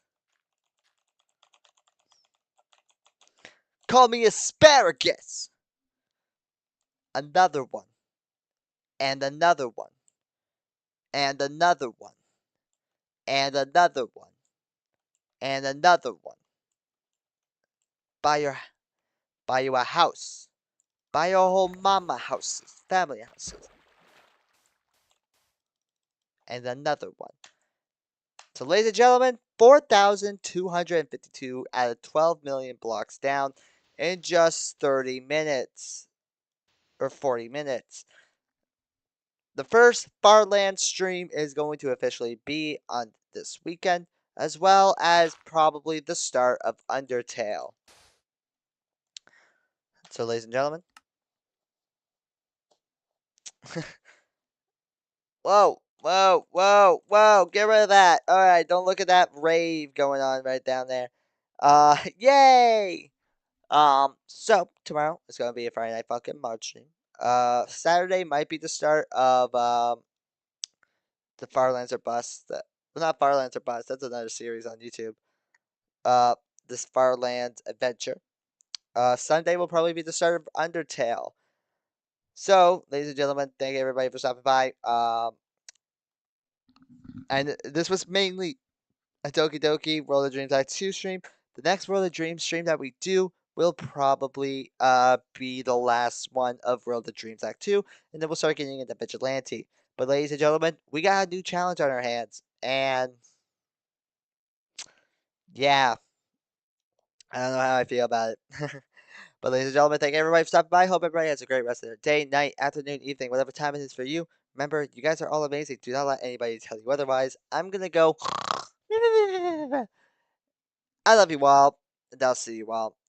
Call me asparagus! Another one. And another one. And another one. And another one. And another one. Buy your buy you a house. Buy your whole mama houses, family houses. And another one. So, ladies and gentlemen, 4,252 out of 12 million blocks down in just 30 minutes or 40 minutes. The first Farland stream is going to officially be on this weekend, as well as probably the start of Undertale. So, ladies and gentlemen, whoa, whoa, whoa, whoa, get rid of that. Alright, don't look at that rave going on right down there. Yay! So tomorrow is gonna be a Friday Night Funkin' March stream. Saturday might be the start of the Farlands or Bust. Well, not Farlands or Bust. That's another series on YouTube. Uh, this Farland adventure. Sunday will probably be the start of Undertale. So, ladies and gentlemen, thank you everybody for stopping by. And this was mainly a Doki Doki World of Dreams Act 2 stream. The next World of Dreams stream that we do will probably be the last one of World of Dreams Act 2, and then we'll start getting into Vigilante. But ladies and gentlemen, we got a new challenge on our hands, and yeah, I don't know how I feel about it. But ladies and gentlemen, thank everybody for stopping by. Hope everybody has a great rest of their day, night, afternoon, evening, whatever time it is for you. Remember, you guys are all amazing. Do not let anybody tell you otherwise. I'm gonna go. I love you all, and I'll see you all